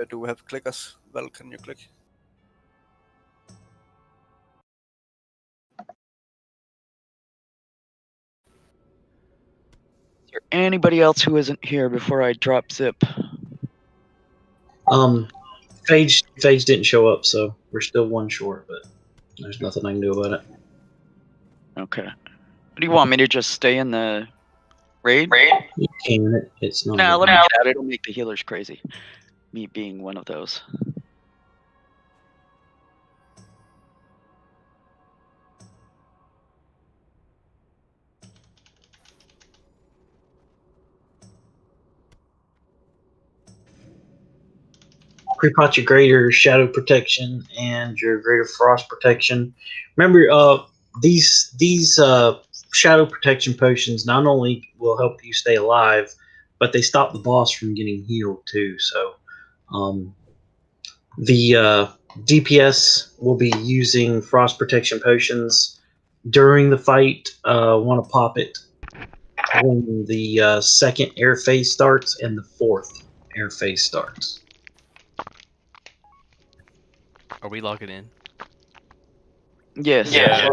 Do we have click as well? Can you click? Is there anybody else who isn't here before I drop zip? Phage didn't show up, so we're still one short, but there's nothing I can do about it. Okay. Do you want me to just stay in the raid? You can. It's not. Nah, let me get out. It'll make the healers crazy. Me being one of those. Pre-pot your greater shadow protection and your greater frost protection. Remember, these shadow protection potions not only will help you stay alive, but they stop the boss from getting healed too. So, the DPS will be using frost protection potions during the fight. Want to pop it when the second air phase starts and the fourth air phase starts. Are we logging in? Yes. Yeah.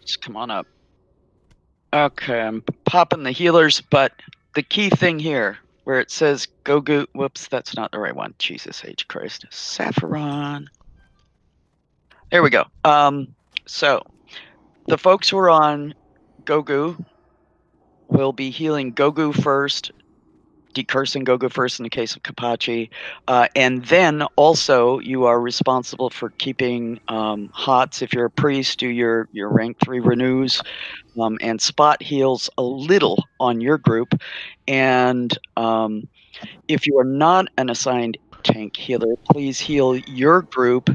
Just come on up. Okay, I'm popping the healers, but the key thing here, where it says Gogu, whoops, that's not the right one. Jesus H. Christ. Saffron. There we go. So the folks who are on Gogu will be healing Gogu first, decursing Gogu first in the case of Kapachi, and then also you are responsible for keeping HOTS. If you're a priest, do your rank 3 renews, and spot heals a little on your group. And if you are not an assigned tank healer, please heal your group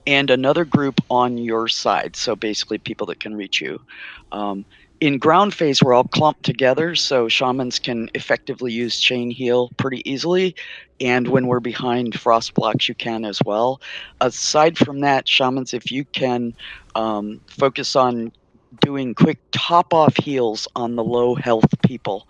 and another group on your side. So basically people that can reach you. In ground phase, we're all clumped together, so shamans can effectively use chain heal pretty easily. And when we're behind frost blocks, you can as well. Aside from that, shamans, if you can focus on doing quick top-off heals on the low health people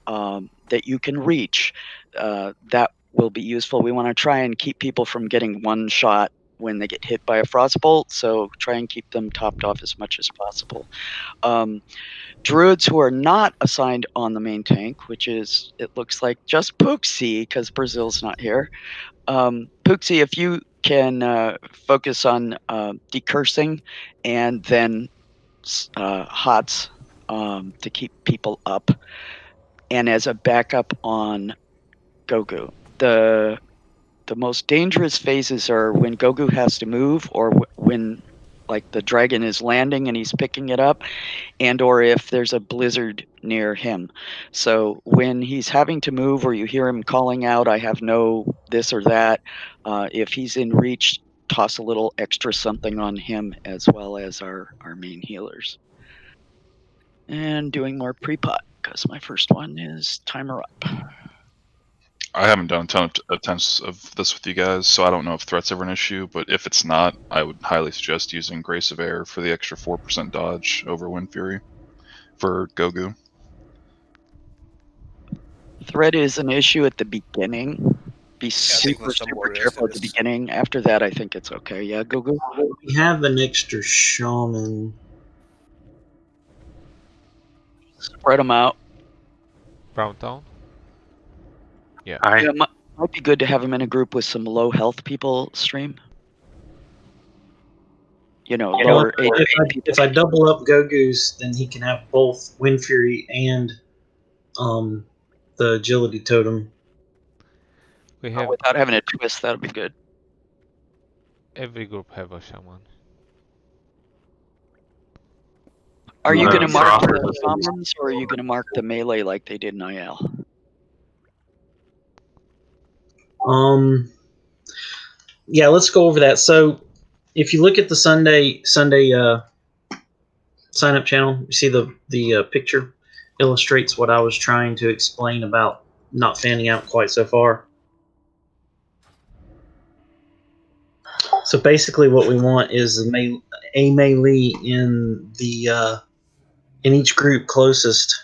that you can reach, that will be useful. We want to try and keep people from getting one shot when they get hit by a frostbolt, so try and keep them topped off as much as possible. Druids who are not assigned on the main tank, which is, it looks like just Pooksy, because Brazil's not here. Pooksy, if you can focus on decursing and then HOTS to keep people up, and as a backup on Gogu. The most dangerous phases are when Gogu has to move, or when like the dragon is landing and he's picking it up, and or if there's a blizzard near him. So when he's having to move, or you hear him calling out, I have no this or that, if he's in reach, toss a little extra something on him as well as our main healers. And doing more pre-pot, because my first one is timer up. I haven't done a ton of attempts of this with you guys, so I don't know if threat's ever an issue, but if it's not, I would highly suggest using Grace of Air for the extra 4% dodge over Wind Fury for Gogu. Threat is an issue at the beginning. Be super careful at the beginning. After that, I think it's okay. Yeah, Gogu? We have an extra shaman. Spread them out. Brown Town? Yeah. Yeah, might be good to have him in a group with some low health people stream. You know, lower HP. If I double up Gogu's, then he can have both Wind Fury and the Agility Totem. We have without having a twist, that would be good. Every group have a shaman. Are you going to mark the shamans, or are you going to mark the melee like they did in IL? Yeah, let's go over that. So, if you look at the Sunday sign up channel, you see the picture illustrates what I was trying to explain about not fanning out quite so far. So basically, what we want is a melee in the in each group closest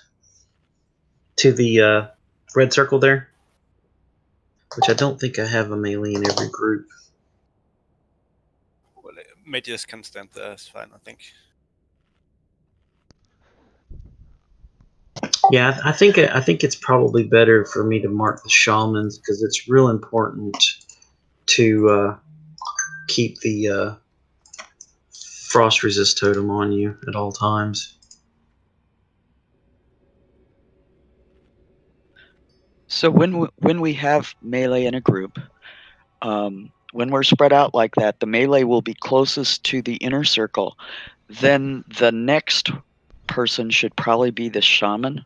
to the red circle there. which I don't think I have a melee in every group. Well, mages can stand there, it's fine, I think. Yeah, I think it's probably better for me to mark the shamans because it's real important to keep the frost resist totem on you at all times. So when we have melee in a group, when we're spread out like that, the melee will be closest to the inner circle. Then the next person should probably be the shaman,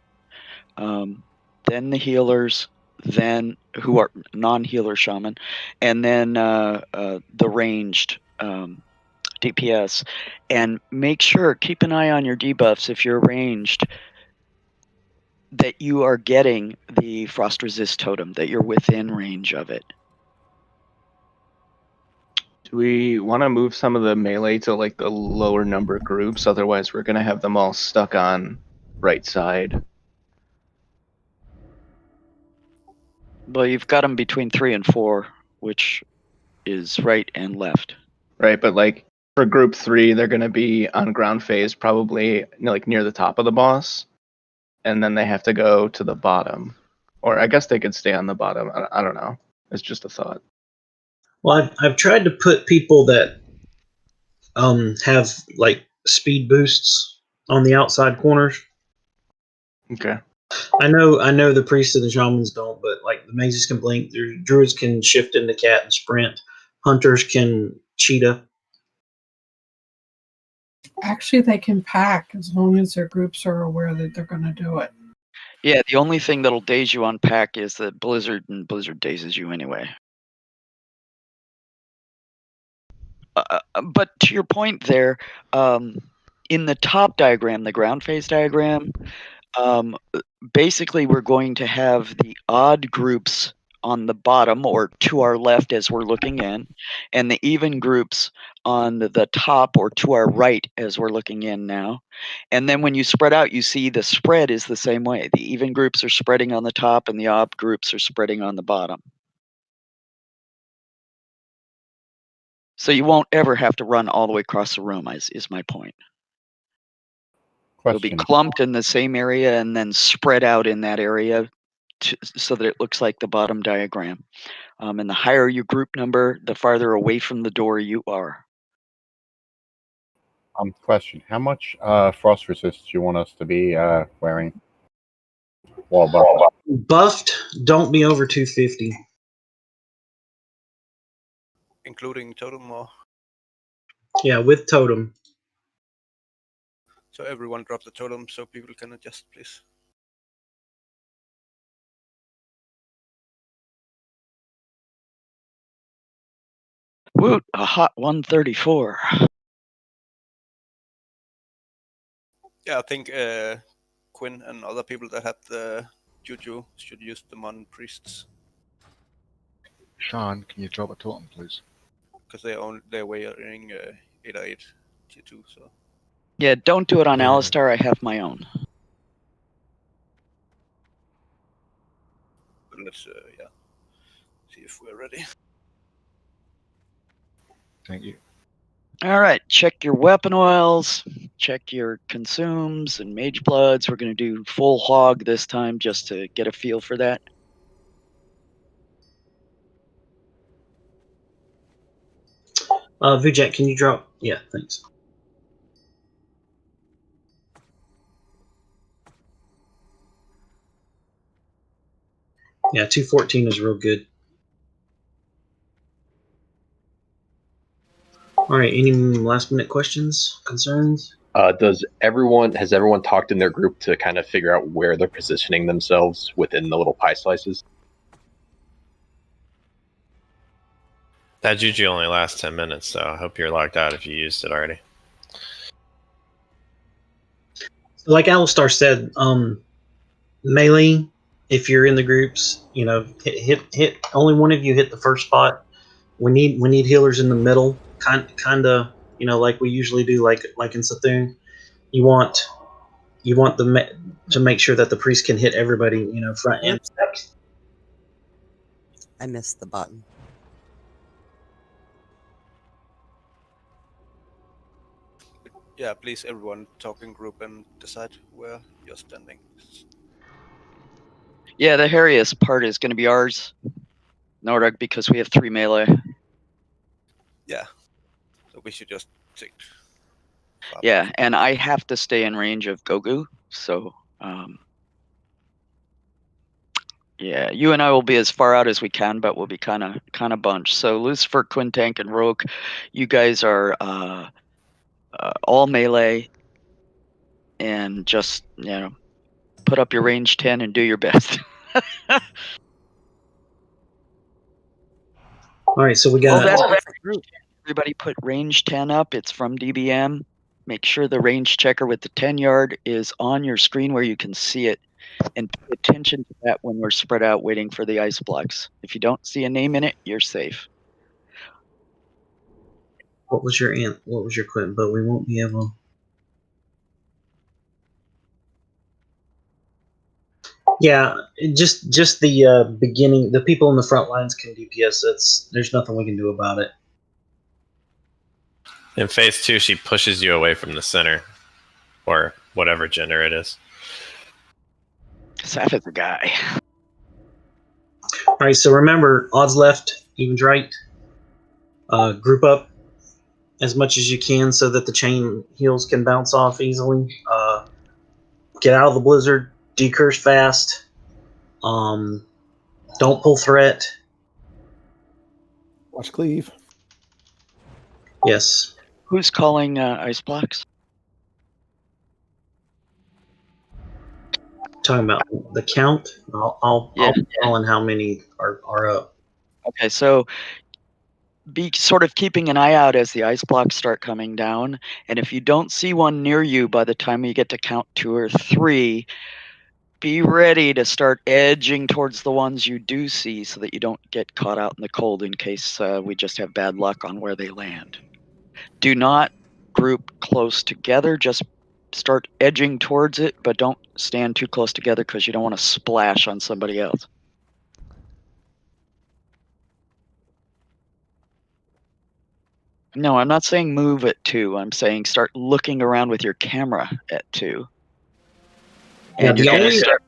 then the healers, then who are non-healer shaman, and then the ranged DPS. And make sure, keep an eye on your debuffs if you're ranged, that you are getting the frost resist totem, that you're within range of it. Do we want to move some of the melee to like the lower number groups? Otherwise, we're gonna have them all stuck on right side. Well, you've got them between 3 and 4, which is right and left. Right, but like for group 3, they're gonna be on ground phase, probably like near the top of the boss, and then they have to go to the bottom, or I guess they could stay on the bottom. I don't know. It's just a thought. Well, I've tried to put people that have like speed boosts on the outside corners. Okay. I know the priests and the shamans don't, but like the mages can blink, the druids can shift into cat and sprint, hunters can cheetah. Actually, they can pack as long as their groups are aware that they're going to do it. Yeah, the only thing that'll daze you on pack is that Blizzard, and Blizzard dazes you anyway. But to your point there, in the top diagram, the ground phase diagram, basically we're going to have the odd groups on the bottom or to our left as we're looking in, and the even groups on the top or to our right as we're looking in now. And then when you spread out, you see the spread is the same way. The even groups are spreading on the top and the odd groups are spreading on the bottom. So you won't ever have to run all the way across the room, is my point. They'll be clumped in the same area and then spread out in that area so that it looks like the bottom diagram. And the higher your group number, the farther away from the door you are. Question: how much frost resist do you want us to be wearing? While Buffed, don't be over 250. Including totem or... Yeah, with totem. So everyone drop the totem so people can adjust, please. Woot, a hot 134. Yeah, I think Quinn and other people that had the Juju should use them on priests. Sean, can you drop a totem, please? Because they're wearing 8/8 tier 2, so... Yeah, don't do it on Yeah. Alistar, I have my own. But let's, yeah, see if we're ready. Thank you. All right, check your weapon oils, check your consumes and mage bloods. We're going to do full hog this time just to get a feel for that. Vujak, can you drop? Yeah, thanks. Yeah, 214 is real good. All right, any last minute questions, concerns? Has everyone talked in their group to kind of figure out where they're positioning themselves within the little pie slices? That Juju only lasts 10 minutes, so I hope you're locked out if you used it already. Like Alistar said, melee, if you're in the groups, you know, hit only one of you hit the first spot. We need healers in the middle, kind of, you know, like we usually do, like in Sethune. You want to make sure that the priest can hit everybody, you know, front and back. I missed the button. Yeah, please, everyone, talk in group and decide where you're standing. Yeah, the hairiest part is going to be ours, Nordog, because we have 3 melee. Yeah, so we should just take. Yeah, and I have to stay in range of Gogu, so yeah, you and I will be as far out as we can, but we'll be kind of bunched. So Lucifer, Quintank, and Rogue, you guys are all melee, and just put up your range 10 and do your best. All right, so we got. Everybody put range 10 up. It's from DBM. Make sure the range checker with the 10-yard is on your screen where you can see it, and pay attention to that when we're spread out waiting for the ice blocks. If you don't see a name in it, you're safe. What was your quit? But we won't be able. Yeah, just the beginning. The people in the front lines can DPS. There's nothing we can do about it. In phase 2, she pushes you away from the center, or whatever gender it is. Saf is the guy. All right, so remember, odds left, evens right. Group up as much as you can so that the chain heals can bounce off easily. Get out of the blizzard. Decurse fast. Don't pull threat. Watch cleave. Yes. Who's calling ice blocks? Talking about the count. I'll tell in how many are up. Okay, so be sort of keeping an eye out as the ice blocks start coming down, and if you don't see one near you by the time you get to count 2 or 3, be ready to start edging towards the ones you do see so that you don't get caught out in the cold in case we just have bad luck on where they land. Do not group close together, just start edging towards it, but don't stand too close together because you don't want to splash on somebody else. No, I'm not saying move at 2. I'm saying start looking around with your camera at 2. And you're going to start.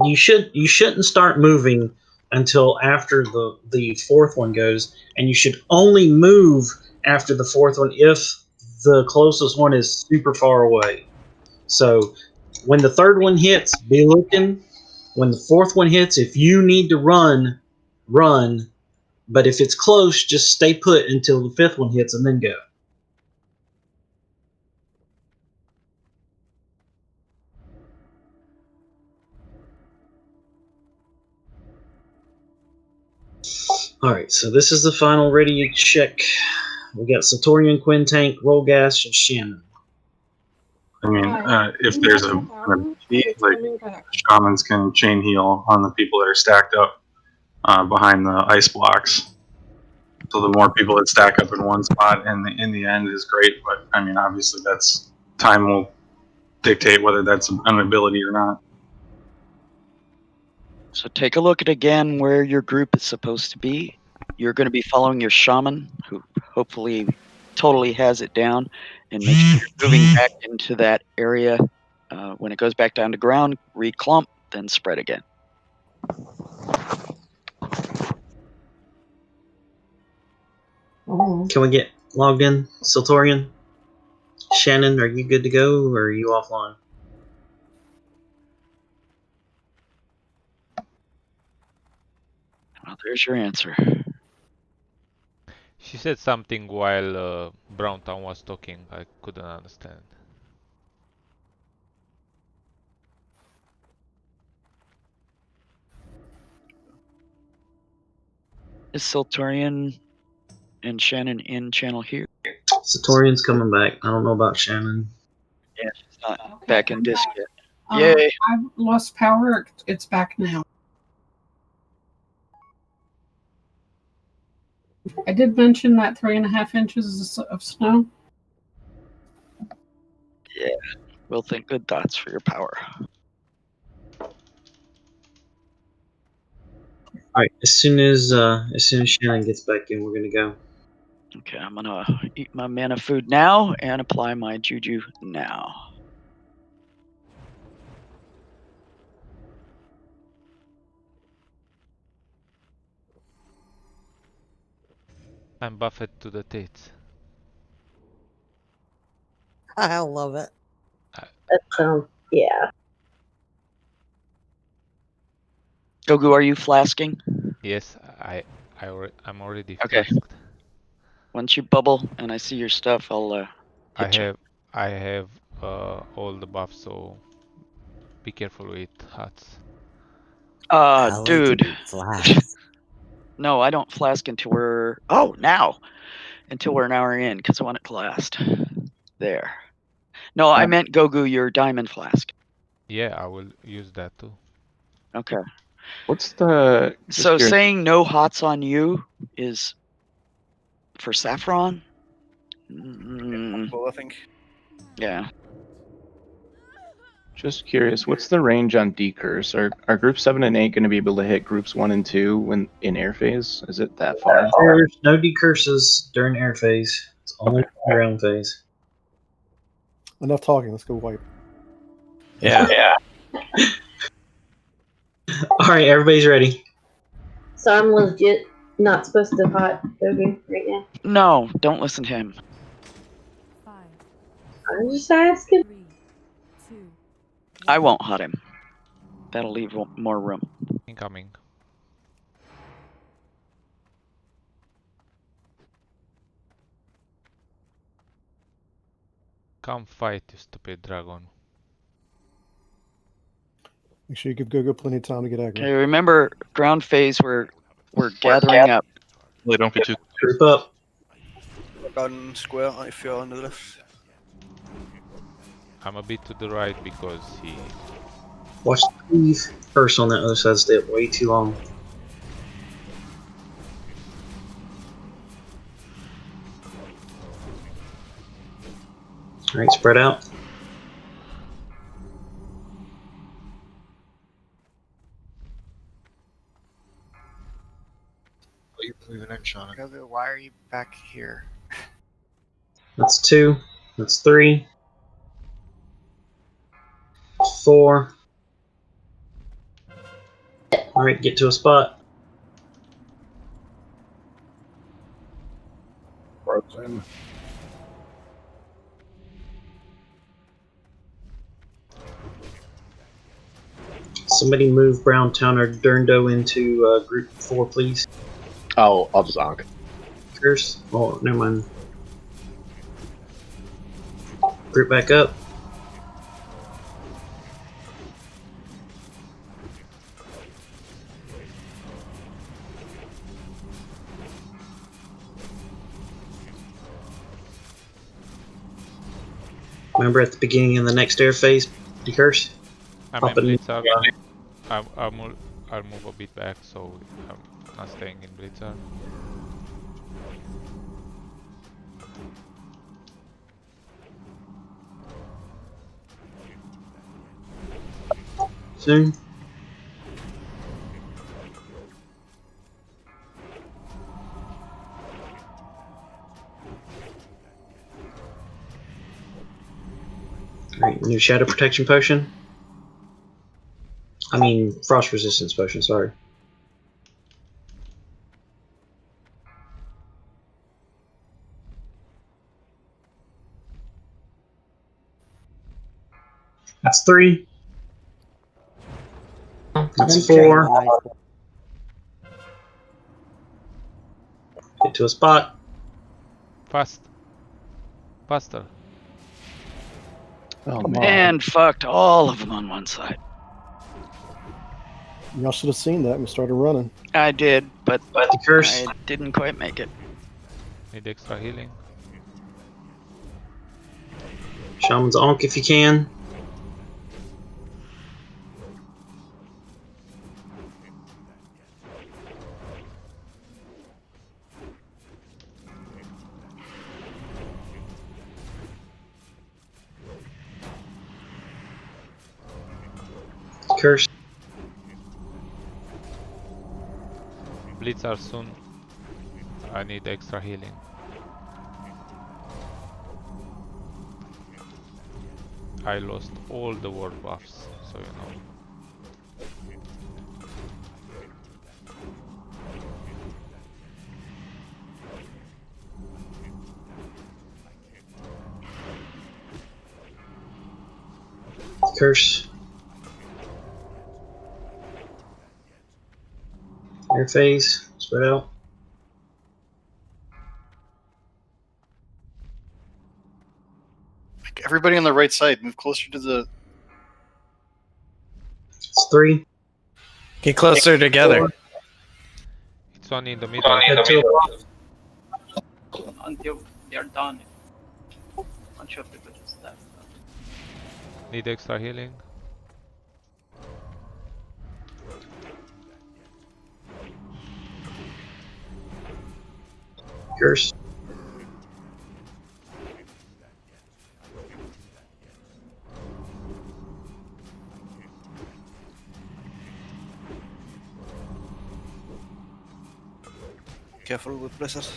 You shouldn't start moving until after the fourth one goes, and you should only move after the fourth one if the closest one is super far away. So when the third one hits, be looking. When the fourth one hits, if you need to run, run. But if it's close, just stay put until the fifth one hits and then go. All right, so this is the final ready check. We got Satorian, Quintank, Rollgas, and Shannon. I mean, if there's a like shamans can chain heal on the people that are stacked up behind the ice blocks. So the more people that stack up in one spot in the end is great. But I mean, obviously, that's time will dictate whether that's an ability or not. So take a look at again where your group is supposed to be. You're going to be following your shaman, who hopefully totally has it down, and make sure you're moving back into that area. When it goes back down to ground, reclump, then spread again. Can we get logged in, Satorian? Shannon, are you good to go, or are you offline? Well, there's your answer. She said something while Browntown was talking. I couldn't understand. Is Satorian and Shannon in channel here? Satorian's coming back. I don't know about Shannon. Yeah, she's not back in disc yet. Yay! I've lost power. It's back now. I did mention that 3.5 inches of snow. Yeah, we'll think good thoughts for your power. right. As soon as Shannon gets back in, we're gonna go. Okay, I'm gonna eat my mana food now and apply my juju now. I'm buffed to the tits. I love it. That sounds, yeah. Gogu, are you flasking? Yes, I'm already Okay. flasked. Once you bubble and I see your stuff, I'll hit you. I have all the buffs, so be careful with huts. Dude. No, I don't flask until we're until we're an hour in, because I want it to last. There. No, I meant Gogu, your diamond flask. Yeah, I will use that too. Okay. What's the? So curious. saying no hots on you is for Saffron? Well, I think. Yeah. Just curious, what's the range on decurs? Are groups 7 and 8 going to be able to hit groups 1 and 2 when in air phase? Is it that far? There's no decurses during air phase. It's only ground phase. Enough talking. Let's go wipe. Yeah. All right, everybody's ready. So I'm legit not supposed to hot Gogu right now. No, don't listen to him. I'm just asking. I won't hot him. That'll leave more room. Incoming. Come fight, you stupid dragon. Make sure you give Gogo plenty of time to get aggro. Okay, remember ground phase. We're gathering up. They don't get too. Group up. Gun square if you're on the left. I'm a bit to the right because he. Watch the leave. Person on that other side stay up way too long. All right, spread out. What are you moving in, Sean? Gogo, why are you back here? That's 2. That's 3. 4. All right, get to a spot. Frozen. Somebody move Browntown or Durndo into group 4, please. I'll just onk. Curse. Oh, never mind. Group back up. Remember at the beginning of the next air phase, decurse. I'm in Blitzard. I'll move a bit back, so I'm not staying in Blitzard. Soon. Alright, new shadow protection potion. I mean, frost resistance potion, sorry. That's 3. That's 4. Get to a spot. Faster. Oh, man. And fucked all of them on one side. Y'all should have seen that and started running. I did, but the curse. I didn't quite make it. Need extra healing. Shaman's onk if you can. Curse. Blitz are soon. I need extra healing. I lost all the world buffs, so you know. Curse. Air phase. Spread out. Like, everybody on the right side, move closer to the. It's 3. Get closer together. It's only in the middle. Until they're done. Not sure if it is that. Need extra healing. Curse. Careful with blizzard.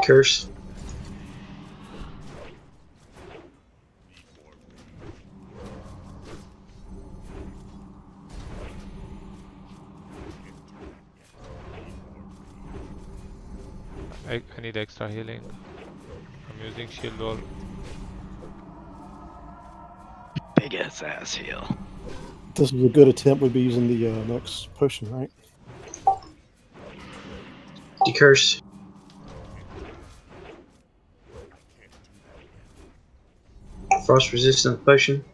Curse. I need extra healing. I'm using shield wall. Big ass heal. This was a good attempt. We'd be using the next potion, right? Decurse. Frost resistant potion.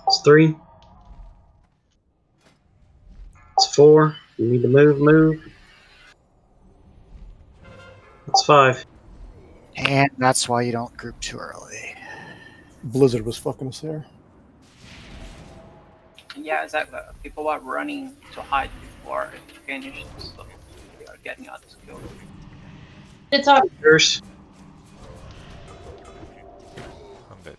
It's 3. It's 4. You need to move. It's 5. And that's why you don't group too early. Blizzard was fucking us there. Yeah, exactly. People are running to hide before it finished, so they are getting out of skill. It's on. Curse. I'm dead.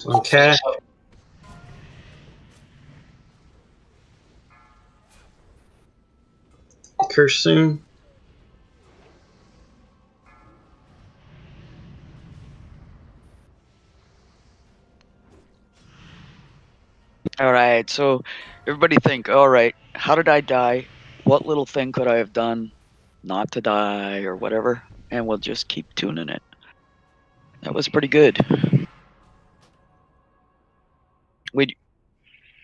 On cast. Curse soon. Alright, so everybody think, alright, how did I die? What little thing could I have done not to die or whatever? And we'll just keep tuning it. That was pretty good.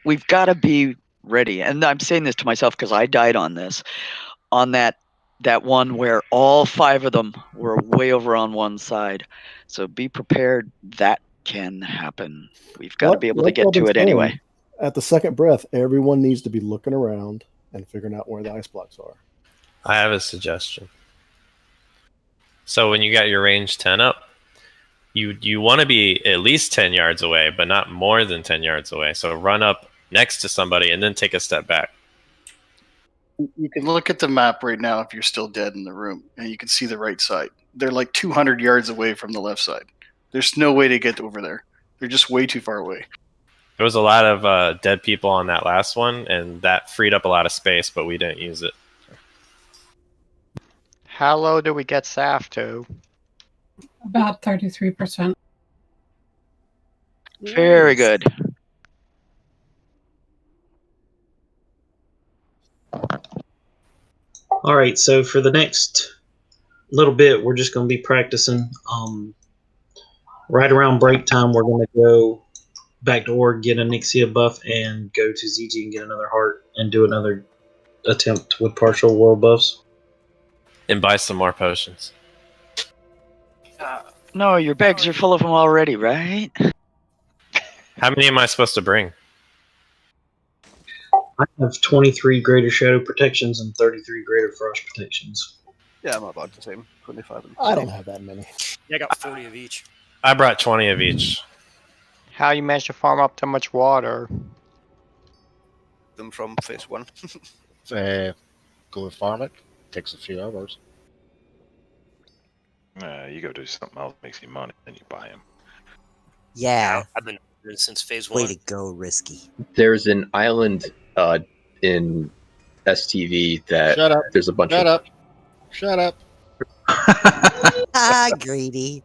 We've got to be ready. And I'm saying this to myself because I died on this. On that one where all 5 of them were way over on one side. So be prepared. That can happen. We've got to be able to get to it anyway. At the second breath, everyone needs to be looking around and figuring out where the ice blocks are. I have a suggestion. So when you got your range 10 up, you want to be at least 10 yards away, but not more than 10 yards away. So run up next to somebody and then take a step back. You can look at the map right now if you're still dead in the room, and you can see the right side. They're like 200 yards away from the left side. There's no way to get over there. They're just way too far away. There was a lot of dead people on that last one, and that freed up a lot of space, but we didn't use it. How low do we get Saf to? About 33%. Very good. All right, so for the next little bit, we're just going to be practicing. Right around break time, we're going to go back to Org, get a Nixia buff, and go to ZG and get another heart and do another attempt with partial world buffs. And buy some more potions. No, your bags are full of them already, right? How many am I supposed to bring? I have 23 greater shadow protections and 33 greater frost protections. Yeah, I'm about the same. 25. I don't have that many. Yeah, I got 40 of each. I brought 20 of each. How you manage to farm up that much water? Them from phase 1. Go and farm it. Takes a few hours. You go do something else that makes you money, then you buy them. Yeah. I've been doing it since phase Way 1. to go, Risky. There's an island in STV that Shut up. there's a bunch Shut of. up. Shut up. Ah, greedy.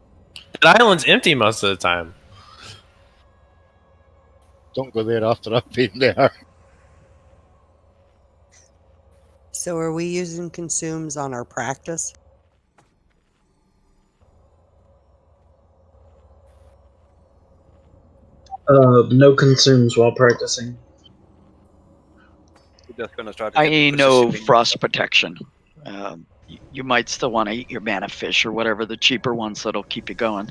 That island's empty most of the time. Don't go there after I've been there. So are we using consumes on our practice? No consumes while practicing. We're just gonna try to get I know positioning. frost protection. You might still want to eat your mana fish or whatever, the cheaper ones that'll keep you going.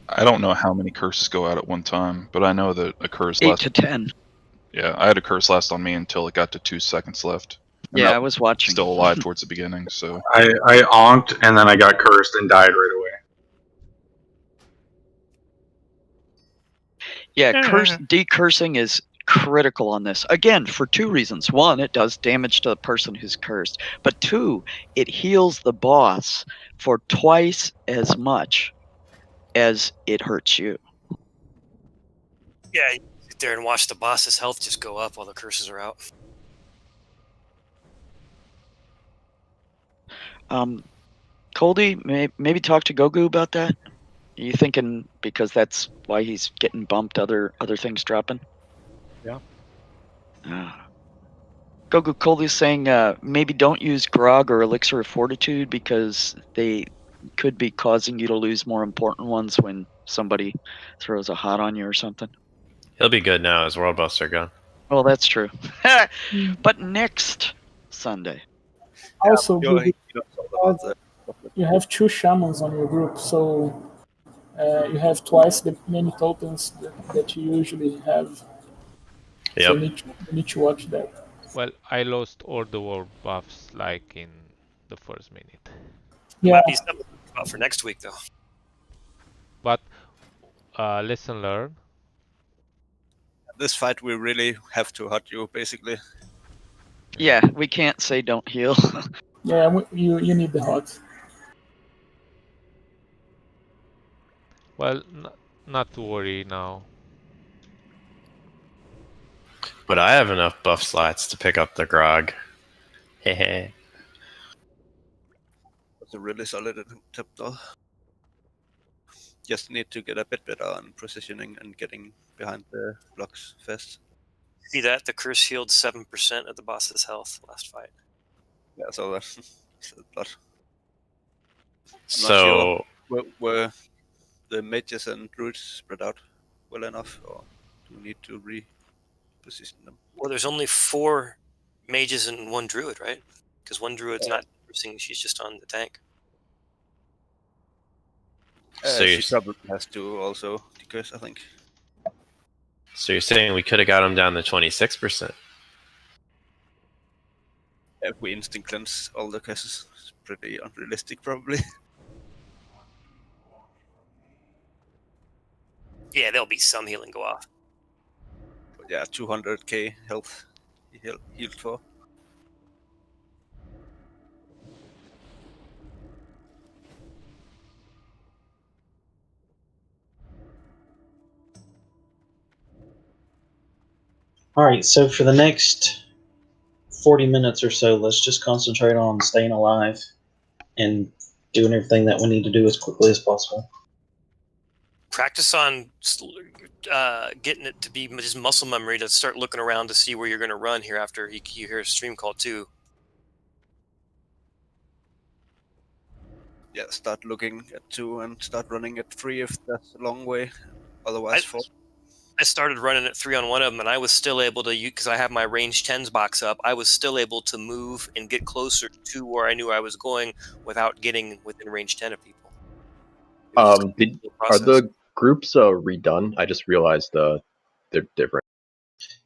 I don't know how many curses go out at one time, but I know that a curse 8 lasts. to 10. Yeah, I had a curse last on me until it got to 2 seconds left. And Yeah, that I was watching. Still alive towards the beginning, so. I onked and then I got cursed and died right away. Yeah, decursing is critical on this. Again, for 2 reasons. 1, it does damage to the person who's cursed. But 2, it heals the boss for twice as much as it hurts you. Yeah, you sit there and watch the boss's health just go up while the curses are out. Coldy, maybe talk to Gogu about that? Are you thinking because that's why he's getting bumped, other things dropping? Yeah. Gogu Coldy's saying maybe don't use Grog or Elixir of Fortitude because they could be causing you to lose more important ones when somebody throws a hot on you or something. He'll be good now as World Buster gone. Well, that's true. But next Sunday. Also, You're- Google, you're all about the- you have 2 shamans on your group, so you have twice the many tokens that you usually have. So you need to watch that. Well, I lost all the world buffs like in the first minute. Yeah. Might be something to think about for next week, though. But lesson learned. This fight, we really have to hurt you, basically. Yeah, we can't say don't heal. Yeah, you need the hot. Well, not to worry now. But I have enough buff slots to pick up the Grog. Hehe. It's a really solid tip, though. Just need to get a bit better on positioning and getting behind the blocks fast. See that? The curse healed 7% of the boss's health last fight. Yeah, so that's a lot. I'm So- not sure were the mages and druids spread out well enough, or do we need to reposition them? Well, there's only 4 mages and 1 druid, right? Because 1 druid's not cursing, she's just on the tank. So She you're, probably has to also decrease, I think. so you're saying we could have got him down to 26%? If we instant cleanse all the curses, it's pretty unrealistic, probably. Yeah, there'll be some healing go off. But yeah, 200k health healed for. All right, so for the next 40 minutes or so, let's just concentrate on staying alive and doing everything that we need to do as quickly as possible. Practice on getting it to be just muscle memory to start looking around to see where you're going to run here after you hear a stream call too. Yeah, start looking at 2 and start running at 3 if that's a long way. Otherwise, 4. I started running at 3 on one of them, and I was still able to, because I have my range 10s box up, I was still able to move and get closer to where I knew I was going without getting within range 10 of people. Are the groups redone? I just realized they're different.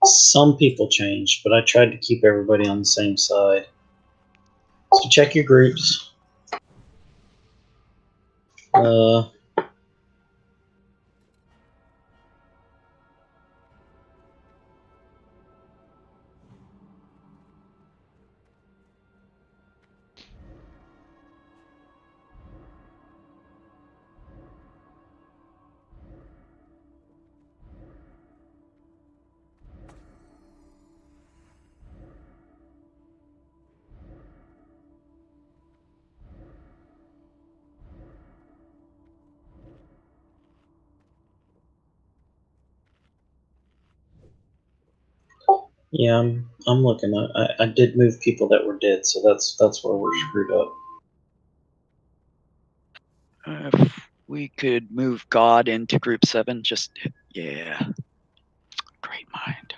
Some people changed, but I tried to keep everybody on the same side. So check your groups. Yeah, I'm looking. I did move people that were dead, so that's where we're screwed up. If we could move God into group 7, just, yeah. Great mind.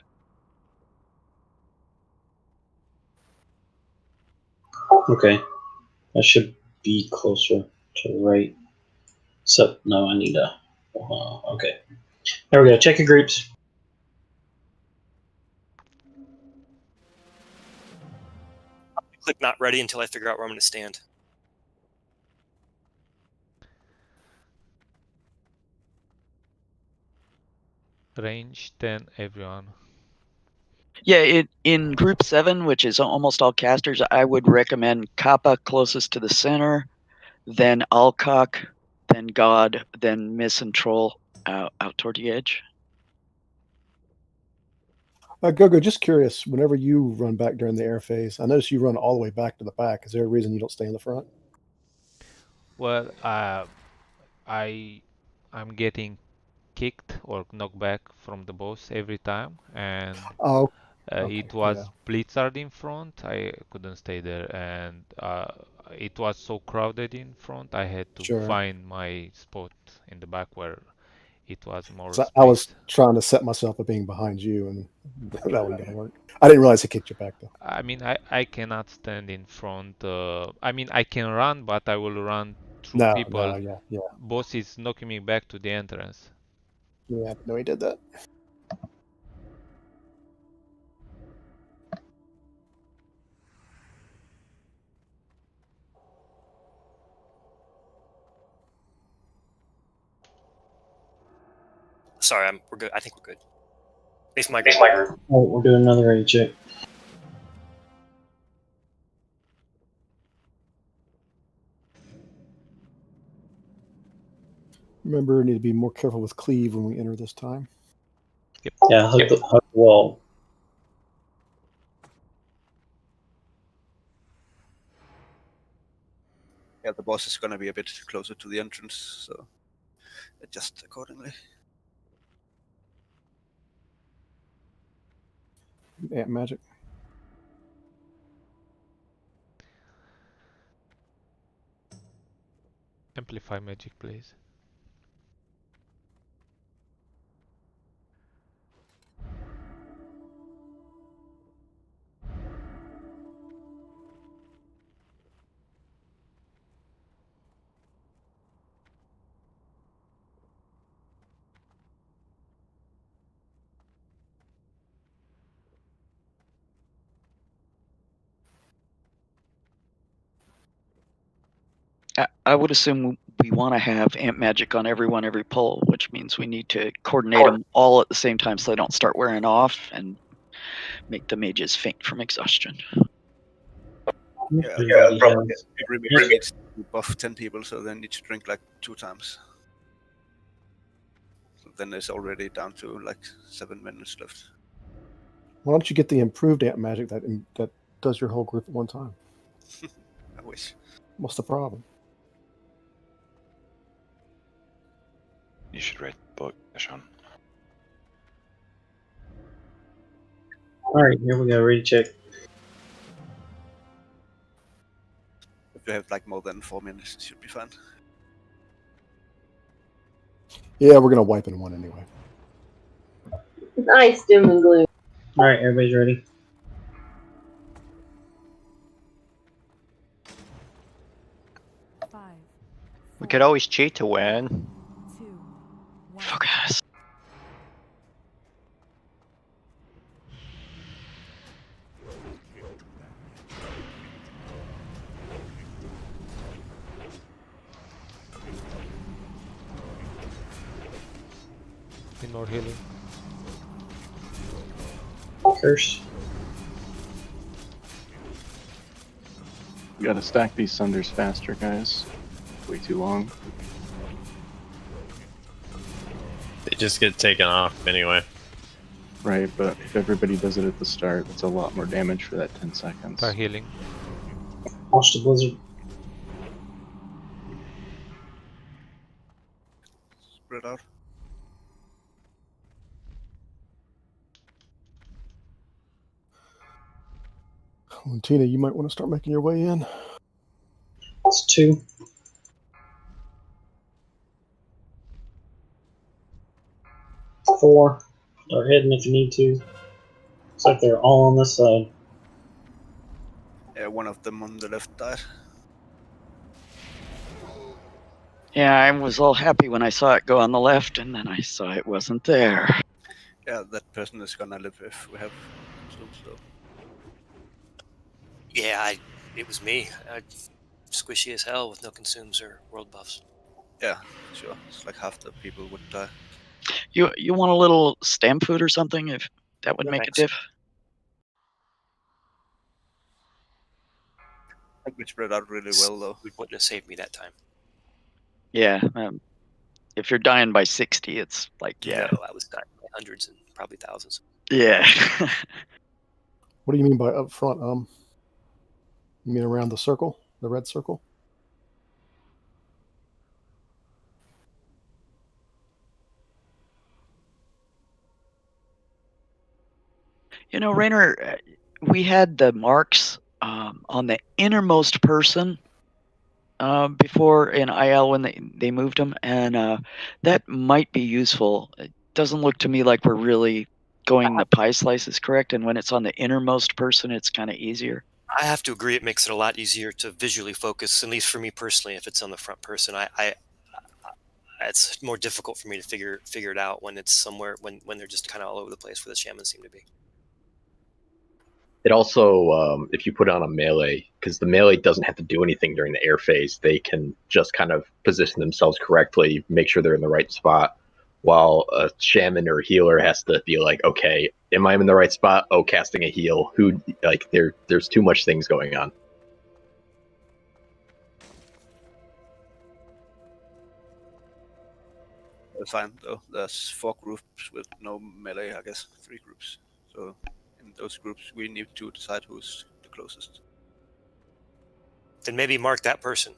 Okay, I should be closer to right. So no, I need a. Okay, there we go. Check your groups. Click not ready until I figure out where I'm going to stand. Range 10, everyone. Yeah, in group 7, which is almost all casters, I would recommend Kappa closest to the center, then Alcock, then God, then Miss and Troll out toward the edge. Gogo, just curious, whenever you run back during the air phase, I notice you run all the way back to the back. Is there a reason you don't stay in the front? Well, I'm getting kicked or knocked back from the boss every time, and Oh, okay, it was yeah. Blizzard in front. I couldn't stay there, and it was so crowded in front. I had to Sure. find my spot in the back where it was more So space. I was trying to set myself up being behind you, and that wasn't gonna work. I didn't realize it kicked you back though. I mean, I cannot stand in front. I mean, I can run, but I will run through No, people. yeah. Boss is knocking me back to the entrance. Yeah, no, he did that. Sorry, we're good. I think we're good. At least my group. Oh, we're doing another ready check. Remember, we need to be more careful with cleave when we enter this time. Yep. Yeah, hug the wall. Yeah, the boss is going to be a bit closer to the entrance, so adjust accordingly. Ant magic. Amplify magic, please. I would assume we want to have Amp Magic on everyone every pull, which means we need to coordinate them all at the same time so they don't start wearing off and make the mages faint from exhaustion. Yeah, every mage needs to buff 10 people, so they need to drink like 2 times. So then it's already down to like 7 minutes left. Why don't you get the improved Ant magic that does your whole group at one time? I wish. What's the problem? You should read the book, Sean. All right, here we go. Ready check. If you have like more than 4 minutes, it should be fine. Yeah, we're gonna wipe in one anyway. Nice doom and gloom. All right, everybody's ready. We could always cheat to win. Focus. Need more healing. Curse. We gotta stack these Sunders faster, guys. Way too long. They just get taken off anyway. Right, but if everybody does it at the start, that's a lot more damage for that 10 seconds. Start healing. Watch the blizzard. Spread out. Well, Tina, you might want to start making your way in. That's 2. Four. Start heading if you need to. Looks like they're all on this side. Yeah, one of them on the left died. Yeah, I was all happy when I saw it go on the left, and then I saw it wasn't there. Yeah, that person is gonna live if we have consumes though. Yeah, it was me. Squishy as hell with no consumes or world buffs. Yeah, sure. It's like half the people would die. You want a little stamp food or something? If that would make a diff. I think we spread out really well though. It wouldn't have saved me that time. Yeah. If you're dying by 60, it's like yeah. No, I was dying by hundreds and probably thousands. Yeah. What do you mean by up front? You mean around the circle, the red circle? You know, Rainer, we had the marks on the innermost person before in IL when they moved them, and that might be useful. It doesn't look to me like we're really going the pie slices correct, and when it's on the innermost person, it's kind of easier. I have to agree. It makes it a lot easier to visually focus, at least for me personally. If it's on the front person, it's more difficult for me to figure it out when it's somewhere when they're just kind of all over the place where the shamans seem to be. It also, if you put it on a melee, because the melee doesn't have to do anything during the air phase, they can just kind of position themselves correctly, make sure they're in the right spot, while a shaman or healer has to be like, okay, am I in the right spot? Oh, casting a heal. There's too much things going on. That's fine though. There's 4 groups with no melee, I guess 3 groups. So in those groups, we need to decide who's the closest. Then maybe mark that person.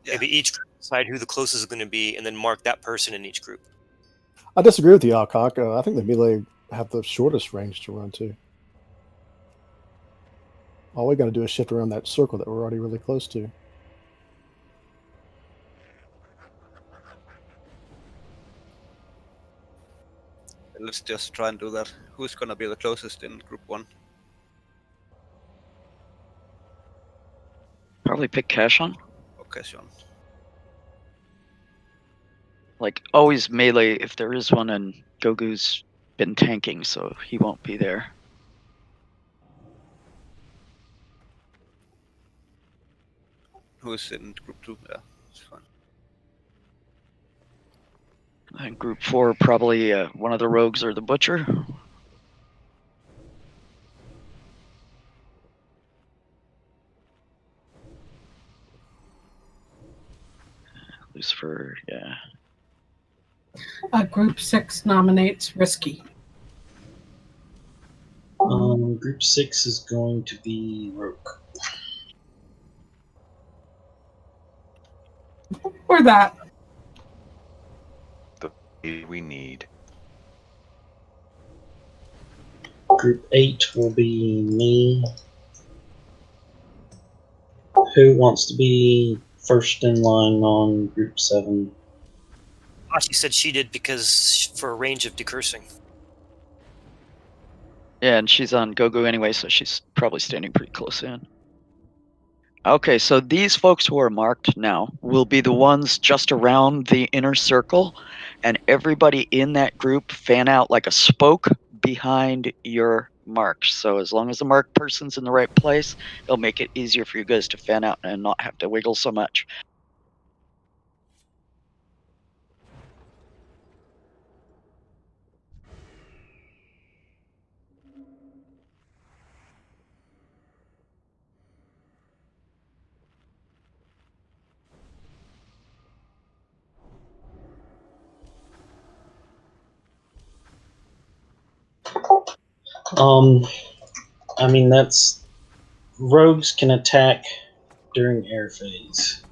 Yeah. Maybe each group decide who the closest is going to be, and then mark that person in each group. I disagree with you, Alcock. I think the melee have the shortest range to run to. All we got to do is shift around that circle that we're already really close to. Let's just try and do that. Who's gonna be the closest in group 1? Probably pick Cashon. Okay, Sean. Like always melee if there is one, and Gogu's been tanking, so he won't be there. Who's in group 2? Yeah, it's fine. And group 4 probably one of the rogues or the butcher. Lucifer, yeah. Group 6 nominates Risky. Group 6 is going to be Rogue. Or that. The we need. Group 8 will be me. Who wants to be first in line on group 7? She said she did because for a range of decursing. Yeah, and she's on Gogu anyway, so she's probably standing pretty close in. Okay, so these folks who are marked now will be the ones just around the inner circle, and everybody in that group fan out like a spoke behind your marks. So as long as the marked person's in the right place, it'll make it easier for you guys to fan out and not have to wiggle so much. I mean, that's rogues can attack during air phase.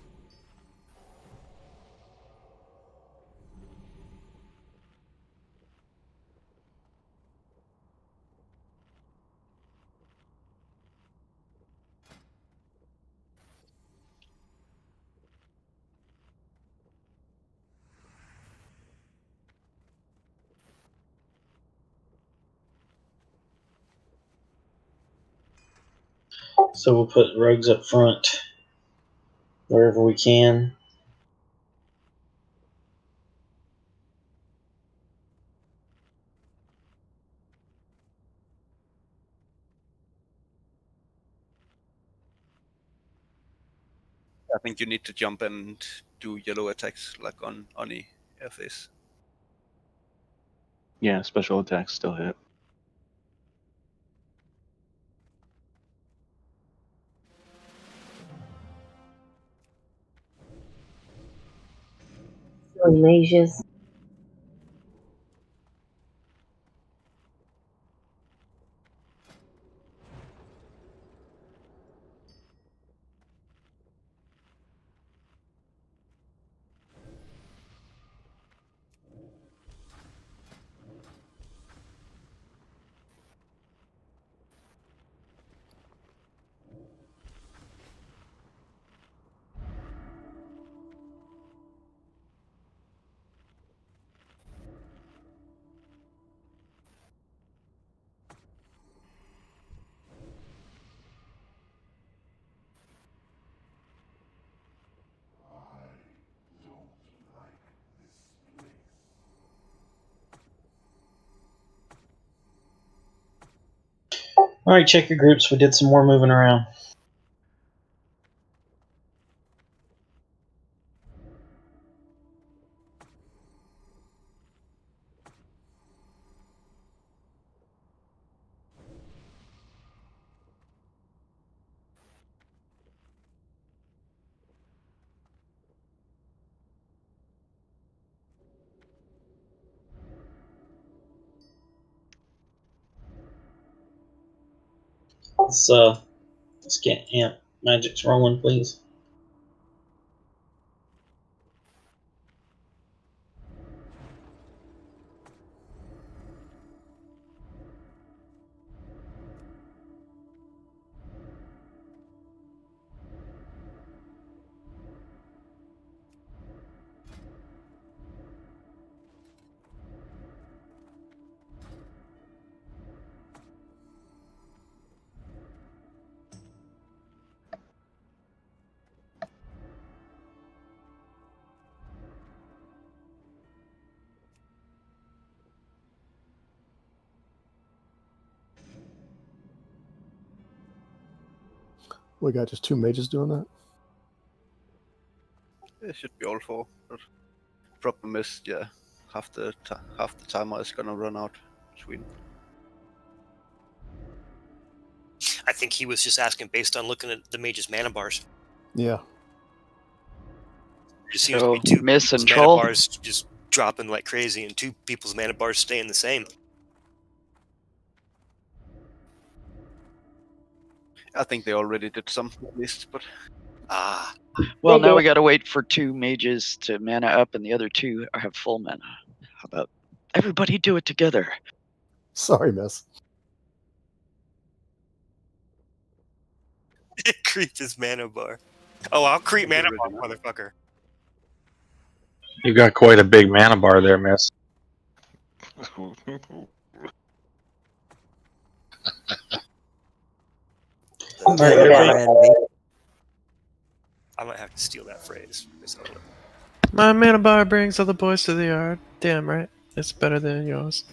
So we'll put rogues up front wherever we can. I think you need to jump and do yellow attacks like on any airface. Yeah, special attacks still hit. Silly mages. All right, check your groups. We did some more moving around. Let's get Amp Magic's rolling, please. We got just 2 mages doing that. It should be all 4. But problem is, yeah, half the timer is gonna run out between. I think he was just asking based on looking at the mage's mana bars. Yeah. There just seems So, to be 2 miss people's and mana troll? bars just dropping like crazy, and 2 people's mana bars staying the same. I think they already did some at least, but Well, now we got to wait for 2 mages to mana up, and the other 2 have full mana. How about everybody do it together? Sorry, miss. Creep his mana bar. Oh, I'll creep mana bar, motherfucker. You got quite a big mana bar there, miss. I might have to steal that phrase. My mana bar brings all the boys to the yard. Damn right. It's better than yours.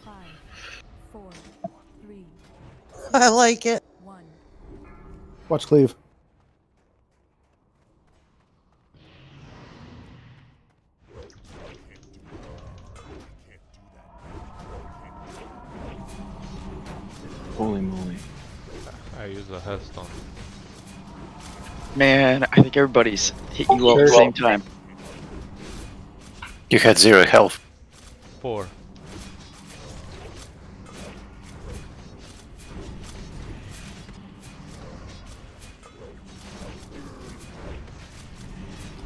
I like it. Watch Cleve. Holy moly. I use a headstone. Man, I think everybody's hit you all at the same time. You had 0 health. 4.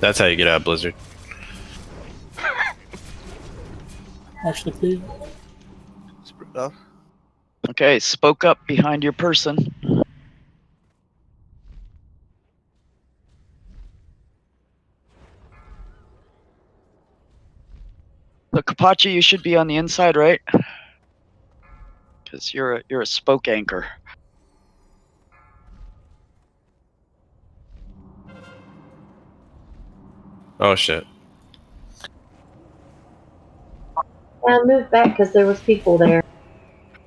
That's how you get out of Blizzard. Actually, clear. Spread out. Okay, spoke up behind your person. So Kapachi, you should be on the inside, right? Because you're a spoke anchor. Oh shit. I moved back because there was people there.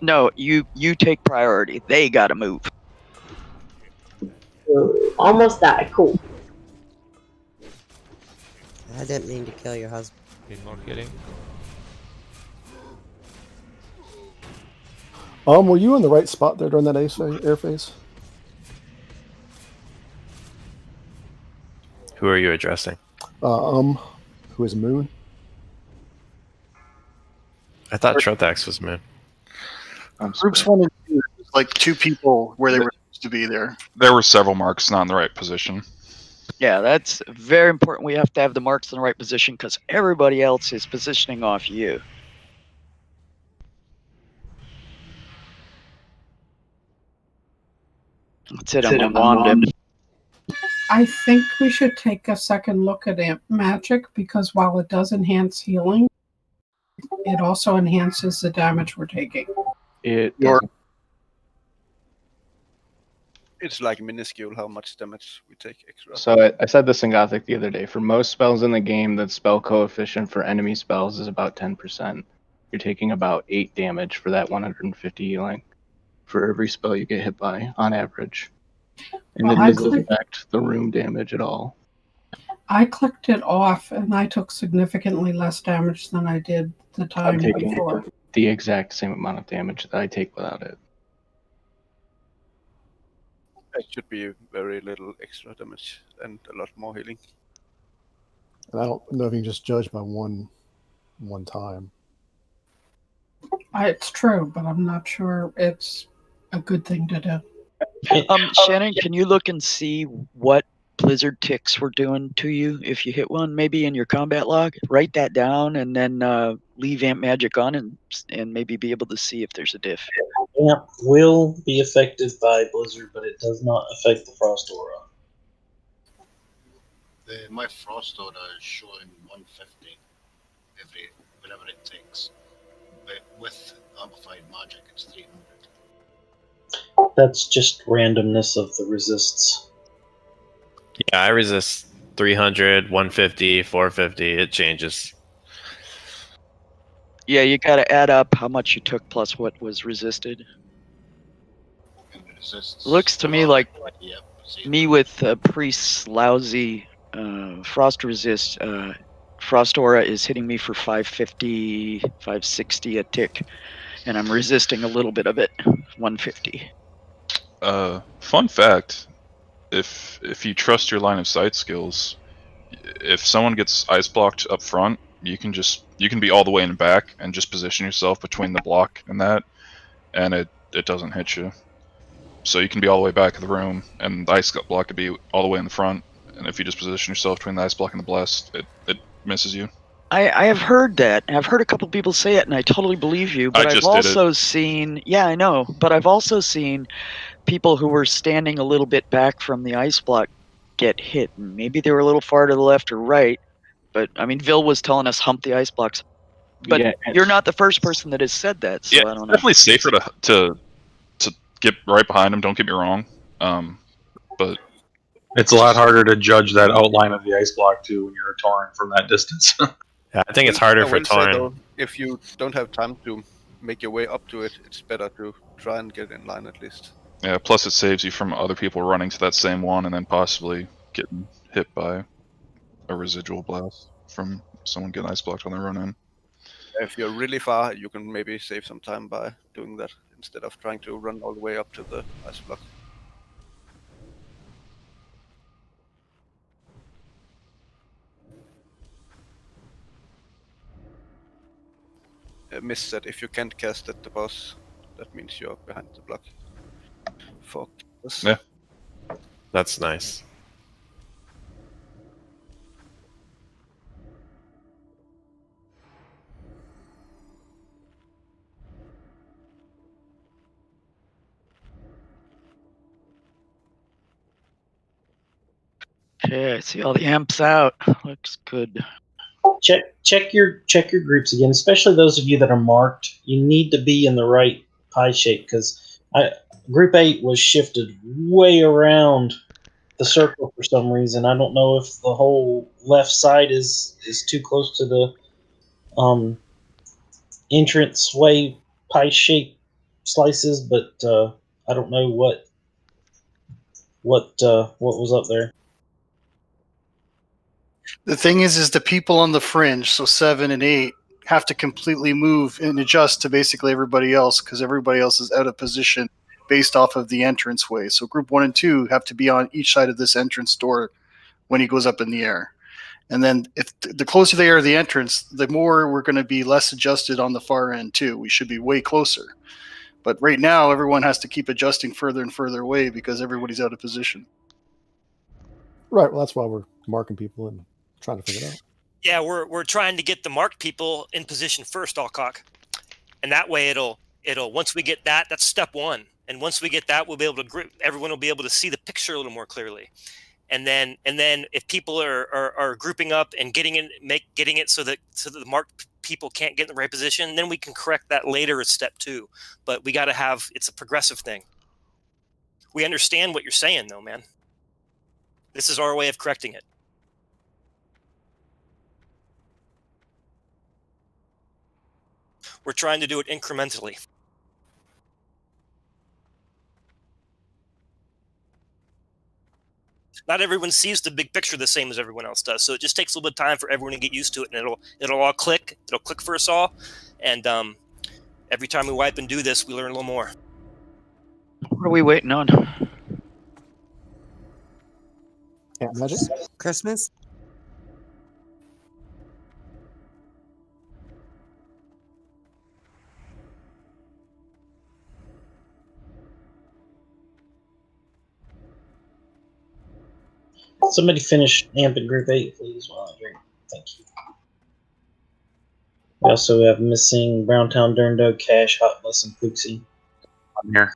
No, you take priority. They gotta move. Almost died. Cool. I didn't mean to kill your husband. Need more healing. Were you in the right spot there during that air phase? Who are you addressing? Who is Moon? I thought Trotax was Moon. Groups 1 and 2, there's like 2 people where they were supposed to be there. There were several marks not in the right position. Yeah, that's very important. We have to have the marks in the right position because everybody else is positioning off you. That's it. I'm gonna wand him. I think we should take a second look at Amp Magic because while it does enhance healing, it also enhances the damage we're taking. It It's like minuscule how much damage we take extra. So I said this in Gothic the other day. For most spells in the game, the spell coefficient for enemy spells is about 10%. You're taking about 8 damage for that 150 healing for every spell you get hit by, on average. And Well, it I doesn't clicked- affect the room damage at all. I clicked it off and I took significantly less damage than I did the I'm time taking before. the exact same amount of damage that I take without it. It should be very little extra damage and a lot more healing. And I don't know if you can just judge by one time. It's true, but I'm not sure it's a good thing to do. Shannon, can you look and see what blizzard ticks were doing to you if you hit one? Maybe in your combat log, write that down, and then leave Amp Magic on, and maybe be able to see if there's a diff. Amp will be affected by Blizzard, but it does not affect the Frost Aura. My Frost Aura is showing 150 whenever it takes, but with Amplified Magic, it's 300. That's just randomness of the resists. Yeah, I resist 300, 150, 450. It changes. Yeah, you got to add up how much you took plus what was resisted. Looks to me like me with Priest's lousy frost resist. Frost Aura is hitting me for 550, 560 a tick, and I'm resisting a little bit of it, 150. Fun fact: if you trust your line of sight skills, if someone gets ice blocked up front, you can be all the way in the back and just position yourself between the block and that, and it doesn't hit you. So you can be all the way back of the room, and the ice block could be all the way in the front. And if you just position yourself between the ice block and the blast, it misses you. I have heard that. I've heard a couple people say it, and I totally believe you. But I've also seen, yeah, I know. But I've also seen people who were standing a little bit back from the ice block get hit. And maybe they were a little far to the left or right. But I mean, Vil was telling us hump the ice blocks. But Yeah, you're not the first person that has said that, so Yeah, I don't it's know. definitely safer to get right behind him. Don't get me wrong, but It's a lot harder to judge that outline of the ice block too when you're touring from that distance. Yeah, I think it's harder I for will say, Tauren. though, if you don't have time to make your way up to it, it's better to try and get in line at least. yeah. Plus, it saves you from other people running to that same one and then possibly getting hit by a residual blast from someone getting ice blocked on their run in. If you're really far, you can maybe save some time by doing that instead of trying to run all the way up to the ice block. Miss said if you can't cast at the boss, that means you're behind the block. Fuck. Yeah. That's nice. Okay, I see all the amps out. Looks good. Check your groups again, especially those of you that are marked. You need to be in the right pie shape because group 8 was shifted way around the circle for some reason. I don't know if the whole left side is too close to the entrance way pie shape slices, but I don't know what was up there. The thing is the people on the fringe, so 7 and 8, have to completely move and adjust to basically everybody else because everybody else is out of position based off of the entrance way. So group 1 and 2 have to be on each side of this entrance door when he goes up in the air. And then if the closer they are to the entrance, the more we're going to be less adjusted on the far end too. We should be way closer. But right now, everyone has to keep adjusting further and further away because everybody's out of position. Right. Well, that's why we're marking people and trying to figure it out. Yeah, we're trying to get the marked people in position first, Alcock, and that way it'll once we get that, that's step 1. And once we get that, we'll be able to group. Everyone will be able to see the picture a little more clearly. And then if people are grouping up and getting it so that the marked people can't get in the right position, then we can correct that later as step 2. But we got to have, it's a progressive thing. We understand what you're saying though, man. This is our way of correcting it. We're trying to do it incrementally. Not everyone sees the big picture the same as everyone else does, so it just takes a little bit of time for everyone to get used to it, and it'll all click. It'll click for us all, and every time we wipe and do this, we learn a little more. What are we waiting on? Ant magic? Christmas? Somebody finish amp in group 8, please, while I drink. Thank you. We also have missing Browntown, Durndog, Cash, Hotless, and Pooksy. I'm here.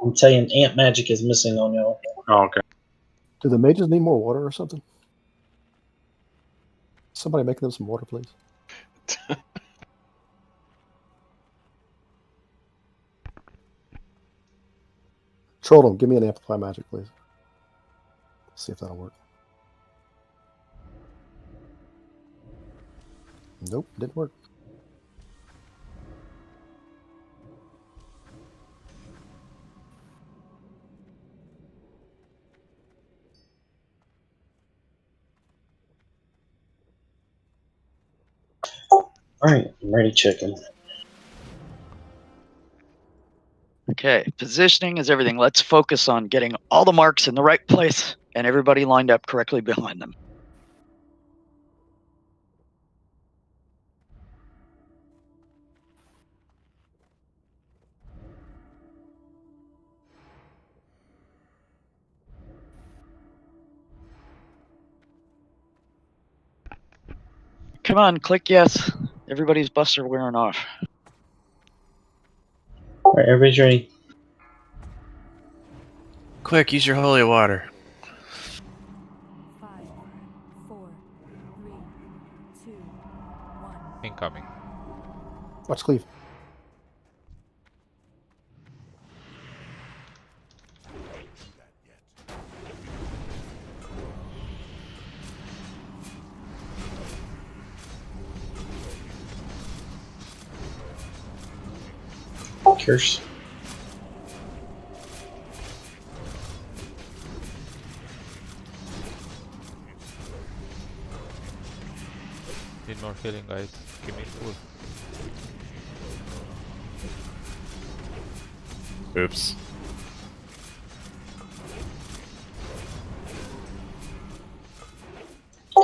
I'm telling you, Amp Magic is missing on y'all. Oh, okay. Do the mages need more water or something? Somebody make them some water, please. Troll, give me an amplify magic, please. See if that'll work. Nope, didn't work. Alright, I'm ready checking. Okay, positioning is everything. Let's focus on getting all the marks in the right place and everybody lined up correctly behind them. Come on, click yes. Everybody's busts are wearing off. Alright, everybody's ready. Quick, use your holy water. 5, 4, 3, 2, 1. Incoming. Watch Cleve. Curse. Need more healing, guys. Give me full. Oops.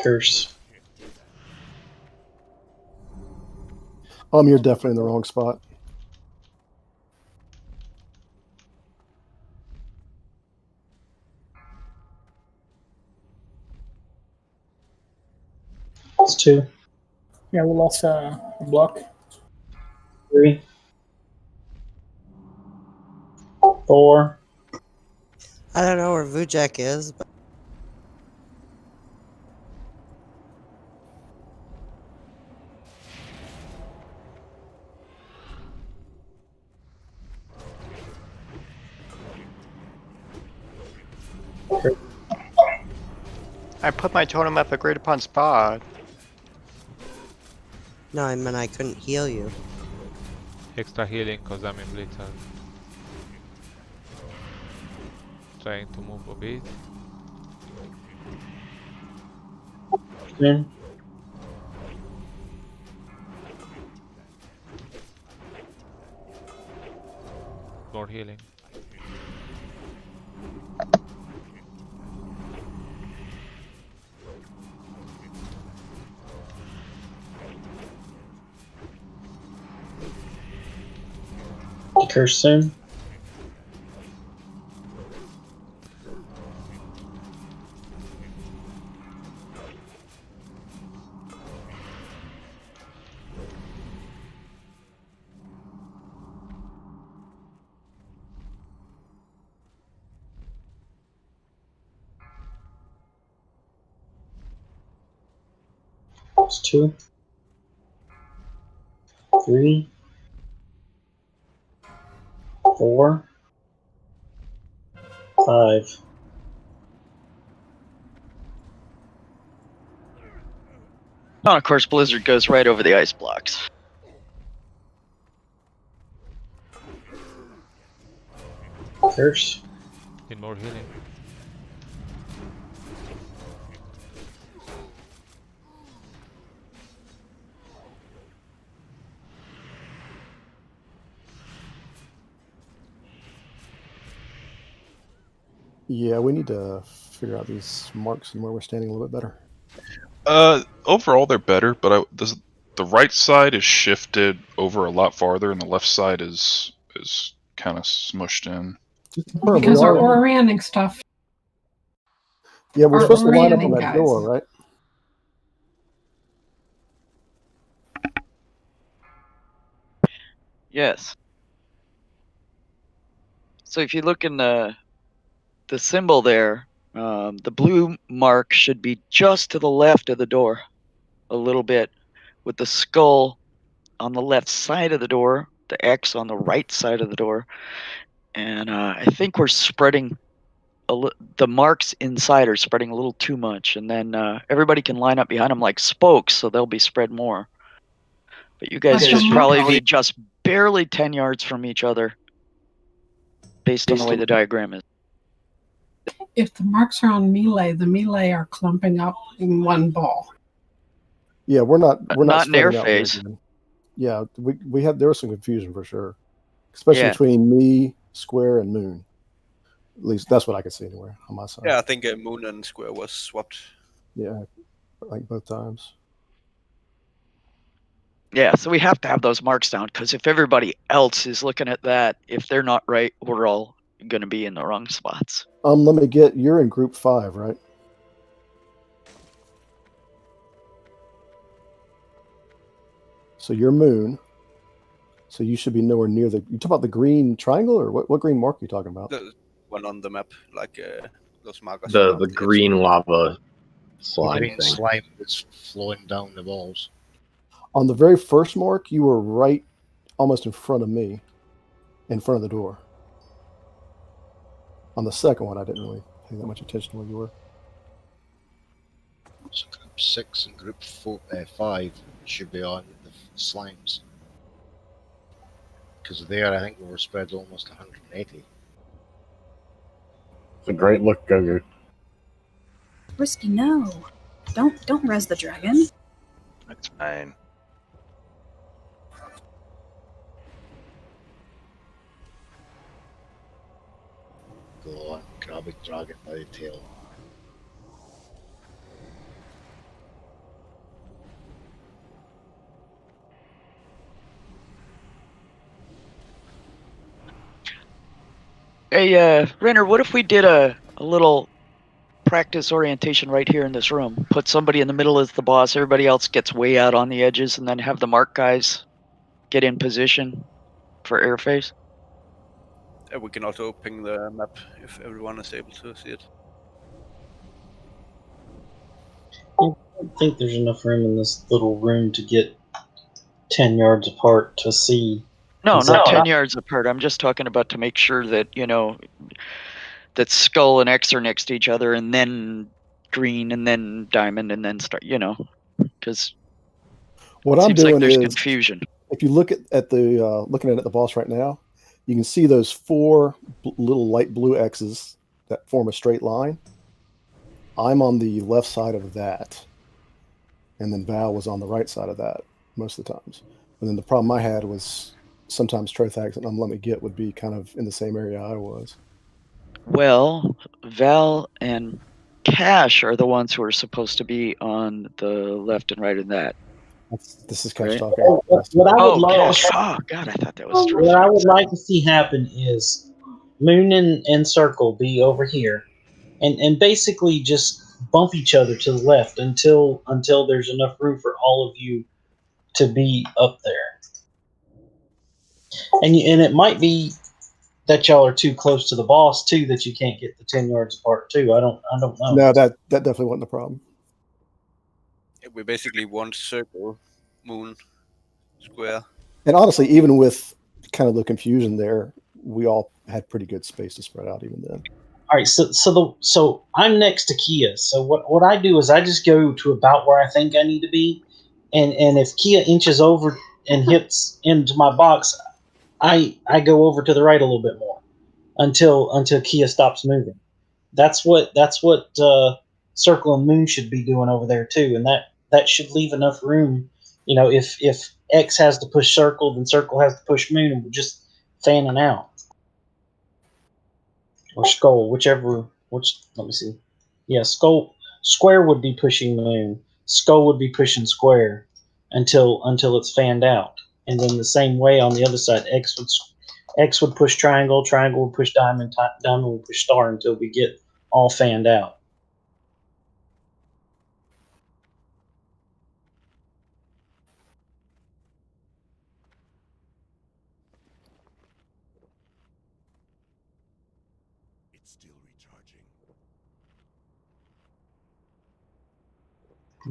Curse. You're definitely in the wrong spot. That's 2. Yeah, we lost a block. 3. 4. I don't know where Vujek is, but I put my totem at the agreed upon spot. No, I meant I couldn't heal you. Extra healing because I'm in Blitzer. Trying to move a bit. Then More healing. curse soon. That's 2, 3, 4, 5. Oh, of course, Blizzard goes right over the ice blocks. Curse. Need more healing. Yeah, we need to figure out these marks and where we're standing a little bit better. Overall they're better, but the right side is shifted over a lot farther, and the left side is kind of smushed in. Because we're orienting stuff. Yeah, we're Or supposed to line up on orienting that guys. door, right? Yes. So if you look in the symbol there, the blue mark should be just to the left of the door, a little bit, with the skull on the left side of the door, the X on the right side of the door, and I think we're spreading the marks inside are spreading a little too much, and then everybody can line up behind them like spokes, so they'll be spread more. But you guys should probably be just barely 10 yards from each other, based on the way the diagram is. If the marks are on melee, the melee are clumping up in one ball. Yeah, we're not Not in spreading out very airface. good. Yeah, we had there was some confusion for sure, especially Yeah. between me, Square, and Moon. At least that's what I could see anywhere on my side. Yeah, I think Moon and Square was swapped. Yeah, like both times. Yeah, so we have to have those marks down, because if everybody else is looking at that, if they're not right, we're all going to be in the wrong spots. Let me get. You're in group 5, right? So you're Moon. So you should be nowhere near the. You talk about the green triangle, or what green mark are you talking about? The one on the map, like those markers. The green lava slime green thing. slime that's flowing down the walls. On the very first mark, you were right, almost in front of me, in front of the door. On the second one, I didn't really pay that much attention to where you were. So group 6 and group 5 should be on the slimes. Because there, I think we were spread almost 180. It's a great look, Gogu. Risky, no. Don't res the dragon. That's fine. Go on, grab a dragon by the tail. Hey, Renner, what if we did a little practice orientation right here in this room? Put somebody in the middle as the boss, everybody else gets way out on the edges, and then have the mark guys get in position for airface? We can also ping the map if everyone is able to see it. I don't think there's enough room in this little room to get 10 yards apart to see. No, not 10 yards apart. I'm just talking about to make sure that, that Skull and X are next to each other, and then green and then diamond and then start, because What it I'm seems like doing there's is, confusion. if you look at the looking at the boss right now, you can see those four little light blue X's that form a straight line. I'm on the left side of that, and then Val was on the right side of that most of the times. And then the problem I had was sometimes Trothax and Let Me Get would be kind of in the same area I was. Well, Val and Cash are the ones who are supposed to be on the left and right of that. This is Cash Right? talking. What I would like, Cash. Oh God, I thought that was what I would like to see happen is Moon and Circle be over here, and basically just bump each other to the left until there's enough room for all of you to be up there. And it might be that y'all are too close to the boss too, that you can't get the 10 yards apart too. I don't know. No, that definitely wasn't a problem. We're basically one circle, moon, square. And honestly, even with kind of the confusion there, we all had pretty good space to spread out even then. All right, so I'm next to Kia. So what I do is I just go to about where I think I need to be, and if Kia inches over and hits into my box, I go over to the right a little bit more until Kia stops moving. That's what Circle and Moon should be doing over there too, and that should leave enough room. If X has to push Circle, then Circle has to push Moon, and we're just fanning out. Or Skull, let me see. Yeah, Square would be pushing Moon. Skull would be pushing Square until it's fanned out. And then the same way on the other side, X would push Triangle, Triangle would push Diamond, Diamond would push Star until we get all fanned out.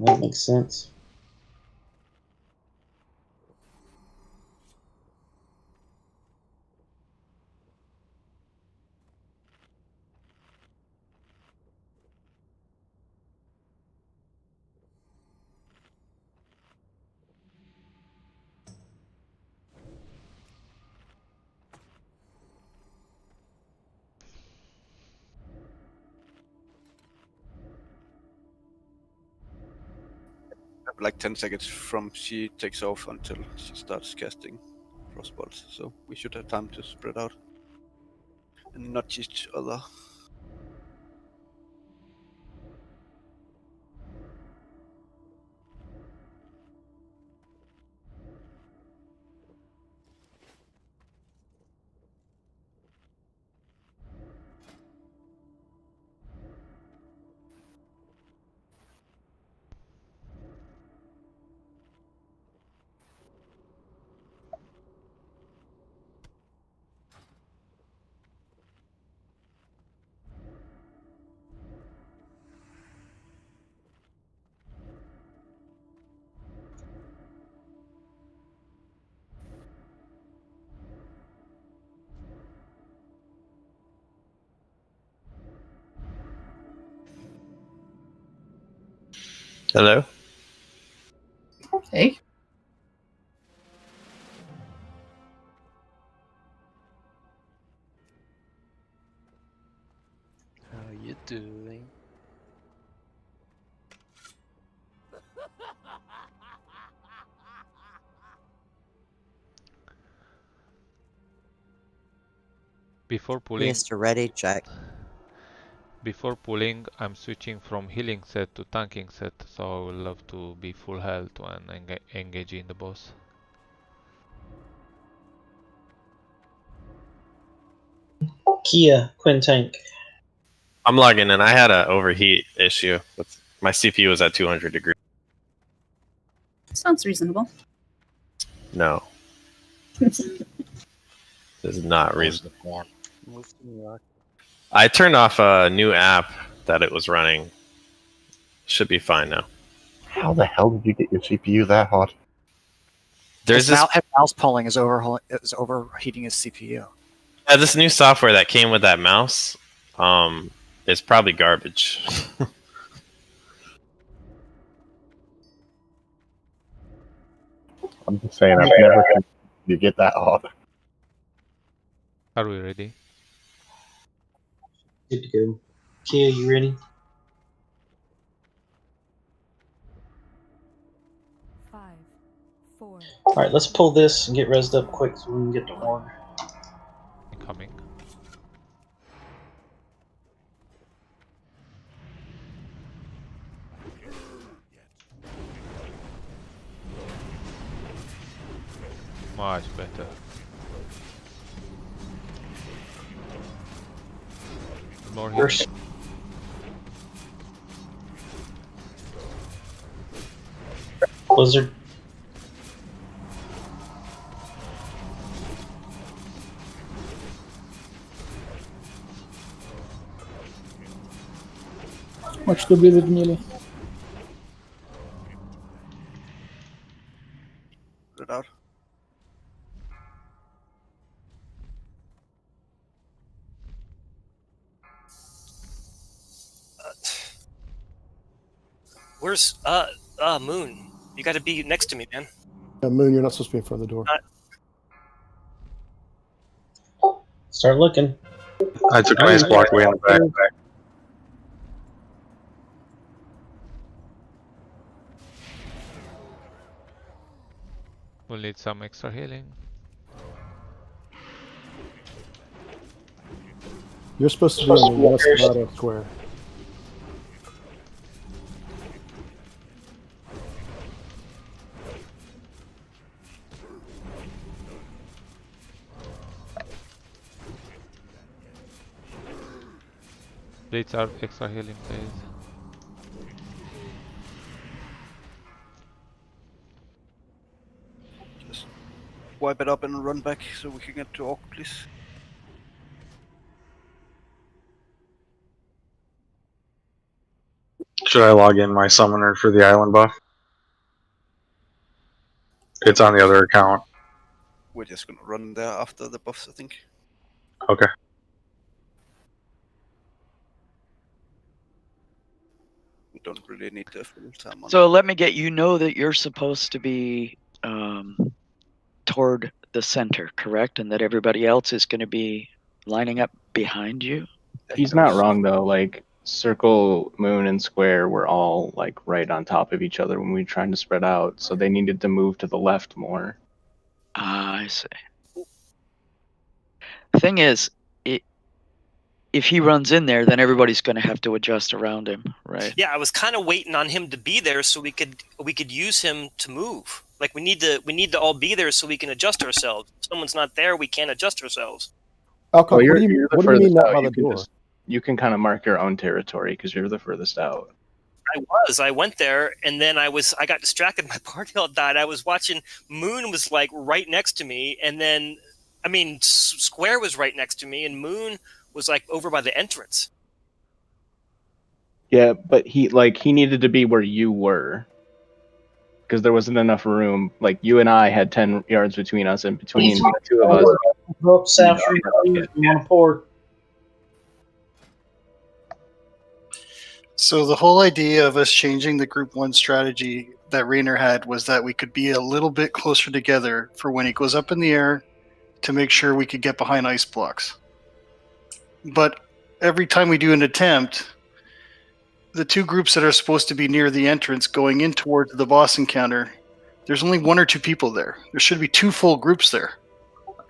That makes sense. Like 10 seconds from she takes off until she starts casting crossbows, so we should have time to spread out and not each other. Hello? Hey. How you doing? Before pulling, Mr. Ready, check. before pulling, I'm switching from healing set to tanking set, so I would love to be full health when engaging the boss. Kia, Quintank. I'm logging in. I had an overheat issue. My CPU was at 200 degrees. Sounds reasonable. No. This is not reasonable. I turned off a new app that it was running. Should be fine now. How the hell did you get your CPU that hot? There's this mouse pulling is overheating his CPU. Yeah, this new software that came with that mouse is probably garbage. I'm just saying, I've never seen you get that off. Are we ready? Good to go. Kia, you ready? 5, 4. All right, let's pull this and get rezzed up quick so we can get to org. Incoming. Much better. More healing. Blizzard. Watch the Blizzard melee. Put it out. Where's Moon? You got to be next to me, man. Moon, you're not supposed to be in front of the door. Start looking. I took a nice block way in the back. We'll need some extra healing. You're supposed to be on the west side of square. Blitz our extra healing, please. Just wipe it up and run back so we can get to Orc, please. Should I log in my summoner for the island buff? It's on the other account. We're just gonna run there after the buffs, I think. Okay. We don't really need the full time on. So let me get, you know that you're supposed to be toward the center, correct? And that everybody else is going to be lining up behind you? He's not wrong though. Like circle, moon, and square were all like right on top of each other when we were trying to spread out, so they needed to move to the left more. I see. Thing is, if he runs in there, then everybody's going to have to adjust around him, right? Yeah, I was kind of waiting on him to be there so we could use him to move. Like we need to all be there so we can adjust ourselves. If someone's not there, we can't adjust ourselves. Alcock, Well, what do you mean not by the door? You can kind of mark your own territory because you're the furthest out. I went there, and then I got distracted. My party all died. I was watching. Moon was like right next to me, and then Square was right next to me, and Moon was like over by the entrance. Yeah, but he needed to be where you were because there wasn't enough room. Like you and I had 10 yards between us, and between the two of us. Go up South Street. You want to pour. So the whole idea of us changing the Group 1 strategy that Raynor had was that we could be a little bit closer together for when he goes up in the air to make sure we could get behind ice blocks. But every time we do an attempt, the two groups that are supposed to be near the entrance going in towards the boss encounter, there's only one or two people there. There should be two full groups there.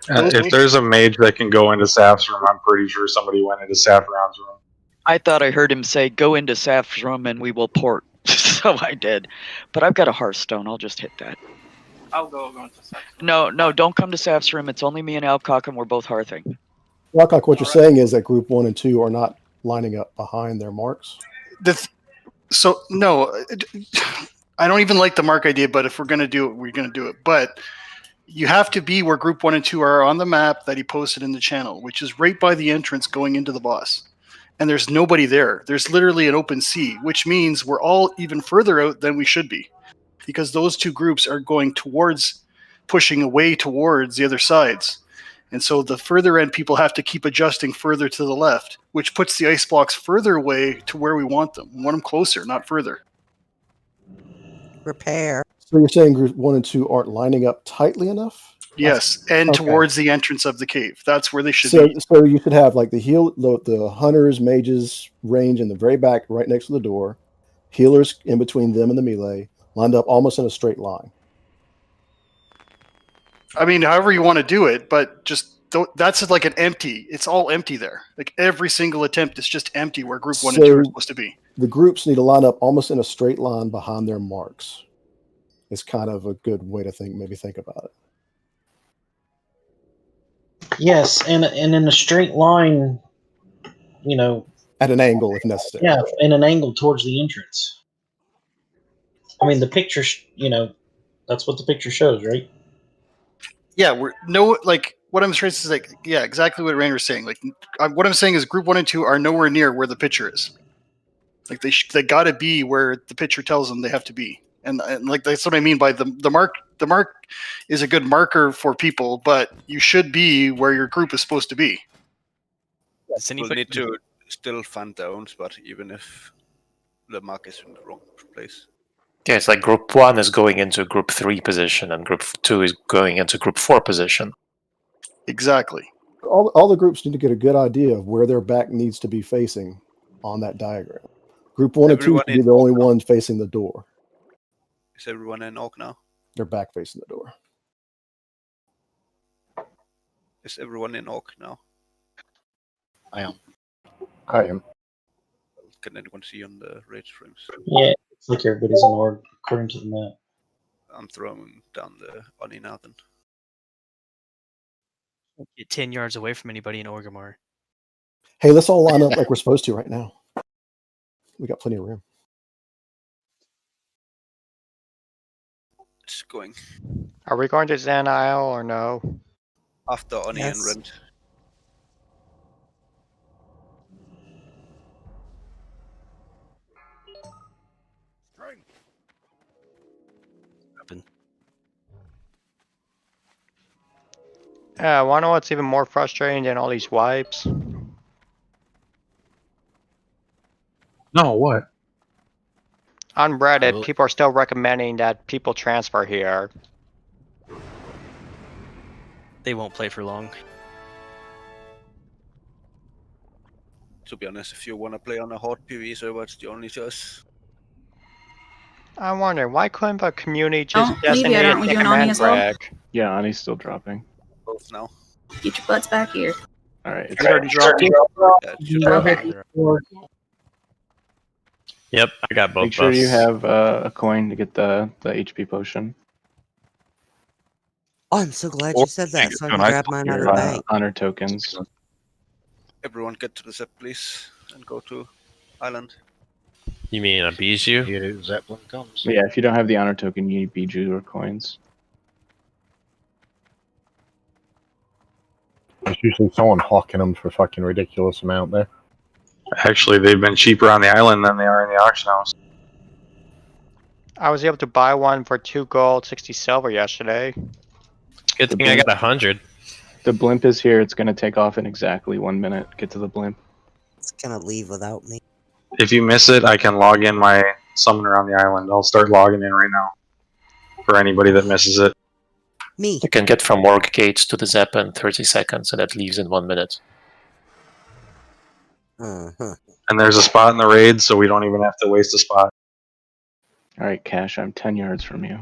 If there's a mage that can go into Saf's room, I'm pretty sure somebody went into Saffron's room. I thought I heard him say, go into Saf's room and we will port. So I did. But I've got a Hearthstone. I'll just hit that. I'll go into Saf's room. No, don't come to Saf's room. It's only me and Alcock, and we're both hearthing. Alcock, what you're saying is that Group 1 and 2 are not lining up behind their marks? No, I don't even like the mark idea, but if we're going to do it, we're going to do it. But you have to be where Group 1 and 2 are on the map that he posted in the channel, which is right by the entrance going into the boss. And there's nobody there. There's literally an open sea, which means we're all even further out than we should be, because those two groups are going towards, pushing away towards the other sides. And so the further end people have to keep adjusting further to the left, which puts the ice blocks further away to where we want them. We want them closer, not further. Repair. So you're saying group 1 and 2 aren't lining up tightly enough? Yes, and Okay. towards the entrance of the cave. That's where they should So, be. so you should have like the hunters, mages range in the very back, right next to the door. Healers in between them and the melee, lined up almost in a straight line. I mean, however you want to do it, but just that's like an empty. It's all empty there. Like every single attempt is just empty where group 1 and 2 are supposed to be. The groups need to line up almost in a straight line behind their marks. It's kind of a good way to think about it. Yes, and in a straight line, at an angle if necessary. Yeah, in an angle towards the entrance. I mean, the picture, that's what the picture shows, right? Yeah, what I'm trying to say is exactly what Rainer's saying. Like, what I'm saying is group 1 and 2 are nowhere near where the picture is. Like they got to be where the picture tells them they have to be, and like that's what I mean by the mark. The mark is a good marker for people, but you should be where your group is supposed to be. We'll need to still find their own spot, even if the mark is in the wrong place. Yeah, it's like group 1 is going into group 3 position, and group 2 is going into group 4 position. Exactly. All the groups need to get a good idea of where their back needs to be facing on that diagram. Group 1 and 2 should be the only ones facing the door. Is everyone in Orc now? They're back facing the door. Is everyone in Orc now? I am. Can anyone see on the rage frames? Yeah, it's like everybody's in order according to the map. I'm throwing down the Oni now then. Get 10 yards away from anybody in Orgrimmar. Hey, let's all line up like we're supposed to right now. We got plenty of room. It's going. Are we going to Zan Isle or no? After Oni and Rent. Yeah, I wonder what's even more frustrating than all these wipes. No, what? On Reddit, people are still recommending that people transfer here. They won't play for long. To be honest, if you want to play on a hard PvE server, it's the only choice. I wonder, why couldn't the community just Oh, leave yet, aren't we doing Oni as well? Yeah, Ani's still dropping. Both now. Get your butts back here. Alright, it's already dropped. Yep, I got both. Make sure buffs. you have a coin to get the HP potion. Oh, I'm so glad you said that, so I can grab mine out of the bank. Honor tokens. Everyone get to the Zep, please, and go to Island. You mean a Bijou? Here, Zeppelin comes. Yeah, if you don't have the honor token, you need Bijou or coins. There's usually someone hawking them for fucking ridiculous amount there. Actually, they've been cheaper on the island than they are in the auction house. I was able to buy one for 2 gold, 60 silver yesterday. Good thing I got 100. The blimp is here. It's going to take off in exactly 1 minute. Get to the blimp. It's gonna leave without me. If you miss it, I can log in my summoner on the island. I'll start logging in right now. For anybody that misses it. Me. You can get from Work Gates to the Zap in 30 seconds, and that leaves in 1 minute. Uh-huh. And there's a spot in the raid, so we don't even have to waste a spot. Alright, Cash, I'm 10 yards from you.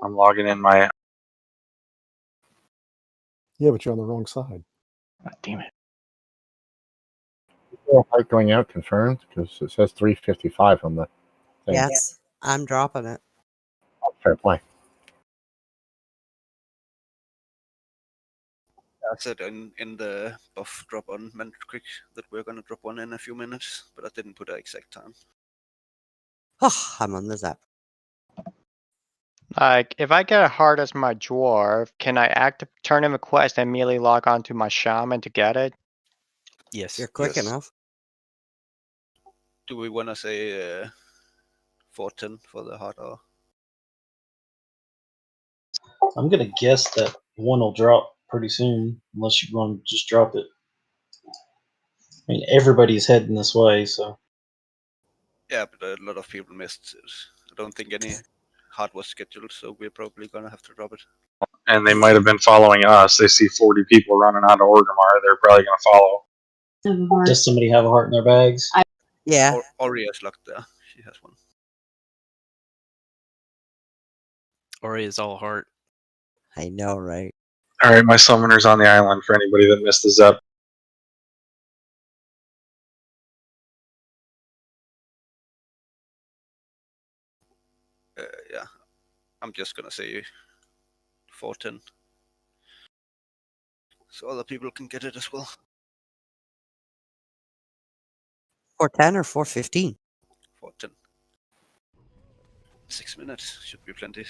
I'm logging in my... Yeah, but you're on the wrong side. Oh, damn it. Fight going out confirmed because it says 355 on the thing. Yes, I'm dropping it. Fair play. I said in the buff drop on Mentric that we're gonna drop one in a few minutes, but I didn't put an exact time. Oh, I'm on the Zap. Like, if I get a heart as my dwarf, can I turn in a quest and immediately log on to my shaman to get it? Yes. You're quick enough. Do we want to say 410 for the hard hour? I'm gonna guess that one will drop pretty soon, unless you want to just drop it. I mean, everybody's heading this way, so. Yeah, but a lot of people missed it. I don't think any hard was scheduled, so we're probably gonna have to drop it. And they might have been following us. They see 40 people running out of Orgrimmar. They're probably going to follow. Does somebody have a heart in their bags? Yeah. Oria's locked there. She has one. Ori is all heart. I know, right? All right, my summoner's on the island for anybody that missed the Zep. Yeah, I'm just gonna say 410, so other people can get it as well. 410 or 415? 410. 6 minutes should be plenty.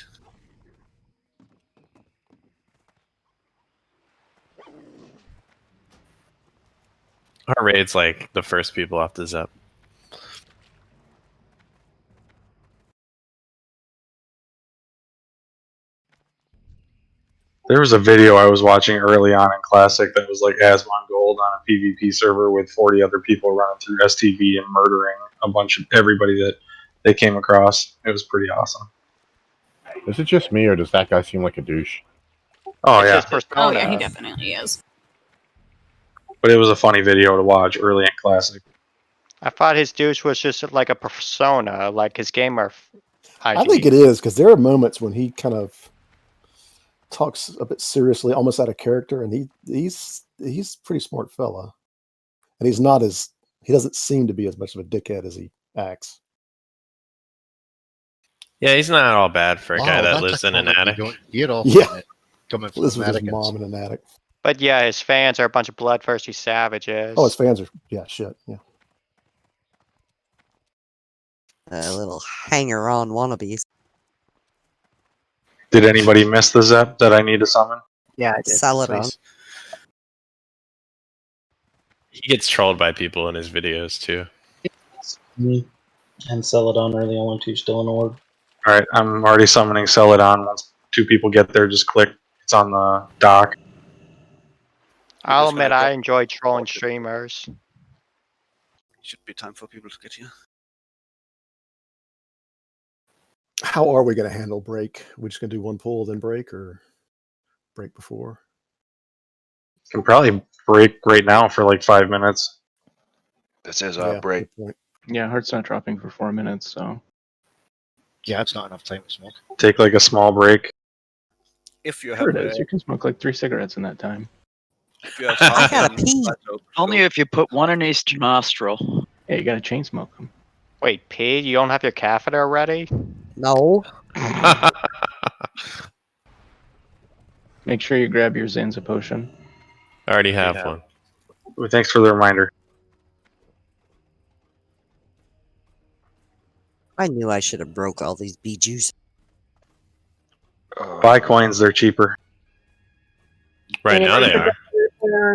Our raid's like the first people off the Zep. There was a video I was watching early on in Classic that was like Asmon Gold on a PvP server with 40 other people running through STV and murdering a bunch of everybody that they came across. It was pretty awesome. Is it just me, or does that guy seem like a douche? Oh, It's yeah. his persona. Oh yeah, he definitely is. But it was a funny video to watch early in Classic. I thought his douche was just like a persona, like his gamer ID. I think it is, because there are moments when he kind of talks a bit seriously, almost out of character, and he's a pretty smart fella, and he doesn't seem to be as much of a dickhead as he acts. Yeah, he's not all bad for a guy that that's lives a in an comment attic. you don't hear often, Yeah. coming from Lives with his Americans. mom in an attic. But yeah, his fans are a bunch of bloodthirsty savages. Oh, his fans are shit. Yeah. Little hanger-on wannabes. Did anybody miss the Zep that I need to summon? Yeah, I did. Celadon. Please. He gets trolled by people in his videos too. Me and Celadon are the only two still in orb. All right, I'm already summoning Celadon. Once 2 people get there, just click. It's on the dock. I'll admit I enjoy trolling streamers. Should be time for people to get here. How are we going to handle break? We just going to do one pull then break, or break before? Can probably break right now for like 5 minutes. This is Yeah, break. good point. Yeah, heart's not dropping for 4 minutes, so Yeah, it's not enough time to smoke. take like a small break. If you Sure have it is. You can smoke like 3 cigarettes in that time. if you have I gotta and pee. light up, Only if you put one in each nostril. Yeah, you gotta chain smoke them. Wait, P, you don't have your catheter ready? No. Make sure you grab your Zanza potion. I already have one. Well, thanks for the reminder. I knew I should have broke all these bijous. Buy coins, they're cheaper. Right now they are.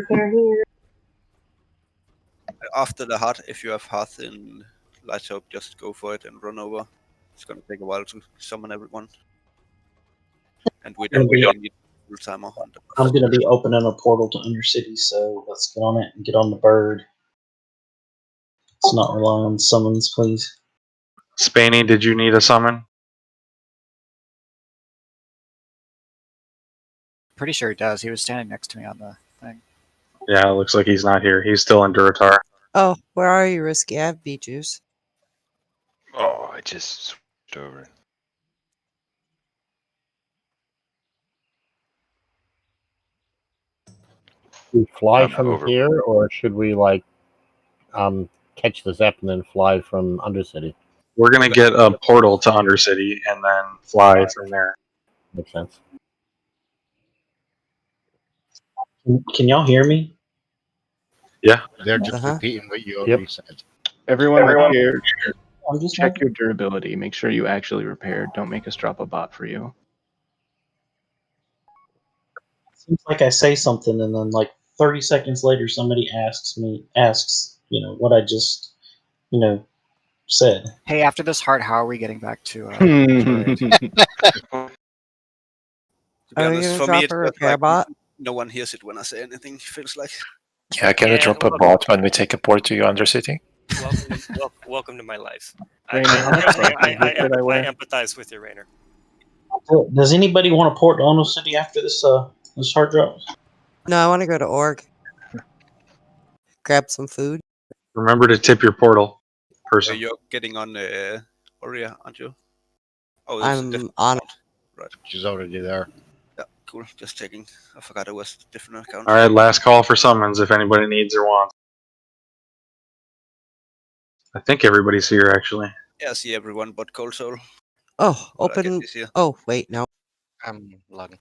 They're here. after the heart, if you have hearth in light up, just go for it and run over. It's gonna take a while to summon everyone. And we don't really need full timer. I'm going to be opening a portal to Undercity, so let's get on it and get on the bird. Let's not rely on summons, please. Spaney, did you need a summon? Pretty sure he does. He was standing next to me on the thing. Yeah, it looks like he's not here. He's still in Duratar. Oh, where are you, Risky? I have bijous. Oh, I just switched over. We fly I'm from over. here, or should we catch the Zep and then fly from Undercity? We're gonna get a portal to Undercity and then fly from there. Makes sense. Can y'all hear me? Yeah. They're just repeating what you already said. Everyone repair. I'm just Check your durability. Make sure you actually repaired. Don't make us drop a bot for you. Seems like I say something and then like 30 seconds later somebody asks, what I just, said. Hey, after this heart, how are we getting back to? To be Are you honest, gonna for drop me, it's a just repair like bot? no one hears it when I say anything. It feels like. Yeah, can we drop a bot when we take a port to Undercity? Welcome to my life. I Rainer, how much belt did I wear? empathize with you, Rainer. Does anybody want to port to Ono City after this this hard drop? No, I want to go to Org. Grab some food. Remember to tip your portal person. You're getting on Oria, aren't you? Oh, there's a I'm different on. account. Right. She's already there. Yeah, cool. Just checking. I forgot it was a different account. All right, last call for summons if anybody needs or wants. I think everybody's here actually. Yeah, I see everyone but Cold Soul. Oh, But I guess open. he's here. Oh, wait, no. I'm logging.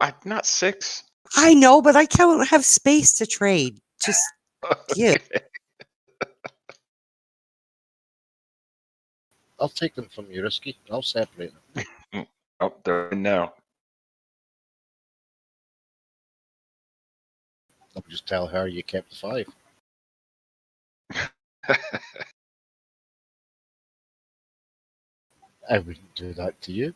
I'm not 6. I know, but I can't have space to trade. Just yeah. I'll take them from you, Risky. I'll separate them. Oh, they're in now. I'll just tell her you kept the 5. I wouldn't do that to you.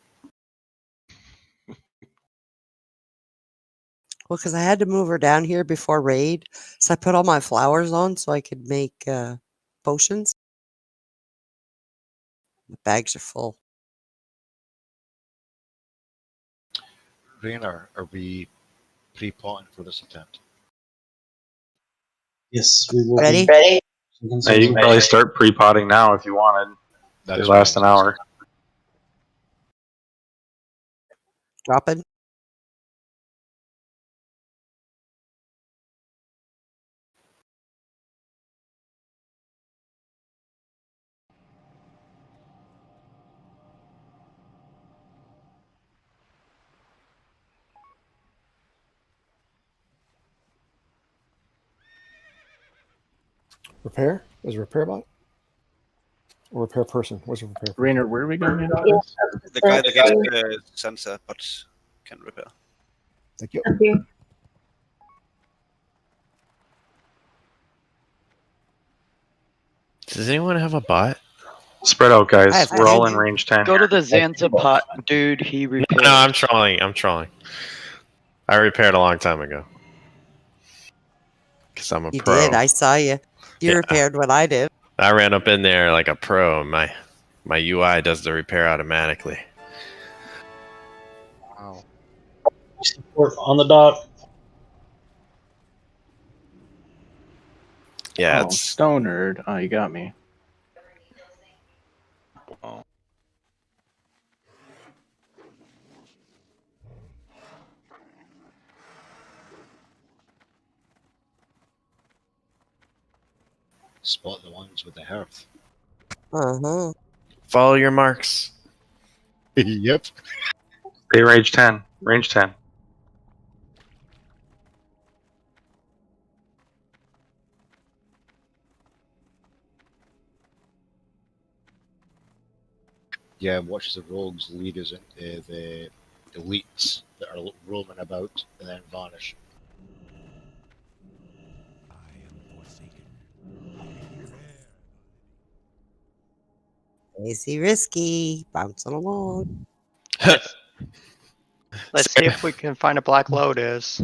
Well, because I had to move her down here before raid, so I put all my flowers on so I could make potions. The bags are full. Rainer, are we pre-potting for this attempt? Yes, we will. Ready? Ready? Now, you can probably start pre-potting now if you wanted. They last an hour. Dropping. Repair? Is a repair bot? Or repair person? Where's the repair person? Rainer, where are we going into this? The guy that gets the sensor but can repair. Thank you. Thank you. Does anyone have a bot? Spread out, I guys. have We're all in 10. range 10. Go to the Xanta pot, dude. He repaired. No, I'm trolling. I'm trolling. I repaired a long time ago. Because I'm a You pro. did. I saw you. You Yeah. repaired what I did. I ran up in there like a pro. And my UI does the repair automatically. Wow. Support on the dock. Yeah, Oh, it's Stone Nerd. Oh, you got me. Oh. Spot the ones with the hearth. Uh-huh. follow your marks. Yep. Stay range 10. Range 10. Yeah, watch the rogues lead us into the elites that are roaming about and then vanish. Easy risky. Bouncing along. Let's see if we can find a Black Lotus.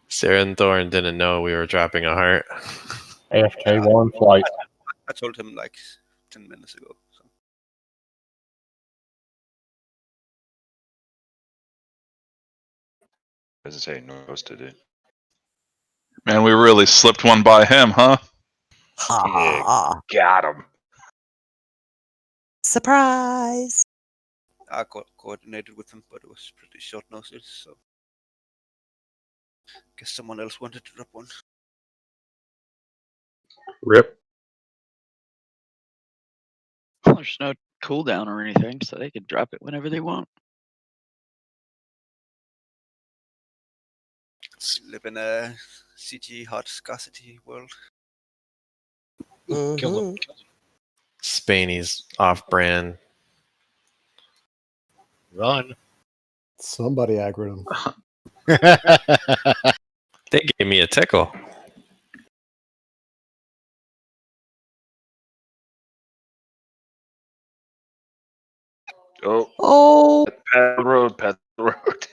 Sarah and Thorn didn't know we were dropping a heart. AFK 1 flight. I told him like 10 minutes ago. So. As I say, ghosted it. Man, we really slipped one by him, huh? Ha! Got him. Surprise! I coordinated with him, but it was pretty short notice, so guess someone else wanted to drop one. Rip. Well, there's no cooldown or anything, so they can drop it whenever they want. Let's live in a CG hard scarcity world. Mm-hmm. Kill them. Spaney's off-brand. Run. Somebody aggroed him. They gave me a tickle. Oh, pet the road, pet the road.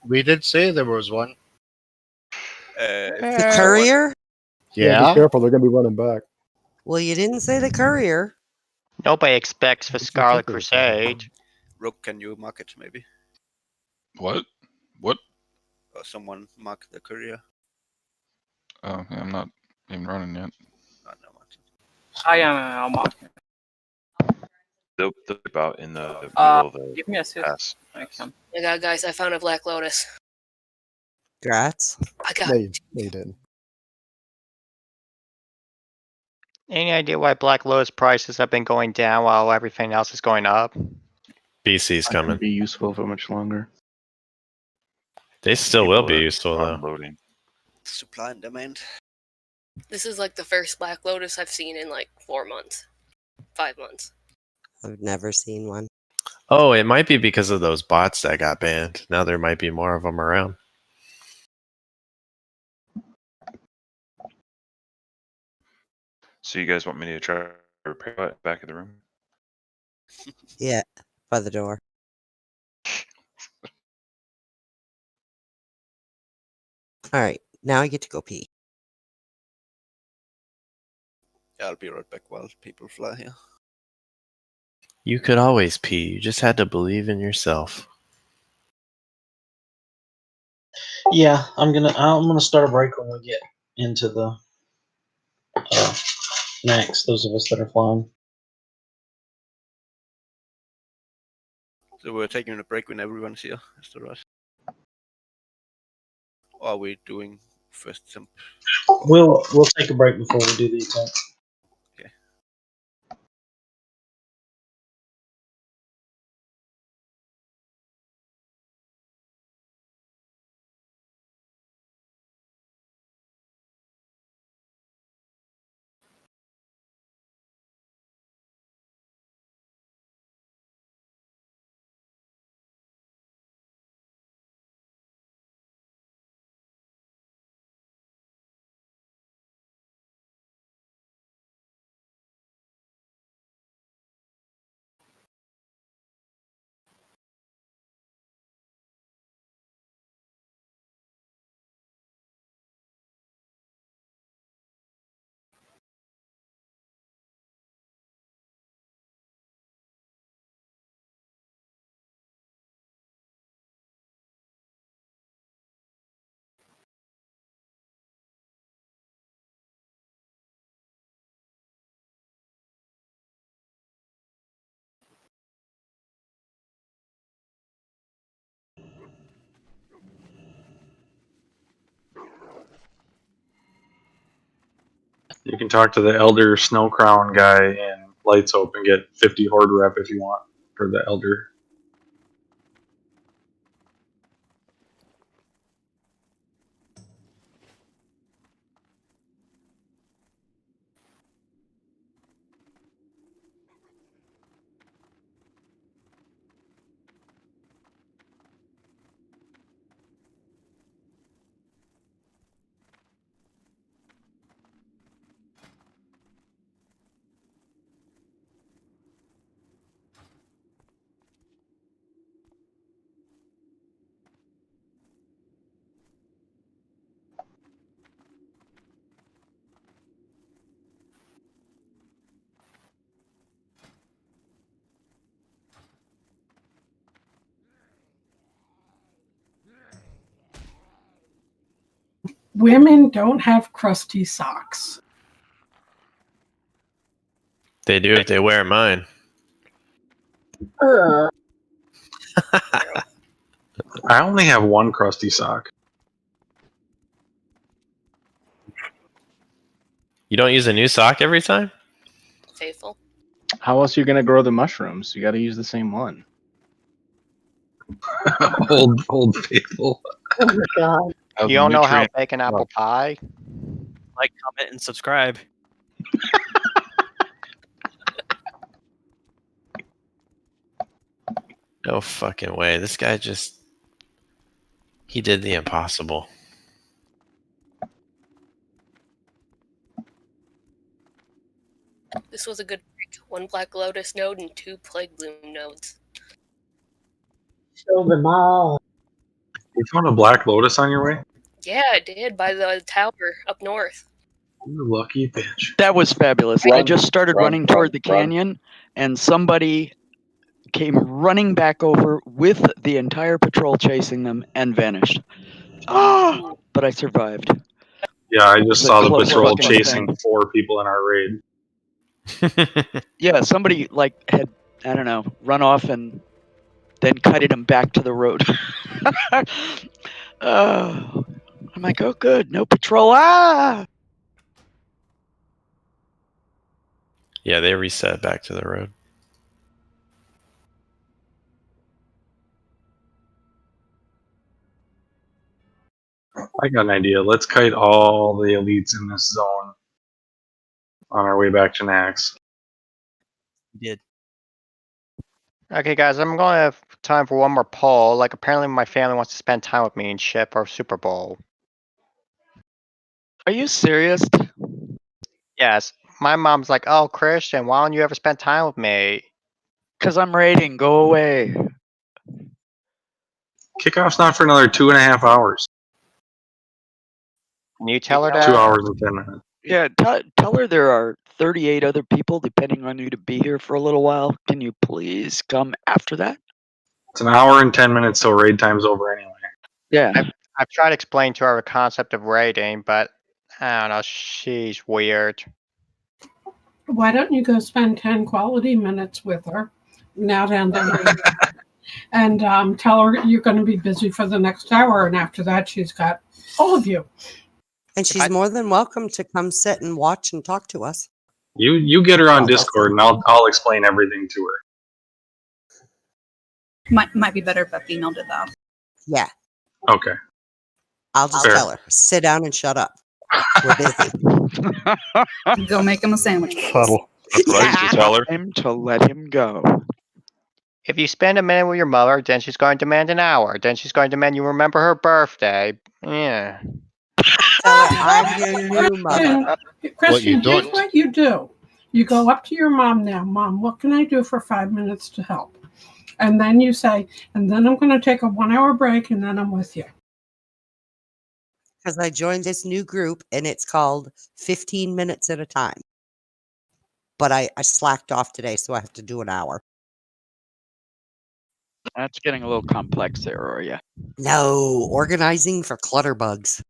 We did say there was one. The courier? Yeah, Yeah. be careful. They're going to be running back. Well, you didn't say the courier. Nobody expects for Scarlet Crusade. Rook, can you mark it maybe? What? What? Or someone mark the courier? Oh, yeah, I'm not even running yet. Oh, no, Martin. I am. I'll mark it. They'll about in the middle of the Give me a sip. pass. I can. Oh my god, guys, I found a Black Lotus. Grats. I got No, you didn't. Any idea why Black Lotus prices have been going down while everything else is going up? BC's coming. Be useful for much longer. They still will People be are useful though. unloading. Supply and demand. This is like the first Black Lotus I've seen in like 4 months, 5 months. I've never seen one. Oh, it might be because of those bots that got banned. Now there might be more of them around. So you guys want me to try to repair that back of the room? Yeah, by the door. All right, now I get to go pee. Yeah, I'll be right back while people fly here. You could always pee. You just had to believe in yourself. Yeah, I'm gonna start a break when we get into the Naxx. Those of us that are flying. So we're taking a break when everyone's here. Is that right? Or are we doing first simp? We'll take a break before we do the attack. Okay. You can talk to the Elder Snow Crown guy in Lights Hope and get 50 Horde rep if you want for the Elder. Women don't have crusty socks. They do if they wear mine. Ugh. I only have one crusty sock. You don't use a new sock every time? Faithful. How else are you gonna grow the mushrooms? You got to use the same one. old faithful. Oh my god. You don't know how to bake an apple pie? Like, comment, and subscribe. No fucking way. This guy just... He did the impossible. This was a good break. 1 Black Lotus node and 2 Plague Bloom nodes. Show them all. You found a Black Lotus on your way? Yeah, I did, by the tower up north. You lucky bitch. That was fabulous. I Run, just started run, running toward run, the run. canyon, and somebody came running back over with the entire patrol chasing them and vanished. Ah! But I survived. Yeah, I just It's a saw the close patrol fucking chasing thing. 4 people in our raid. Yeah, somebody like had, I don't know, run off and then kited him back to the road. I'm like, oh good, no patrol. Ah! Yeah, they reset back to the road. I got an idea. Let's kite all the elites in this zone on our way back to Naxx. Did. Okay, guys, I'm going to have time for one more poll. Like, apparently my family wants to spend time with me in SHIP or Super Bowl. Are you serious? Yes. My mom's like, oh, Christian, why don't you ever spend time with me? Because I'm raiding. Go away. Kickoff's not for another 2.5 hours. Can you tell her 2 that? hours and 10 minutes. Yeah, tell her there are 38 other people depending on you to be here for a little while. Can you please come after that? It's an hour and 10 minutes till raid time's over anyway. Yeah. I've tried to explain to her the concept of raiding, but I don't know, she's weird. Why don't you go spend 10 quality minutes with her now down there and tell her you're going to be busy for the next hour, and after that she's got all of you. And she's more than welcome to come sit and watch and talk to us. You get her on Discord and I'll explain everything to her. Might be better if a female did that. Yeah. Okay. I'll just Fair. tell her, sit down and shut up. We're busy. Go make him a sandwich. Subtle. That's what I used to tell her. Him to let him go. If you spend a minute with your mother, then she's going to demand an hour. Then she's going to demand you remember her birthday. Yeah. Tell her I'm your new mother. Christian, here's what you do. You go up to your mom now. Mom, what can I do for 5 minutes to help? And then you say, and then I'm going to take a 1 hour break and then I'm with you. Because I joined this new group and it's called 15 minutes at a time. But I slacked off today, so I have to do an hour. That's getting a little complex there, are you? No, organizing for clutter bugs.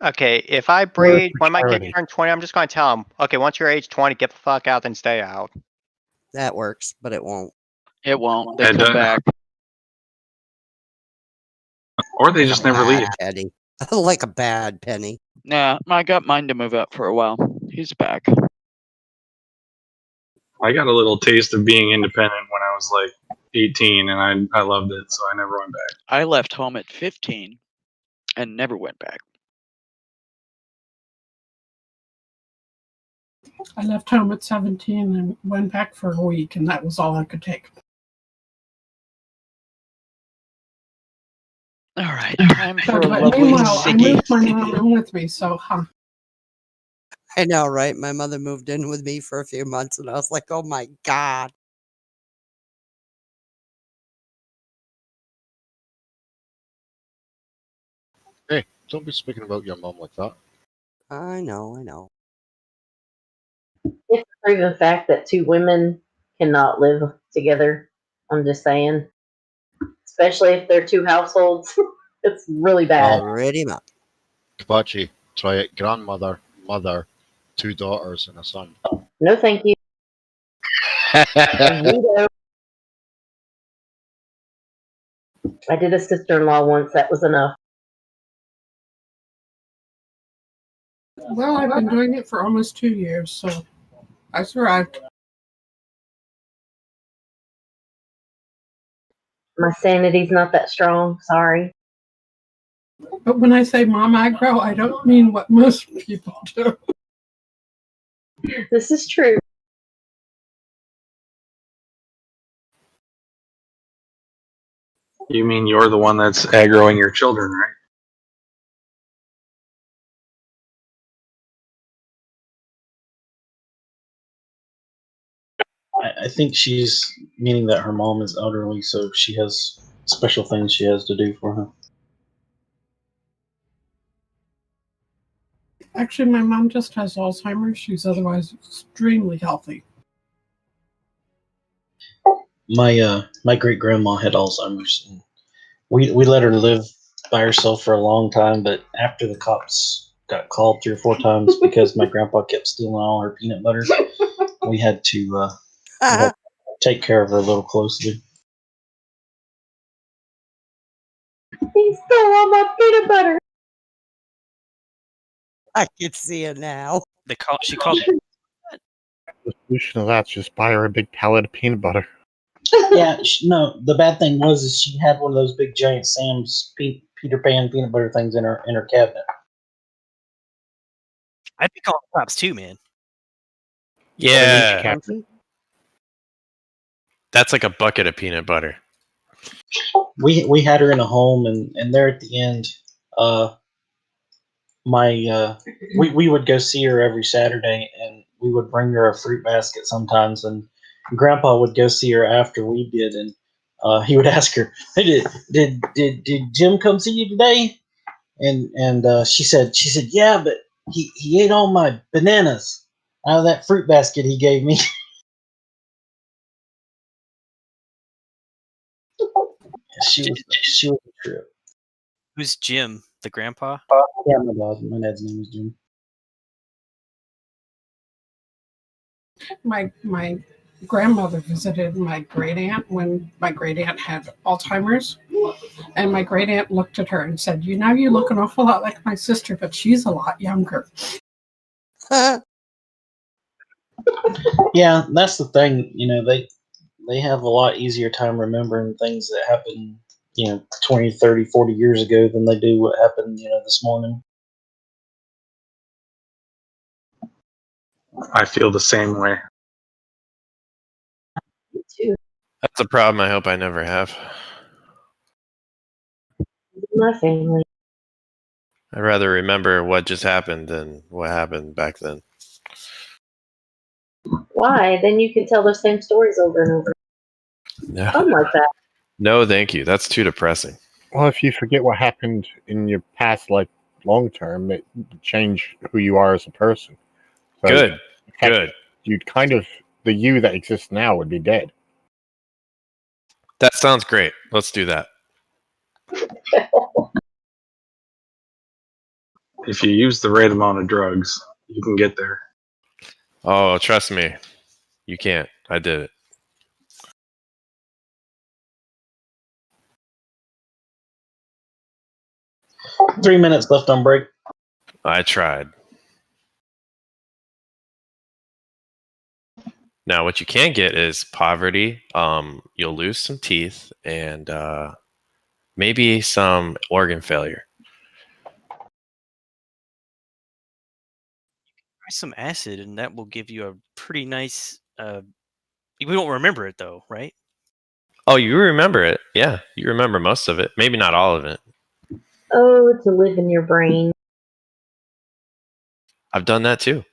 Okay, if I breed, when my kids turn 20, I'm just going to tell them, okay, once you're age 20, get the fuck out and stay out. That works, but it won't. It won't. They come back. Or they just never leave. Penny. Like a bad penny. Nah, I got mine to move out for a while. He's back. I got a little taste of being independent when I was like 18 and I loved it, so I never went back. I left home at 15 and never went back. I left home at 17 and went back for a week, and that was all I could take. All right, time for a lovely Meanwhile, I ciggy. moved my mom in with me, so I know, right? My mother moved in with me for a few months, and I was like, oh my God. Hey, don't be speaking about your mom like that. I know. It's a proven fact that two women cannot live together. I'm just saying. Especially if they're two households. It's really bad. Pretty much. Kabachi, try it. Grandmother, mother, 2 daughters and a son. No, thank you. Veto. I did a sister-in-law once. That was enough. well, I've been doing it for almost 2 years, so I survived. My sanity's not that strong. Sorry. But when I say mom aggro, I don't mean what most people do. This is true. You mean you're the one that's aggroing your children, right? I think she's meaning that her mom is elderly, so she has special things she has to do for her. Actually, my mom just has Alzheimer's. She's otherwise extremely healthy. My great grandma had Alzheimer's. And we let her live by herself for a long time, but after the cops got called 3 or 4 times because my grandpa kept stealing all her peanut butter, we had to take care of her a little closely. He stole all my peanut butter. I can see it now. She called. The solution to that's just buy her a big pallet of peanut butter. Yeah, no. The bad thing was is she had one of those big giant Sam's Peter Pan peanut butter things in her cabinet. I'd be calling the cops too, man. Yeah. That's like a bucket of peanut butter. We had her in a home, and there at the end, we would go see her every Saturday, and we would bring her a fruit basket sometimes, and Grandpa would go see her after we did, and he would ask her, "Hey, did Jim come see you today?" And she said, "Yeah, but he ate all my bananas out of that fruit basket he gave me." she was a trip. Who's Jim? The grandpa? Yeah, my dad's name is Jim. My grandmother visited my great aunt when my great aunt had Alzheimer's, and my great aunt looked at her and said, "You know, you look an awful lot like my sister, but she's a lot younger." Yeah, that's the thing. You know, they have a lot easier time remembering things that happened, 20, 30, 40 years ago than they do what happened, this morning. I feel the same way. Me too. That's a problem I hope I never have. My family. I'd rather remember what just happened than what happened back then. Why? Then you can tell the same stories over and over. No. Fun like that. No, thank you. That's too depressing. Well, if you forget what happened in your past, like long term, it change who you are as a person. So Good. Good. You'd kind of the you that exists now would be dead. That sounds great. Let's do that. If you use the right amount of drugs, you can get there. Oh, trust me. You can't. I did it. Three minutes left on break. I tried. Now, what you can't get is poverty. You'll lose some teeth and maybe some organ failure. Try some acid, and that will give you a pretty nice. We won't remember it though, right? Oh, you remember it? Yeah, you remember most of it. Maybe not all of it. Oh, to live in your brain. I've done that too.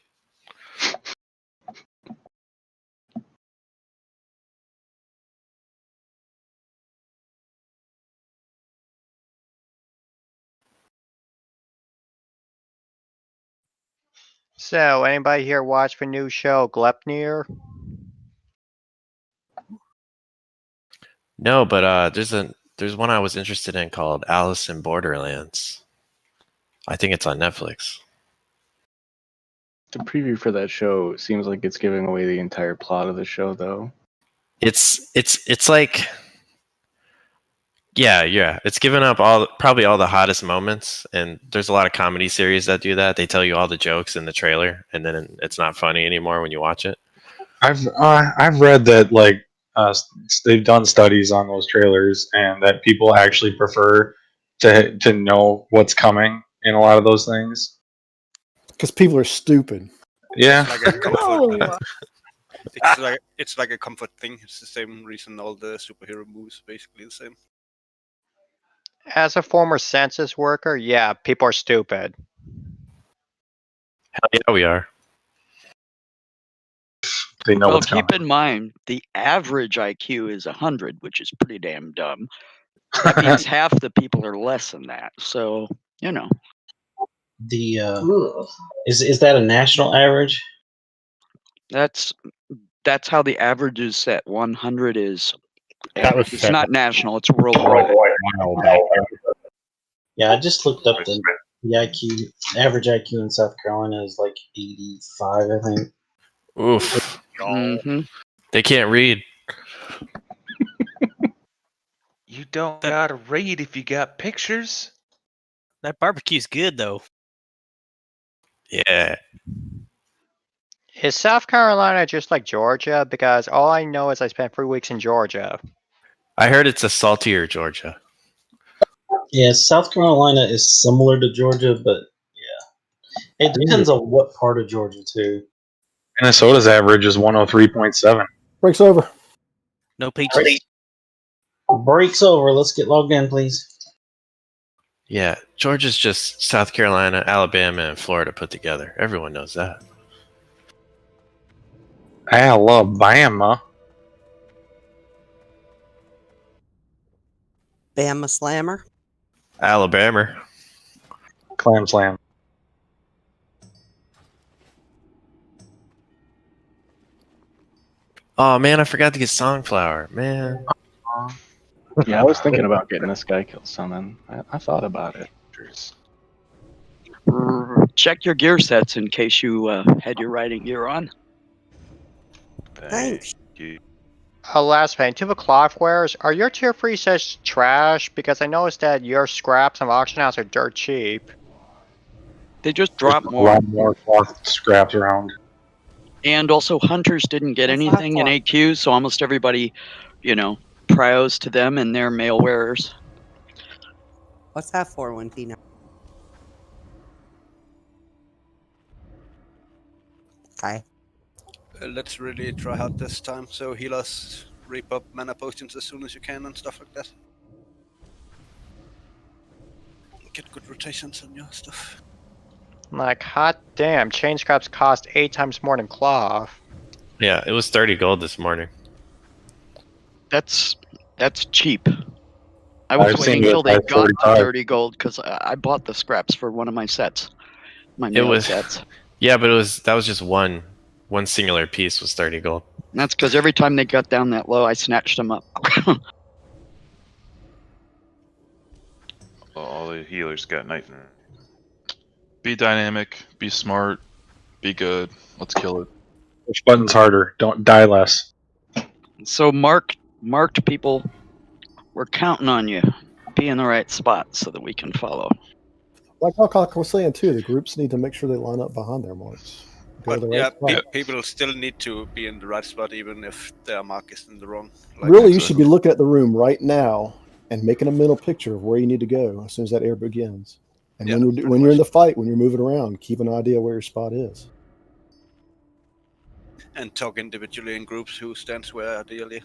So, anybody here watch the new show Glepnir? No, but there's one I was interested in called Alice in Borderlands. I think it's on Netflix. The preview for that show seems like it's giving away the entire plot of the show, though. It's like, yeah. It's given up probably all the hottest moments, and there's a lot of comedy series that do that. They tell you all the jokes in the trailer, and then it's not funny anymore when you watch it. I've read that they've done studies on those trailers, and that people actually prefer to know what's coming in a lot of those things. Because people are stupid. Yeah. It's like a comfort. Oh. It's like a comfort thing. It's the same reason all the superhero movies are basically the same. As a former census worker, yeah, people are stupid. Hell yeah, we are. They know Well, what's keep coming. in mind the average IQ is 100, which is pretty damn dumb. That means half the people are less than that. So, you know. The is that a national average? That's how the average is set. 100 is. That was It's set not national. It's worldwide. Yeah, I just looked up the IQ average IQ in South Carolina is like 85, I think. Oof. Mm-hmm. They can't read. You don't gotta read if you got pictures. That barbecue's good though. Yeah. Is South Carolina just like Georgia? Because all I know is I spent 3 weeks in Georgia. I heard it's a saltier Georgia. Yeah, South Carolina is similar to Georgia, but yeah, it depends on what part of Georgia too. Minnesota's average is 103.7. Breaks over. No peaches. Breaks over. Let's get logged in, please. Yeah, Georgia's just South Carolina, Alabama, and Florida put together. Everyone knows that. Alabama. Bama Slammer. Alabama. Clam slam. Oh man, I forgot to get Songflower. Man. Yeah, I was thinking about getting this guy killed summon. I thought about it. Check your gear sets in case you had your riding gear on. Thanks. Last thing, to the cloth wares, are your tier 3 sets trash? Because I noticed that your scraps on auction house are dirt cheap. They just drop A more. lot more cloth scraps around. And also, hunters didn't get What's that anything in for? AQ, so almost everybody, prios to them and their mail wearers. What's that for, Wintina? Okay. Let's really try hard this time. So healers reap up mana potions as soon as you can and stuff like that. Get good rotations on your stuff. Like, hot damn, chain scraps cost 8 times more than cloth. Yeah, it was 30 gold this morning. That's cheap. I was I've waiting seen it till they at got to 45. 30 gold because I bought the scraps for one of my sets, my It mail was sets. Yeah, but that was just one singular piece was 30 gold. And that's because every time they got down that low, I snatched them up. All the healers got nightmare. Be dynamic, be smart, be good. Let's kill it. Which button's harder? Don't die less. So marked people, we're counting on you. Be in the right spot so that we can follow. Like Alcock was saying too, the groups need to make sure they line up behind their marks. Go to But the yeah, right spot. people still need to be in the right spot even if their mark is in the wrong. Really, you should be looking at the room right now and making a mental picture of where you need to go as soon as that air begins. And Yeah, when you're in the fight, when you're moving around, keep an idea where your spot is. And talk individually in groups who stands where ideally.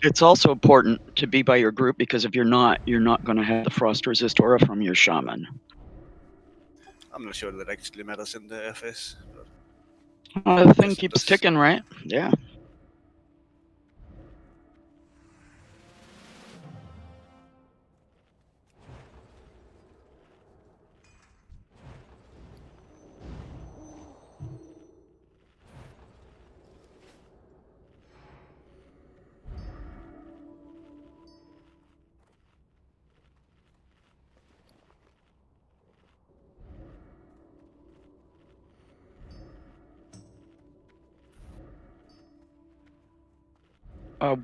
It's also important to be by your group because if you're not going to have the frost resist aura from your shaman. I'm not sure that actually matters in the FS. The thing keeps ticking, right? Yeah.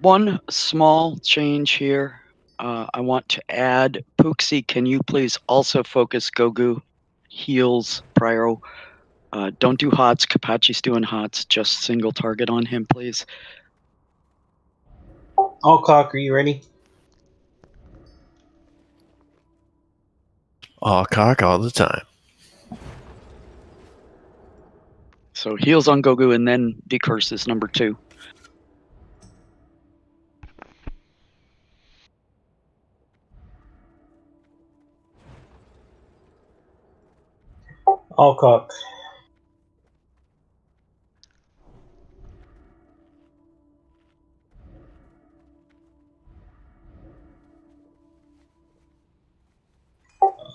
One small change here. I want to add, Pooksy, can you please also focus Gogu, heals, Prio. Don't do hots. Kapachi's doing hots. Just single target on him, please. Alcock, are you ready? All cock all the time. So heals on Gogu and then decurses number 2. Alcock.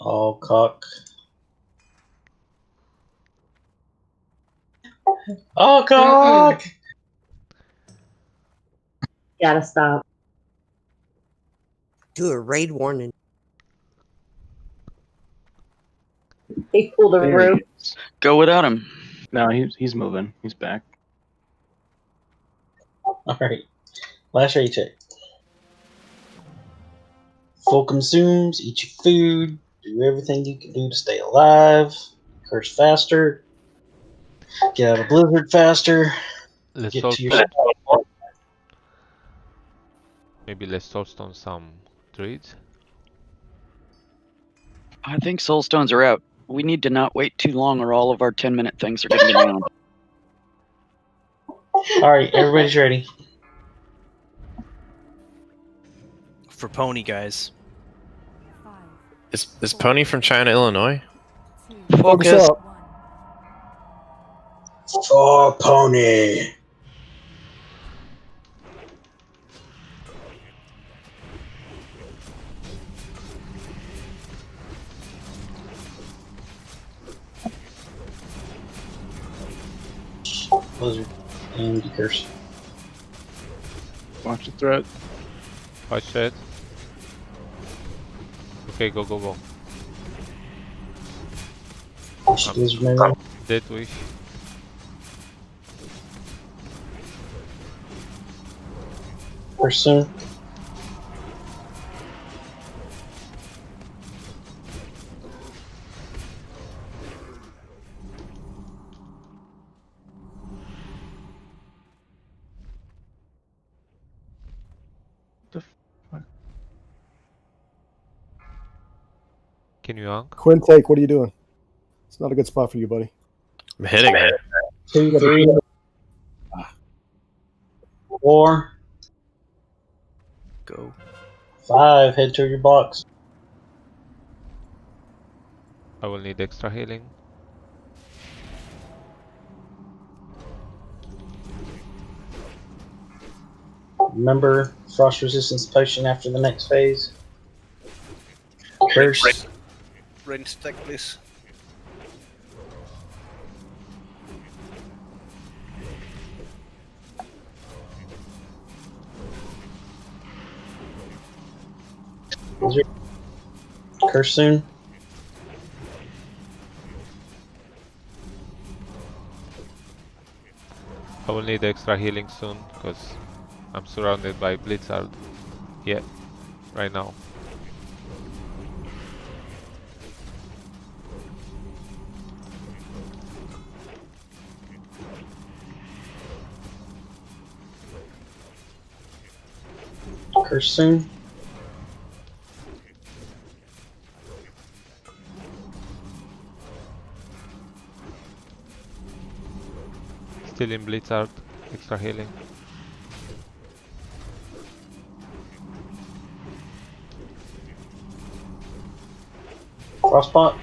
All cock. All cock! Gotta stop. Do a raid warning. He pulled a There he rope. is. Go without him. No, he's moving. He's back. Alright. Last raid check. Full consumes, eat your food, do everything you can do to stay alive, curse faster, get out of blizzard faster, Let's get talk. to your Maybe let's toast on some trades. I think soulstones are out. We need to not wait too long or all of our 10-minute things are going to be down. Alright, everybody's ready. For pony guys. Is Pony from China, Illinois? Focus. For pony. Blizzard and curse. Watch the threat. Watch it. Okay, go, go, go. Blizzard memory. Dead wish. Curse soon. Can you honk? Quintake, what are you doing? It's not a good spot for you, buddy. I'm hitting her. 2, 3, 4, Go. 5. Head to your box. I will need extra healing. Remember frost resistance potion after the next phase. Curse. Range stack, please. Blizzard. Curse soon. I will need extra healing soon because I'm surrounded by Blizzard. Yeah, right now. Curse soon. Still in Blizzard. Extra healing. Frostbot.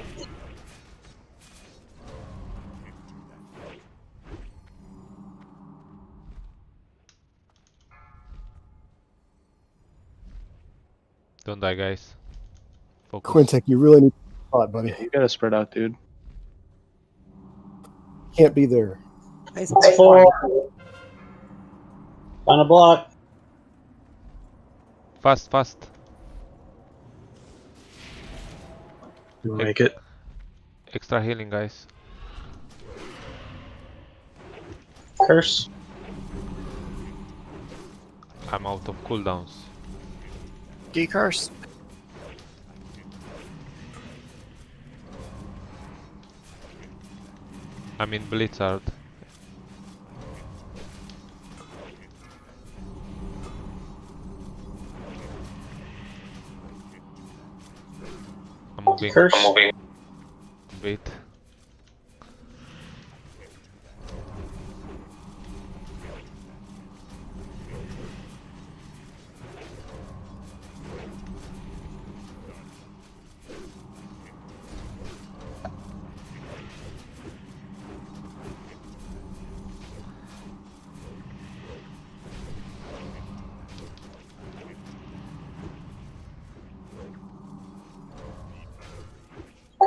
Don't die, guys. Focus. Quintake, you really need a spot, buddy. You gotta spread out, dude. Can't be there. It's 4. Final block. Fast, fast. You'll make it. Extra healing, guys. Curse. I'm out of cooldowns. Decurse. I'm in Blizzard. I'm moving. Curse. Wait.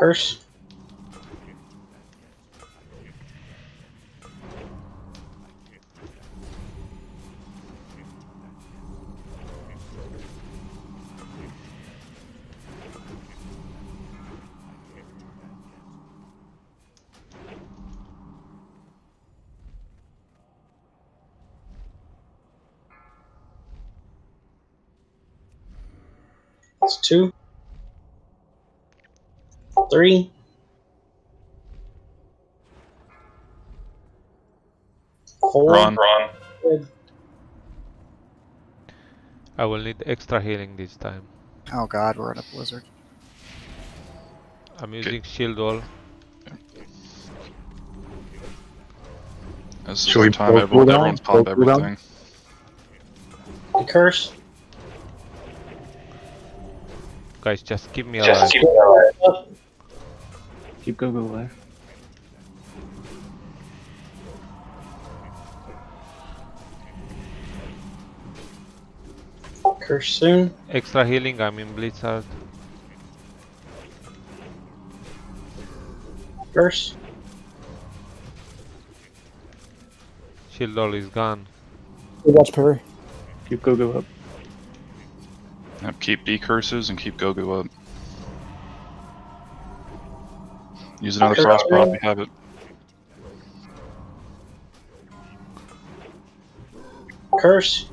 Curse. That's 2. 3. 4. Run. Good. I will need extra healing this time. Oh god, we're in a blizzard. I'm using shield wall. This is Should our we time. both cool down? Everyone's pop Both cool down? everything. The curse. Guys, just keep me alive. Keep go alive. Curse soon. Extra healing, I'm in Blizzard. Curse. Shield wall is gone. Watch parry. Keep go up. Yep, keep D curses and keep go up. Use another frost pop if you have it. Curse.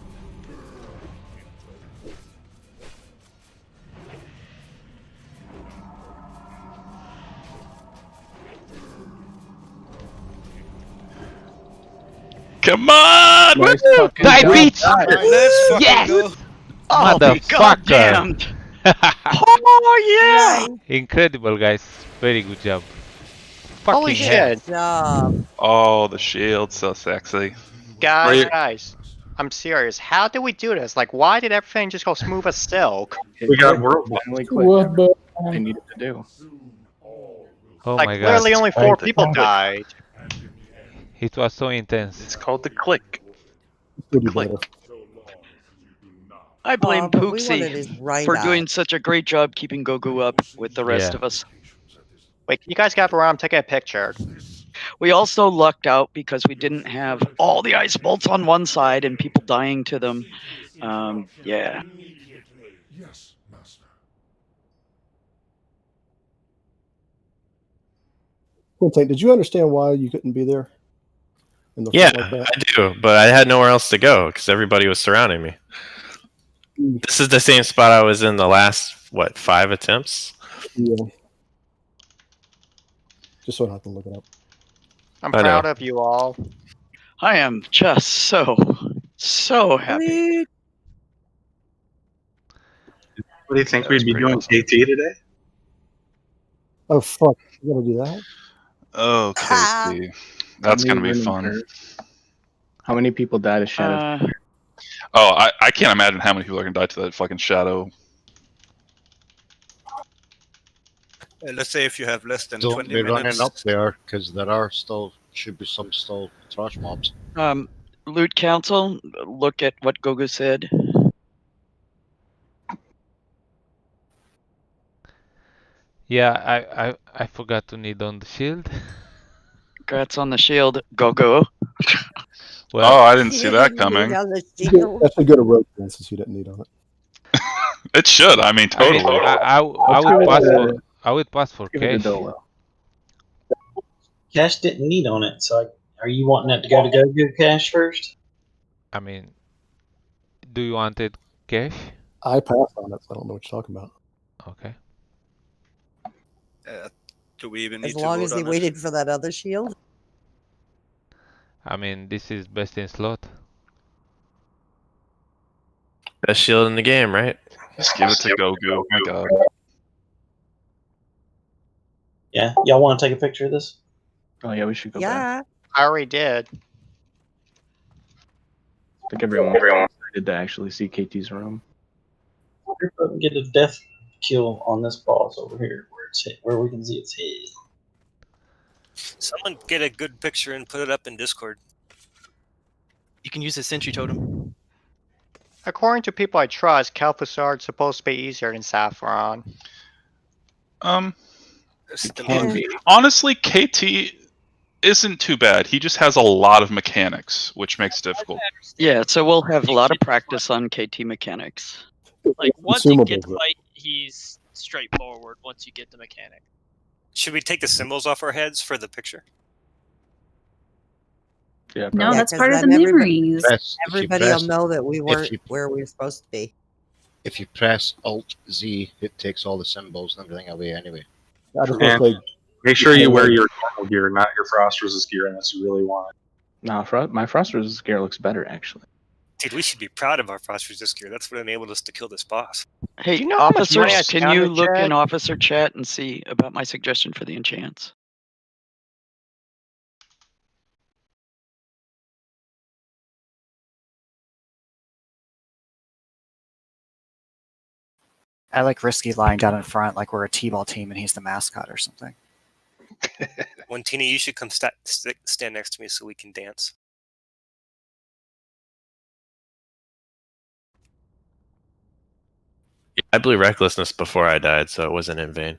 Come on! Nice Woo! Die beats! Let's fucking Yes! go. Oh, Motherfucker! goddamned! Oh yeah! Incredible, guys. Very good job. Holy Fucking hell. shit! Good job. Oh, the shield, so sexy. Guys, I'm serious. How did we do this? Like, why did everything just go smooth as silk? We got world Finally boss. quit. I needed to do. Oh Like, my god. literally only 4 people died. It was so intense. It's called the click. Click. I blame But we wanted his Pooksy right for eye. doing such a great job keeping Goku up with the rest Yeah. of us. Wait, can you guys get around? Take a picture. We also lucked out because we didn't have all the ice bolts on one side and people dying to them. Yeah. Quintain, did you understand why you couldn't be there? In the Yeah, front like that? I do, but I had nowhere else to go because everybody was surrounding me. This is the same spot I was in the last, 5 attempts? Yeah. Just so I don't have to look it up. I'm I know. proud of you all. I am just so happy. What do you think we'd be doing KT today? Oh fuck! You gotta do that. Oh, KT. That's gonna be fun. How many people died of shadow? Oh, I can't imagine how many people are gonna die to that fucking shadow. Let's say if you have less than Don't 20 be running minutes. up there because there are should be some still trash mobs. Loot Council, look at what Gogo said. Yeah, I forgot to need on the shield. Congrats on the shield, Gogo. Well, Oh, I didn't see that coming. That's a good road since you didn't need on it. It should. I mean, totally. I would pass for cash. Cash didn't need on it, so are you wanting that to go to Goku Cash first? I mean, do you want it cash? I passed on it, so I don't know what you're talking about. Okay. Do we even need As to long vote as he on it? waited for that other shield. I mean, this is best in slot. Best shield in the game, right? Just give it to Goku. My God. Yeah, y'all want to take a picture of this? Oh yeah, we should go back. Yeah. I already did. I think everyone did to actually see KT's room. Get a death kill on this boss over here, where we can see its head. Someone get a good picture and put it up in Discord. You can use a sentry totem. According to people I trust, Kel'Thuzar is supposed to be easier than Saffron. Can be. Honestly, KT isn't too bad. He just has a lot of mechanics, which makes it difficult. Yeah, so we'll have a lot of practice on KT mechanics. Like once you get Consumables, the fight, he's straightforward. Once you get the mechanic. Should we take the symbols off our heads for the picture? Yeah, No, that's 'cause part of the then memories. Everybody will know that we weren't where we were supposed to be. If you press Alt Z, it takes all the symbols and everything away anyway. I just And want to make sure you wear your normal gear, not your Frost resist gear, unless you really want it. No, my Frost resist gear looks better actually. Dude, we should be proud of our Frost Resist gear. That's what enabled us to kill this boss. Hey, Do you know how much money I officers, can spent you on the look in chat? officer chat and see about my suggestion for the enchants? I like Risky lying down in front like we're a T-ball team and he's the mascot or something. When Tina, you should come stand next to me so we can dance. Yeah, I blew recklessness before I died, so it wasn't in vain.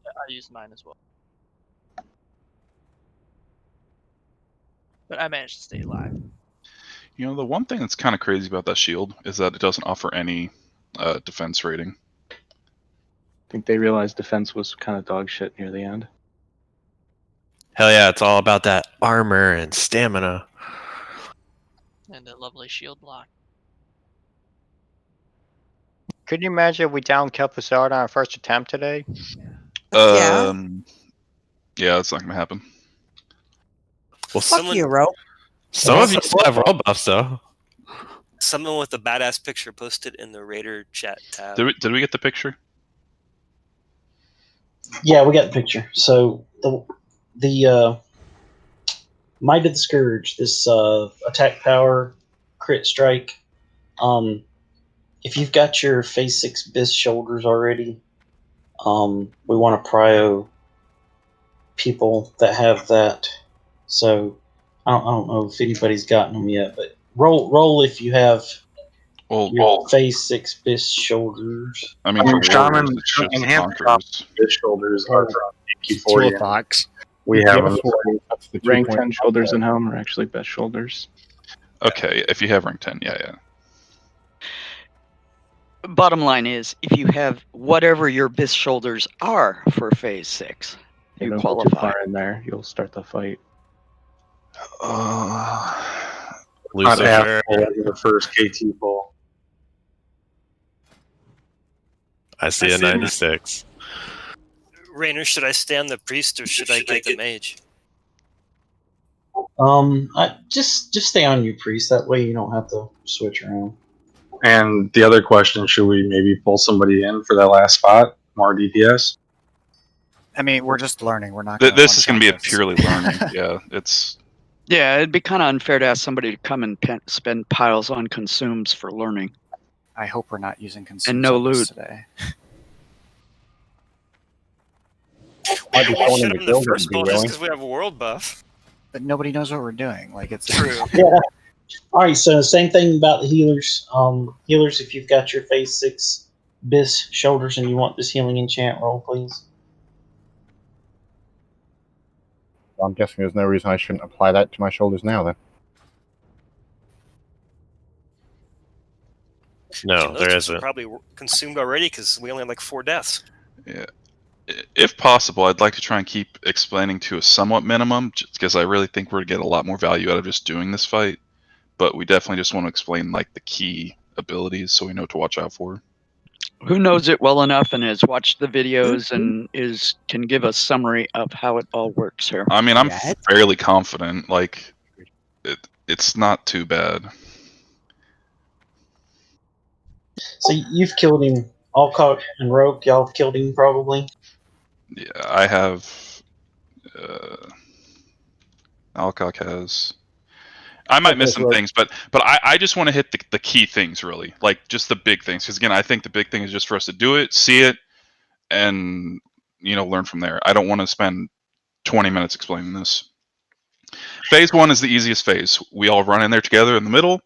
I used mine as well. But I managed to stay alive. You know, the one thing that's kind of crazy about that shield is that it doesn't offer any defense rating. I think they realized defense was kind of dog shit near the end. Hell yeah, it's all about that armor and stamina. And a lovely shield block. Could you imagine if we down Kel'Thuzad on our first attempt today? Yeah. Yeah, that's not gonna happen. Well, Fuck you, Rope. Some of you still have roll buffs, though. Someone with a badass picture posted in the Raider chat tab. Did we get the picture? Yeah, we got the picture. So the Might of the Scourge, this attack power crit strike. If you've got your phase 6 Bis shoulders already, we want to prio people that have that. So I don't know if anybody's gotten them yet, but roll if you have your phase 6 Bis shoulders. I mean, for Shaman warriors, it's just the enhanced conquerors. His shoulders are from It's AQ40. toolbox. We have them. That's the Rank 2.0. 10 shoulders in helm are actually best shoulders. Okay, if you have rank 10, yeah. Bottom line is, if you have whatever your Bis shoulders are for phase 6, you Don't go too qualify. far in there, you'll start the fight. Not half full of the first KT full. I see a 96. Rainer, should I stay on the priest or should I get the mage? I just stay on your priest. That way you don't have to switch around. And the other question, should we maybe pull somebody in for that last spot? More DPS? I mean, we're just learning. We're not. This is going to be a purely learning. Yeah, it's. Yeah, it'd be kind of unfair to ask somebody to come and spend piles on consumes for learning. I hope we're not using consumes and no on this loot today. I'd be We going should into have the guild first and be bowl just willing. because we have a world buff. But nobody knows what we're doing. Like it's True. Yeah. All right. So same thing about the healers. Healers, if you've got your phase 6 Bis shoulders and you want this healing enchant, roll please. I'm guessing there's no reason I shouldn't apply that to my shoulders now then. No, Those there are isn't. probably consumed already because we only had like 4 deaths. Yeah. If possible, I'd like to try and keep explaining to a somewhat minimum, just because I really think we're going to get a lot more value out of just doing this fight. But we definitely just want to explain like the key abilities so we know what to watch out for. Who knows it well enough and has watched the videos and can give a summary of how it all works here? I mean, I'm fairly confident. Like, it's not too bad. So you've killed him, Alcock and Rogue. Y'all have killed him probably. Yeah, I have. Alcock has. I might miss some things, but I just want to hit the key things really, like just the big things. Because again, I think the big thing is just for us to do it, see it, and learn from there. I don't want to spend 20 minutes explaining this. Phase 1 is the easiest phase. We all run in there together in the middle.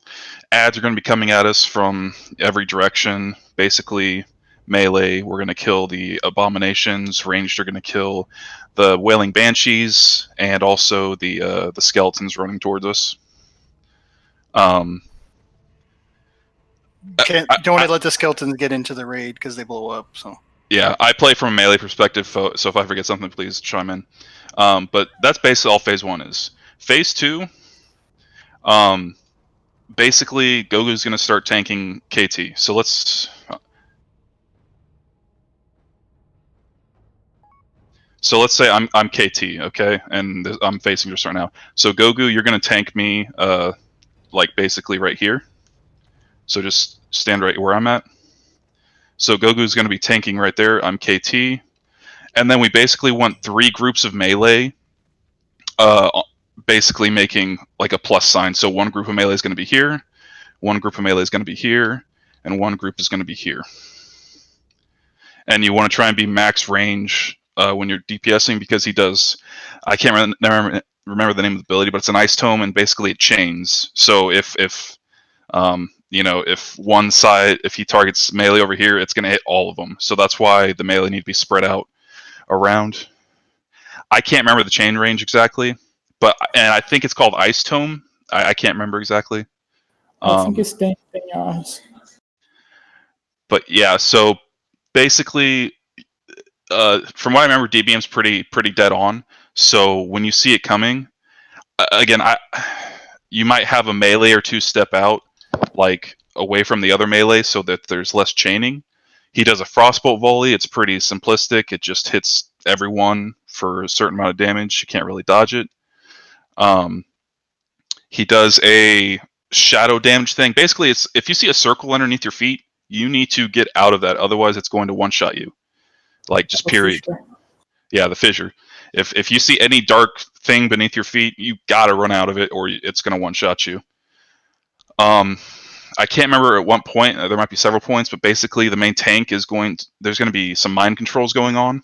Ads are going to be coming at us from every direction. Basically, melee, we're going to kill the abominations. Ranged are going to kill the wailing banshees and also the skeletons running towards us. Don't want to let the skeletons get into the raid because they blow up. So Yeah, I play from a melee perspective, so if I forget something, please chime in. But that's basically all phase 1 is. Phase 2, basically Gogu's going to start tanking KT. So let's say I'm KT, okay, and I'm facing just right now. So Gogu, you're going to tank me, like basically right here. So just stand right where I'm at. So Gogu's going to be tanking right there. I'm KT, and then we basically want 3 groups of melee, basically making like a plus sign. So one group of melee is going to be here, one group of melee is going to be here, and one group is going to be here. And you want to try and be max range when you're DPSing, because he does, I can't remember the name of the ability, but it's an ice tome, and basically it chains. So if you know, if one side, if he targets melee over here, it's going to hit all of them. So that's why the melee need to be spread out around. I can't remember the chain range exactly, and I think it's called Ice Tome. I can't remember exactly. I think it's the eyes. But yeah, so basically, from what I remember, DBM's pretty dead on. So when you see it coming, again, you might have a melee or 2 step out, like away from the other melee, so that there's less chaining. He does a frostbolt volley. It's pretty simplistic. It just hits everyone for a certain amount of damage. You can't really dodge it. He does a shadow damage thing. Basically, it's if you see a circle underneath your feet, you need to get out of that. Otherwise, it's going to one-shot you. Like, just period. Yeah, the fissure. If you see any dark thing beneath your feet, you gotta run out of it, or it's gonna one-shot you. I can't remember at what point. There might be several points, but basically the main tank is there's going to be some mind controls going on.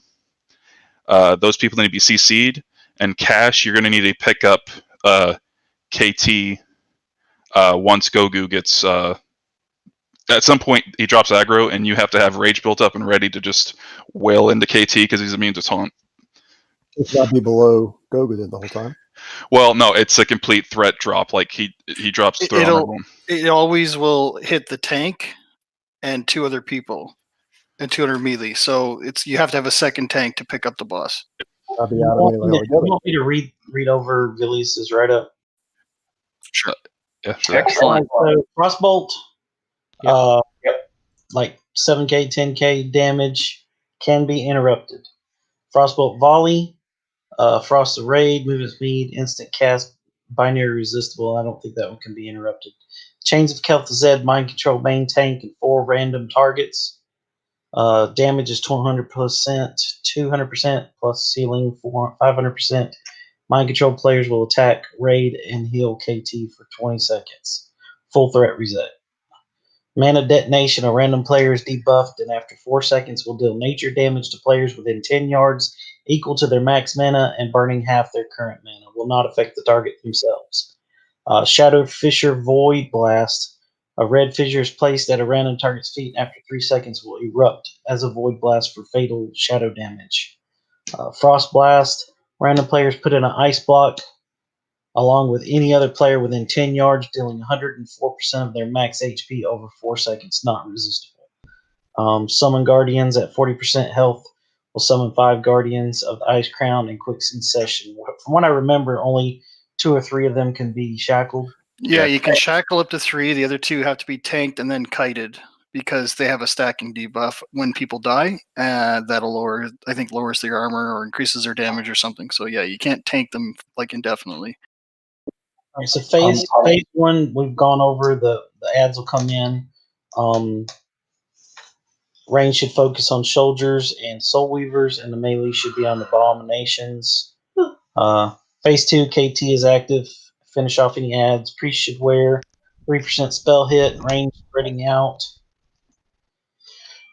Those people need to be CC'd. And Cash, you're going to need to pick up KT once Gogu gets... at some point, he drops aggro, and you have to have Rage built up and ready to just wail into KT because he's immune to taunt. It's not be below Gogu then the whole time. Well, no, it's a complete threat drop. Like, he drops throw on everyone. It always will hit the tank and 2 other people and 200 melee. So you have to have a second tank to pick up the boss. I'll be out of melee You want me to read over Villius's write-up? Sure. Yeah, sure. Excellent. So Frostbolt, like 7k, 10k damage can be interrupted. Frostbolt volley, Frost the Raid, movement speed, instant cast, binary resistible. I don't think that one can be interrupted. Chains of Kel'Thuzad, mind control, main tank, and 4 random targets. Damage is 200%, 200% plus ceiling 500%. Mind control players will attack, raid, and heal KT for 20 seconds. Full threat reset. Mana detonation, a random player is debuffed, and after 4 seconds will deal nature damage to players within 10 yards, equal to their max mana, and burning half their current mana. Will not affect the target themselves. Shadow Fissure Void Blast. A red fissure is placed at a random target's feet, and after 3 seconds will erupt as a void blast for fatal shadow damage. Frost Blast. Random players put in an ice block along with any other player within 10 yards, dealing 104% of their max HP over 4 seconds, not resistible. Summon Guardians at 40% health will summon 5 Guardians of the Ice Crown in quick succession. From what I remember, only 2 or 3 of them can be shackled. Yeah, you can shackle up to 3. The other 2 have to be tanked and then kited because they have a stacking debuff when people die. That'll lowers their armor or increases their damage or something. So yeah, you can't tank them like indefinitely. All right, so phase 1, we've gone over. The ads will come in. Range should focus on soldiers and soul weavers, and the melee should be on the abominations. Phase 2, KT is active. Finish off any ads. Priest should wear 3% spell hit. Range spreading out.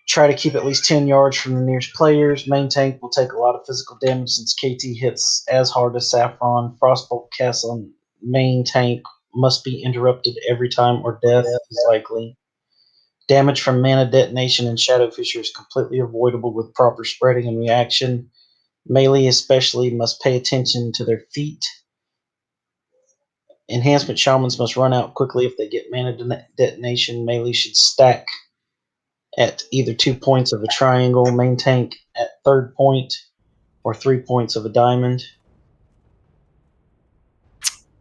Try to keep at least 10 yards from the nearest players. Main tank will take a lot of physical damage since KT hits as hard as Saffron. Frostbolt cast on main tank must be interrupted every time or death is likely. Damage from mana detonation and Shadow Fissure is completely avoidable with proper spreading and reaction. Melee especially must pay attention to their feet. Enhancement Shamans must run out quickly if they get mana detonation. Melee should stack at either 2 points of a triangle. Main tank at 3rd point or 3 points of a diamond.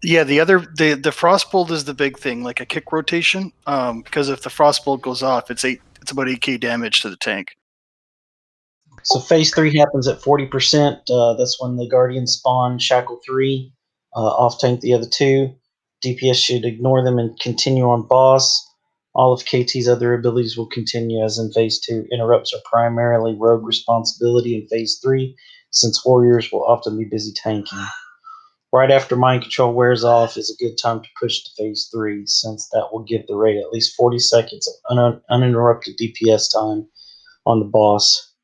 Yeah, the Frostbolt is the big thing, like a kick rotation. Because if the Frostbolt goes off, it's about 8k damage to the tank. So phase 3 happens at 40%. That's when the Guardians spawn Shackle 3, off tank the other 2. DPS should ignore them and continue on boss. All of KT's other abilities will continue as in phase 2. Interrupts are primarily rogue responsibility in phase 3, since warriors will often be busy tanking. Right after mind control wears off is a good time to push to phase 3, since that will give the raid at least 40 seconds of uninterrupted DPS time on the boss.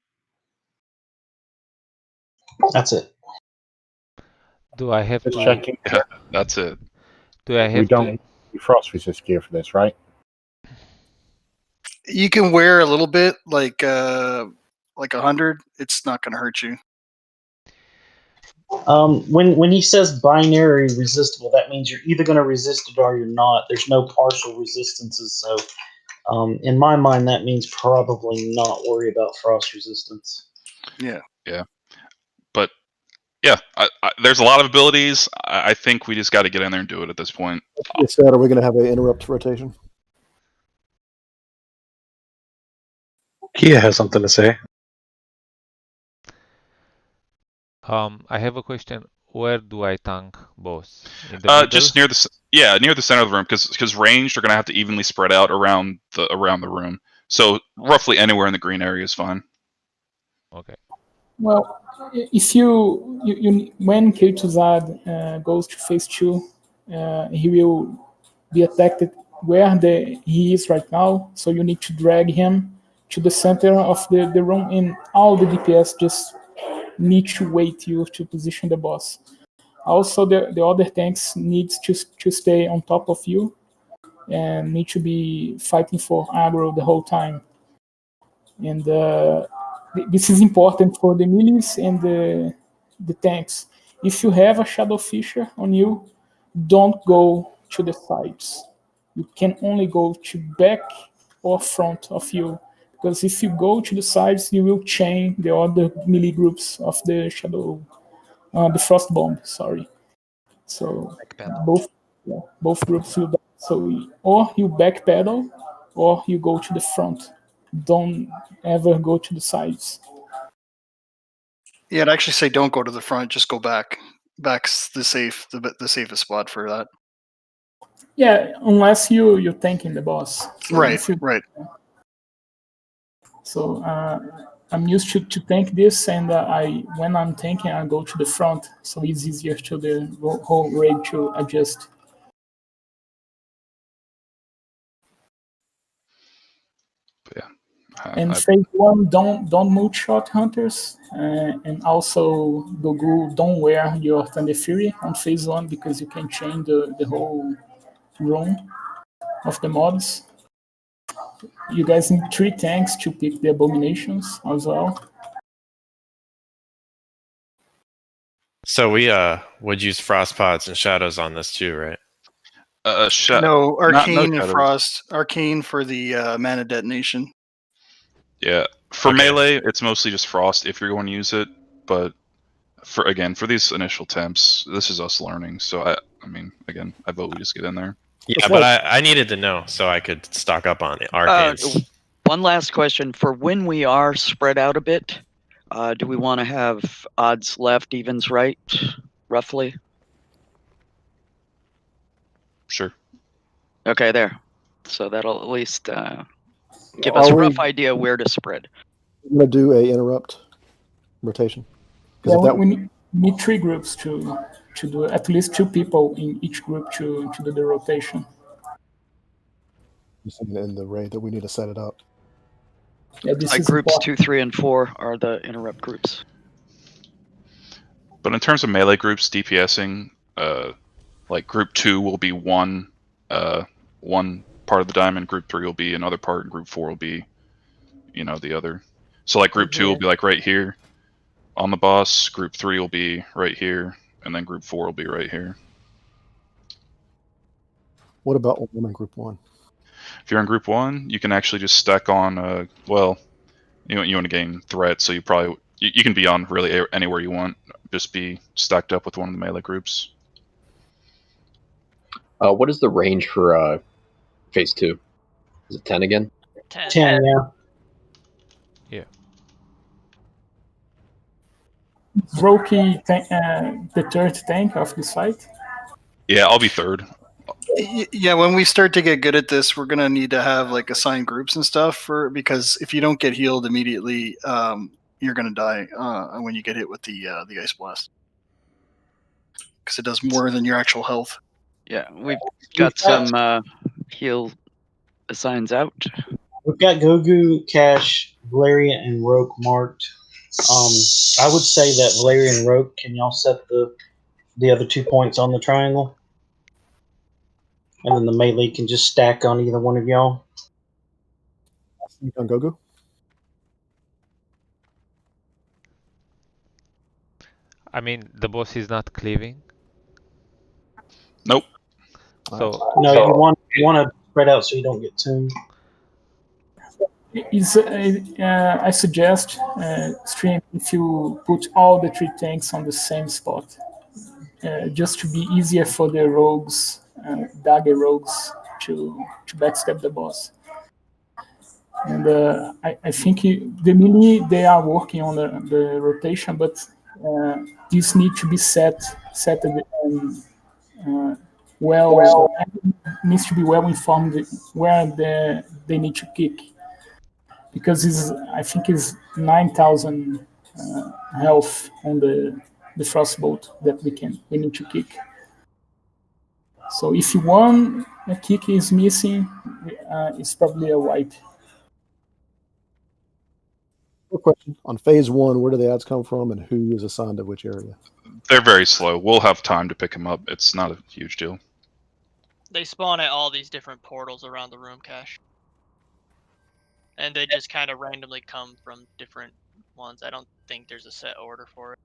That's it. Do I have Just to? checking. Yeah, that's it. Do I We have don't to? need frost resist gear for this, right? You can wear a little bit, like 100. It's not going to hurt you. When he says binary resistible, that means you're either going to resist it or you're not. There's no partial resistances, so in my mind, that means probably not worry about frost resistance. Yeah. Yeah. But yeah, there's a lot of abilities. I think we just got to get in there and do it at this point. You said, are we going to have an interrupt rotation? Kia has something to say. I have a question. Where do I tank boss? In the middle? Just near the center of the room, because ranged are going to have to evenly spread out around the room. So roughly anywhere in the green area is fine. Okay. Well, if you when K2Zad goes to phase 2, he will be attacked where he is right now. So you need to drag him to the center of the room, and all the DPS just need to wait you to position the boss. Also, the other tanks needs to stay on top of you and need to be fighting for aggro the whole time. And this is important for the melees and the tanks. If you have a Shadow Fissure on you, don't go to the sides. You can only go to back or front of you, because if you go to the sides, you will chain the other melee groups of the the Frost Bomb. Sorry. So both groups will die. So or you backpedal, or you go to the front. Don't ever go to the sides. Yeah, I'd actually say don't go to the front. Just go back. Back's the safest spot for that. Yeah, unless you're tanking the boss. So right. So I'm used to tank this, and when I'm tanking, I go to the front, so it's easier to the whole raid to adjust. Yeah. And phase 1, don't move shot hunters, and also Dogu, don't wear your Thunder Fury on phase 1, because you can change the whole room of the mobs. You guys need 3 tanks to pick the abominations as well. So we would use frost pods and shadows on this too, right? No, Arcane and shadows. Frost. Arcane for the mana detonation. Yeah, for melee, it's mostly just frost if you're going to use it. But for these initial temps, this is us learning. So I mean, again, I vote we just get in there. Yeah, but I needed to know so I could stock up on the arcanes. One last question. For when we are spread out a bit, do we want to have odds left, evens right, roughly? Sure. Okay, there. So that'll at least give us a rough idea where to spread. I'm going to do a interrupt rotation. Yeah, we need 3 groups to do it. At least 2 people in each group to do the rotation. In the raid that we need to set it up. Yeah, this is groups important. 2, 3, and 4 are the interrupt groups. But in terms of melee groups, DPSing, like group 2 will be one part part of the diamond, group 3 will be another part, and group 4 will be, you know, the other. So like group 2 will be like right here on the boss, group 3 will be right here, and then group 4 will be right here. What about when I'm in group 1? If you're in group 1, you can actually just stack on, well, you want to gain threat, so you probably, you can be on really anywhere you want. Just be stacked up with one of the melee groups. What is the range for phase 2? Is it 10 again? 10, yeah. Yeah. Roki the third tank of the site. Yeah, I'll be third. Yeah, when we start to get good at this, we're gonna need to have like assigned groups and stuff because if you don't get healed immediately, you're gonna die when you get hit with the ice blast because it does more than your actual health. Yeah, we've got some heal assigns out. We've got Gogu, Cash, Valeria, and Roke marked. I would say that Valeria and Roke, can y'all set the other 2 points on the triangle? And then the melee can just stack on either one of y'all. On Gogu? I mean, the boss is not cleaving. Nope. So No, you want to spread out so you don't get tuned. I suggest stream if you put all the 3 tanks on the same spot, just to be easier for the rogues, dagger rogues, to backstab the boss. And I think the melee, they are working on the rotation, but this need to be set well. Needs to be well informed where they need to kick, because I think it's 9,000 health on the frostbolt that we need to kick. So if one kick is missing, it's probably a wipe. Quick question. On phase 1, where do the ads come from and who is assigned to which area? They're very slow. We'll have time to pick them up. It's not a huge deal. They spawn at all these different portals around the room, Cash. And they just kind of randomly come from different ones. I don't think there's a set order for it.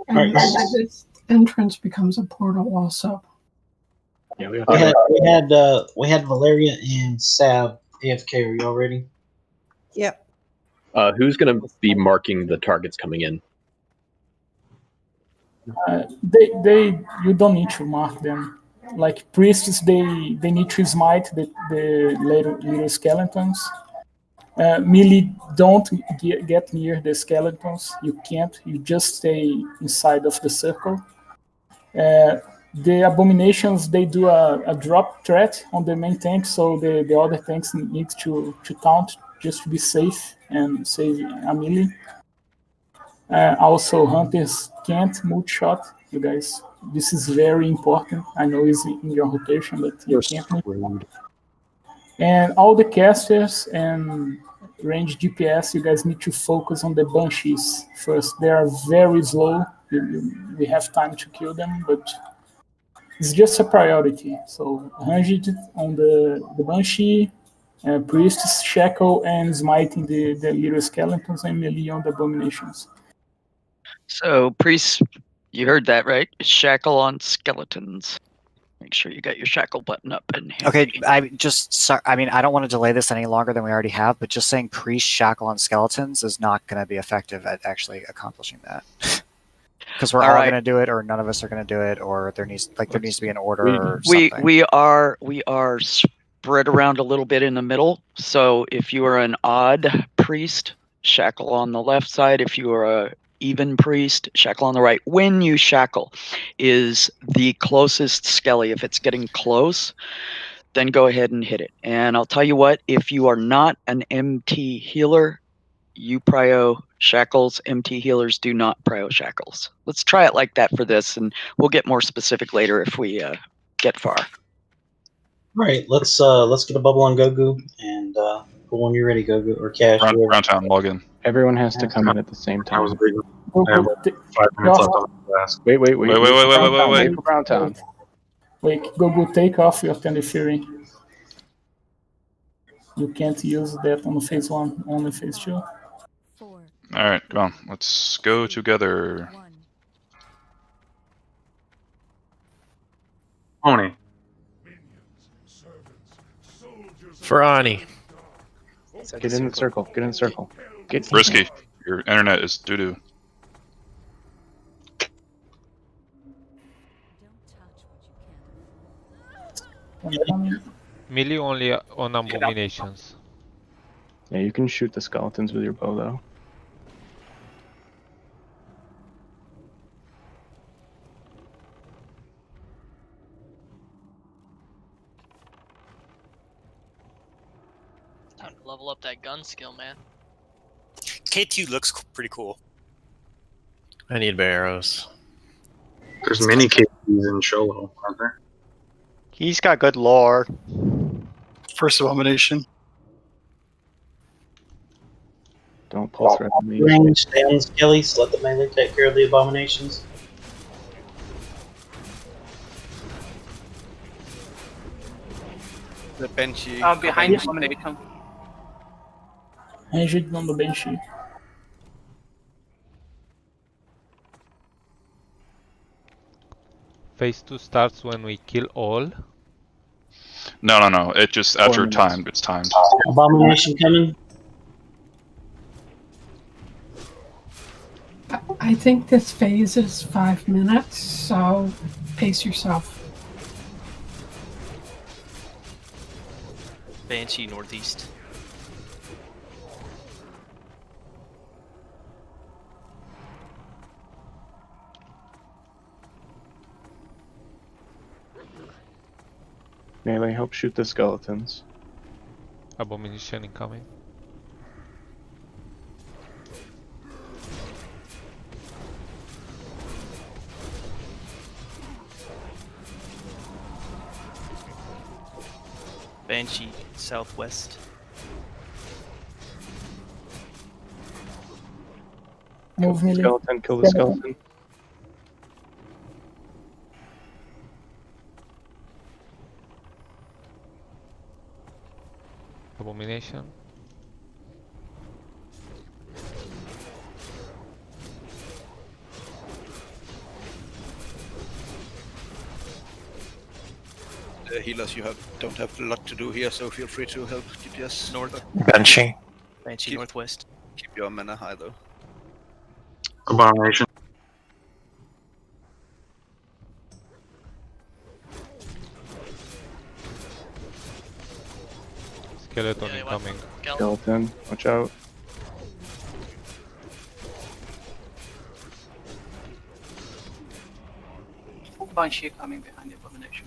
And this entrance becomes a portal also. Yeah, we had Valeria and Sab AFK. Are y'all ready? Yep. Who's going to be marking the targets coming in? You don't need to mark them. Like priests, they need to smite the little skeletons. Melee, don't get near the skeletons. You can't. You just stay inside of the circle. The abominations, they do a drop threat on the main tank, so the other tanks need to taunt just to be safe and save a melee. Also, hunters can't multi-shot, you guys. This is very important. I know it's in your rotation, but you can't. And all the casters and range DPS, you guys need to focus on the banshees first. They are very slow. We have time to kill them, but it's just a priority. So ranged on the banshee, priests, shackle, and smiting the little skeletons, and melee on the abominations. So, priests, you heard that, right? Shackle on skeletons. Make sure you got your shackle button up and Okay, I don't want to delay this any longer than we already have, but just saying priest shackle on skeletons is not going to be effective at actually accomplishing that. Because we're all going to do it, or none of us are going to do it, or there needs to be an order or something. We are spread around a little bit in the middle. So if you are an odd priest, shackle on the left side. If you are a even priest, shackle on the right. When you shackle is the closest skelly. If it's getting close, then go ahead and hit it. And I'll tell you what, if you are not an MT healer, you prio shackles. MT healers do not prio shackles. Let's try it like that for this, and we'll get more specific later if we get far. All right, let's get a bubble on Gogu, and go when you're ready, Gogu or Cash. Round town, log in. Everyone has to come in at the same time. I have 5 minutes left on the task. Wait. Wait for Brown Town. Wait, Gogu, take off your Tender Fury. You can't use that on phase 1, only phase 2. Alright, come on. Let's go together. Oni. For Ani. Get in the circle. Get in the circle. Get in. Risky. Your internet is doo-doo. Melee only on abominations. Yeah, you can shoot the skeletons with your bow, though. Time to level up that gun skill, man. K2 looks pretty cool. I need arrows. There's many KPs in Sholo, aren't there? He's got good lore. First abomination. Don't pulse threat me. Range, stay on the skellies, let the melee take care of the abominations. The Banshee. Behind abomination. Ranged on the Banshee. Phase 2 starts when we kill all. No. It just, after time, it's timed. Abomination coming. I think this phase is 5 minutes, so pace yourself. Banshee northeast. Melee, help shoot the skeletons. Abomination incoming. Banshee southwest. Move melee. Skeleton, kill the skeleton. Abomination. The healers, don't have a lot to do here, so feel free to help DPS. North. Banshee. Banshee northwest. Keep your mana high, though. Abomination. Skeleton incoming. Skeleton, watch out. Banshee coming behind the abomination.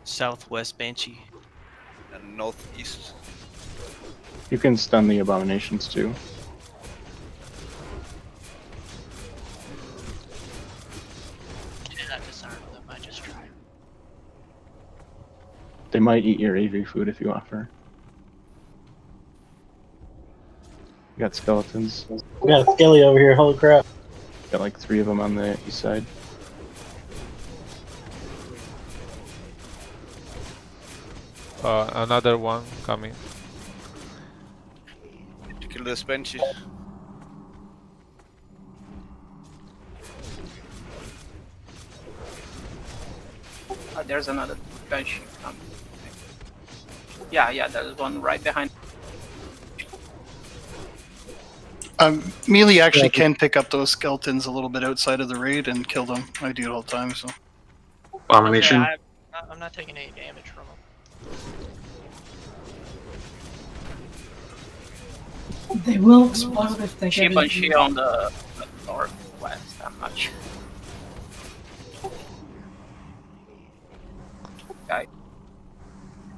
Southwest Banshee. And northeast. You can stun the abominations too. Did not disarm them, I just tried. They might eat your AV food if you offer. You got skeletons. We got a skelly over here, holy crap. Got like 3 of them on the east side. Another one coming. To kill this Banshee. There's another Banshee coming. Yeah, there's one right behind. Melee actually can pick up those skeletons a little bit outside of the raid and kill them. I do it all the time, so. Abomination. Yeah, I'm not taking any damage from them. They will explode if they get Banshee on the northwest, I'm not sure. Okay.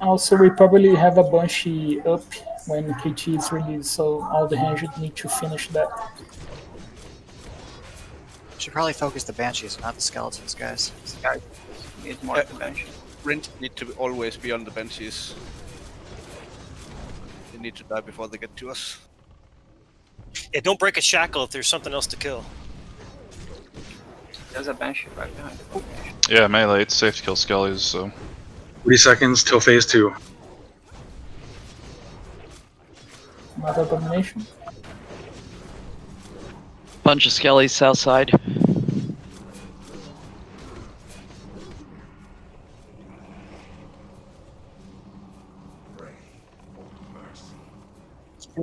Also, we probably have a Banshee up when KT is released, so all the ranged need to finish that. Should probably focus the Banshees, not the skeletons, guys. Need more of the Banshee. Rent need to always be on the Banshees. They need to die before they get to us. Yeah, don't break a shackle if there's something else to kill. There's a Banshee right behind the abomination. Yeah, melee, it's safe to kill skellies, so. 30 seconds till phase 2. Another domination. Bunch of skellies south side.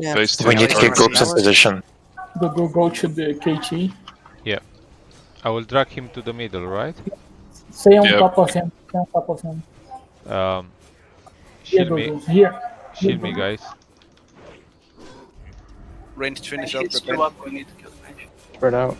Phase 2 We need to get groups in position. Go to the KT. Yeah. I will drag him to the middle, right? Stay on top of him. Stay on top of him. Shield me. Here. Shield me, guys. Ranged finish up. She's Prepare. still up. We need to kill the range. Spread out.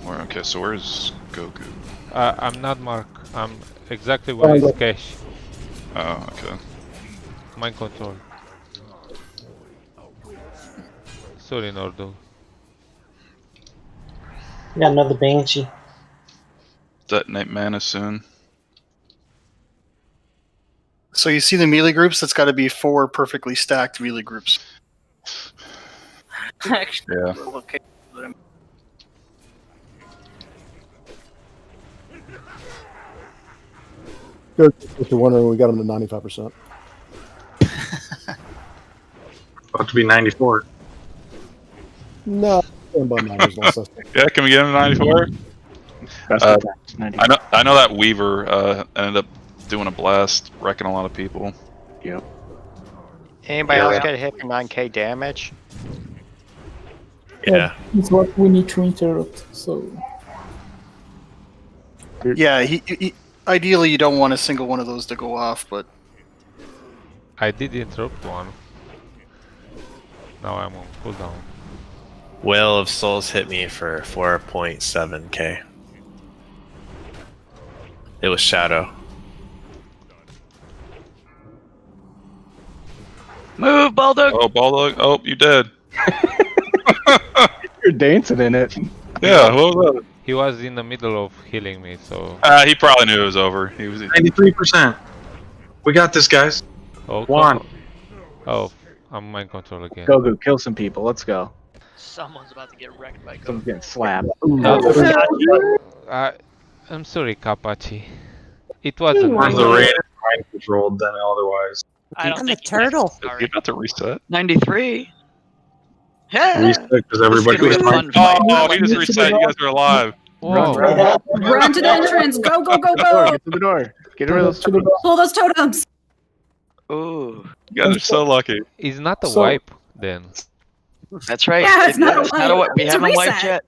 Okay, so where's Goku? I'm not Mark. I'm exactly where is Cash. Oh, okay. Mind control. Sorry, Nordo. Got another Banshee. Detonate mana soon. So you see the melee groups? That's got to be 4 perfectly stacked melee groups. Actually, Yeah. we're okay. Good. If you're wondering, we got him to 95%. About to be 94. No, stand by mine. Yeah, can we get him to 94? I know that Weaver ended up doing a blast, wrecking a lot of people. Yep. Anybody else get hit for 9k damage? Yeah. It's what we need to interrupt. So. Yeah, he ideally you don't want a single one of those to go off, but I did interrupt one. Now I'm on cooldown. Will of Souls hit me for 4.7k. It was Shadow. Move, Baldock! Oh, Baldock! Oh, you dead. You're dancing in it. Yeah, what was that? He was in the middle of healing me, so. He probably knew it was over. He was 93%. We got this, guys. Oh, One. Oh, I'm mind control again. Go, kill some people. Let's go. Someone's about to get wrecked by Someone's Goku. getting slapped. I'm sorry, Kapachi. It wasn't Where's me. the raid? Mind controlled then otherwise. I'm a turtle. Is he about to reset? 93. Yeah. Reset because everybody This is was gonna be a fun fight. Oh, he just reset. You guys are alive. Whoa. Run to the entrance. Go, go, go, go. Get to the door. Get rid of those. Pull those totems. Ooh. You guys are so lucky. It's not a wipe then. That's right. Yeah, it's not a It's not a wipe. We It's a haven't wiped reset. yet.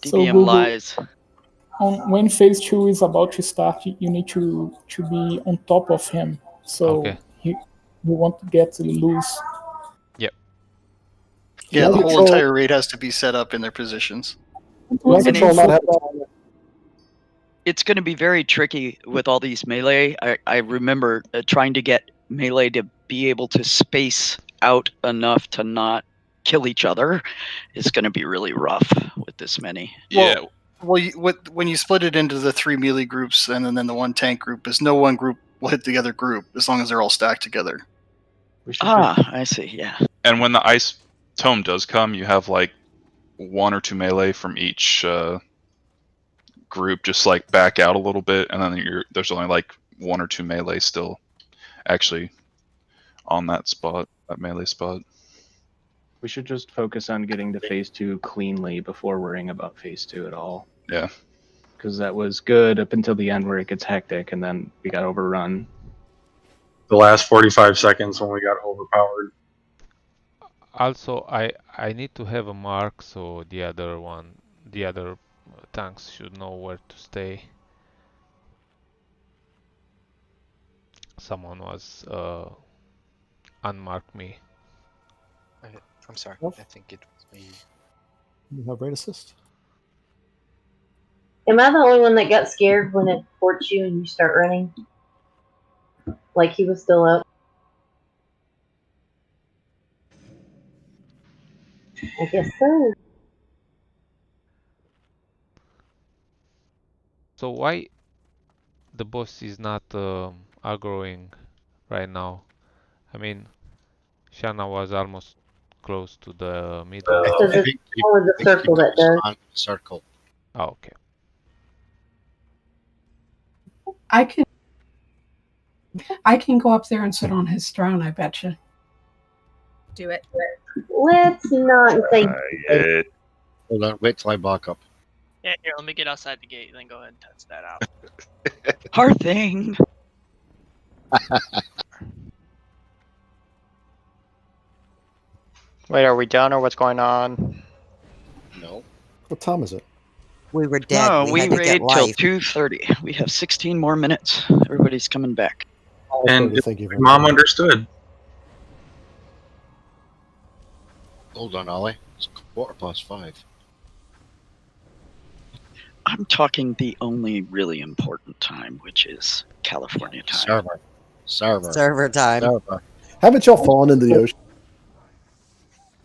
So DBM Google- lies. When phase 2 is about to start, you need to be on top of him. So Okay. you want to get loose. Yep. yeah, the whole Control- entire raid has to be set up in their positions. Mind control not have It's going to be very tricky with all these melee. I remember trying to get melee to be able to space out enough to not kill each other. Is going to be really rough with this many. Yeah. Well, when you split it into the 3 melee groups and then the 1 tank group, is no one group will hit the other group as long as they're all stacked together. I see. Yeah. And when the ice tome does come, you have like 1 or 2 melee from each group, just like back out a little bit, and then there's only like 1 or 2 melee still actually on that spot, that melee spot. We should just focus on getting to phase 2 cleanly before worrying about phase 2 at all. Yeah. Because that was good up until the end where it gets hectic, and then we got overrun. The last 45 seconds when we got overpowered. Also, I need to have a mark so the other tanks should know where to stay. Someone was unmarked me. I'm sorry. Nope. I think it was me. You have raid assist. Am I the only one that got scared when it ports you and you start running? Like he was still up? I guess so. So why the boss is not aggroing right now? I mean, Shanna was almost close to the middle. Because it's only the circle that does. Circle. Oh, okay. I can go up there and sit on his throne, I bet you. Do it. Let's not say. Hold on, wait till I block up. Yeah, here, let me get outside the gate, then go ahead and test that out. Our thing. Wait, are we done or what's going on? No. What time is it? We were dead. No, we had to get raid till life. 2:30. We have 16 more minutes. Everybody's coming back. And Thank you very Mom understood. Hold on, Ollie. It's 5:15. I'm talking the only really important time, which is California time. Server time. Haven't y'all fallen into the ocean?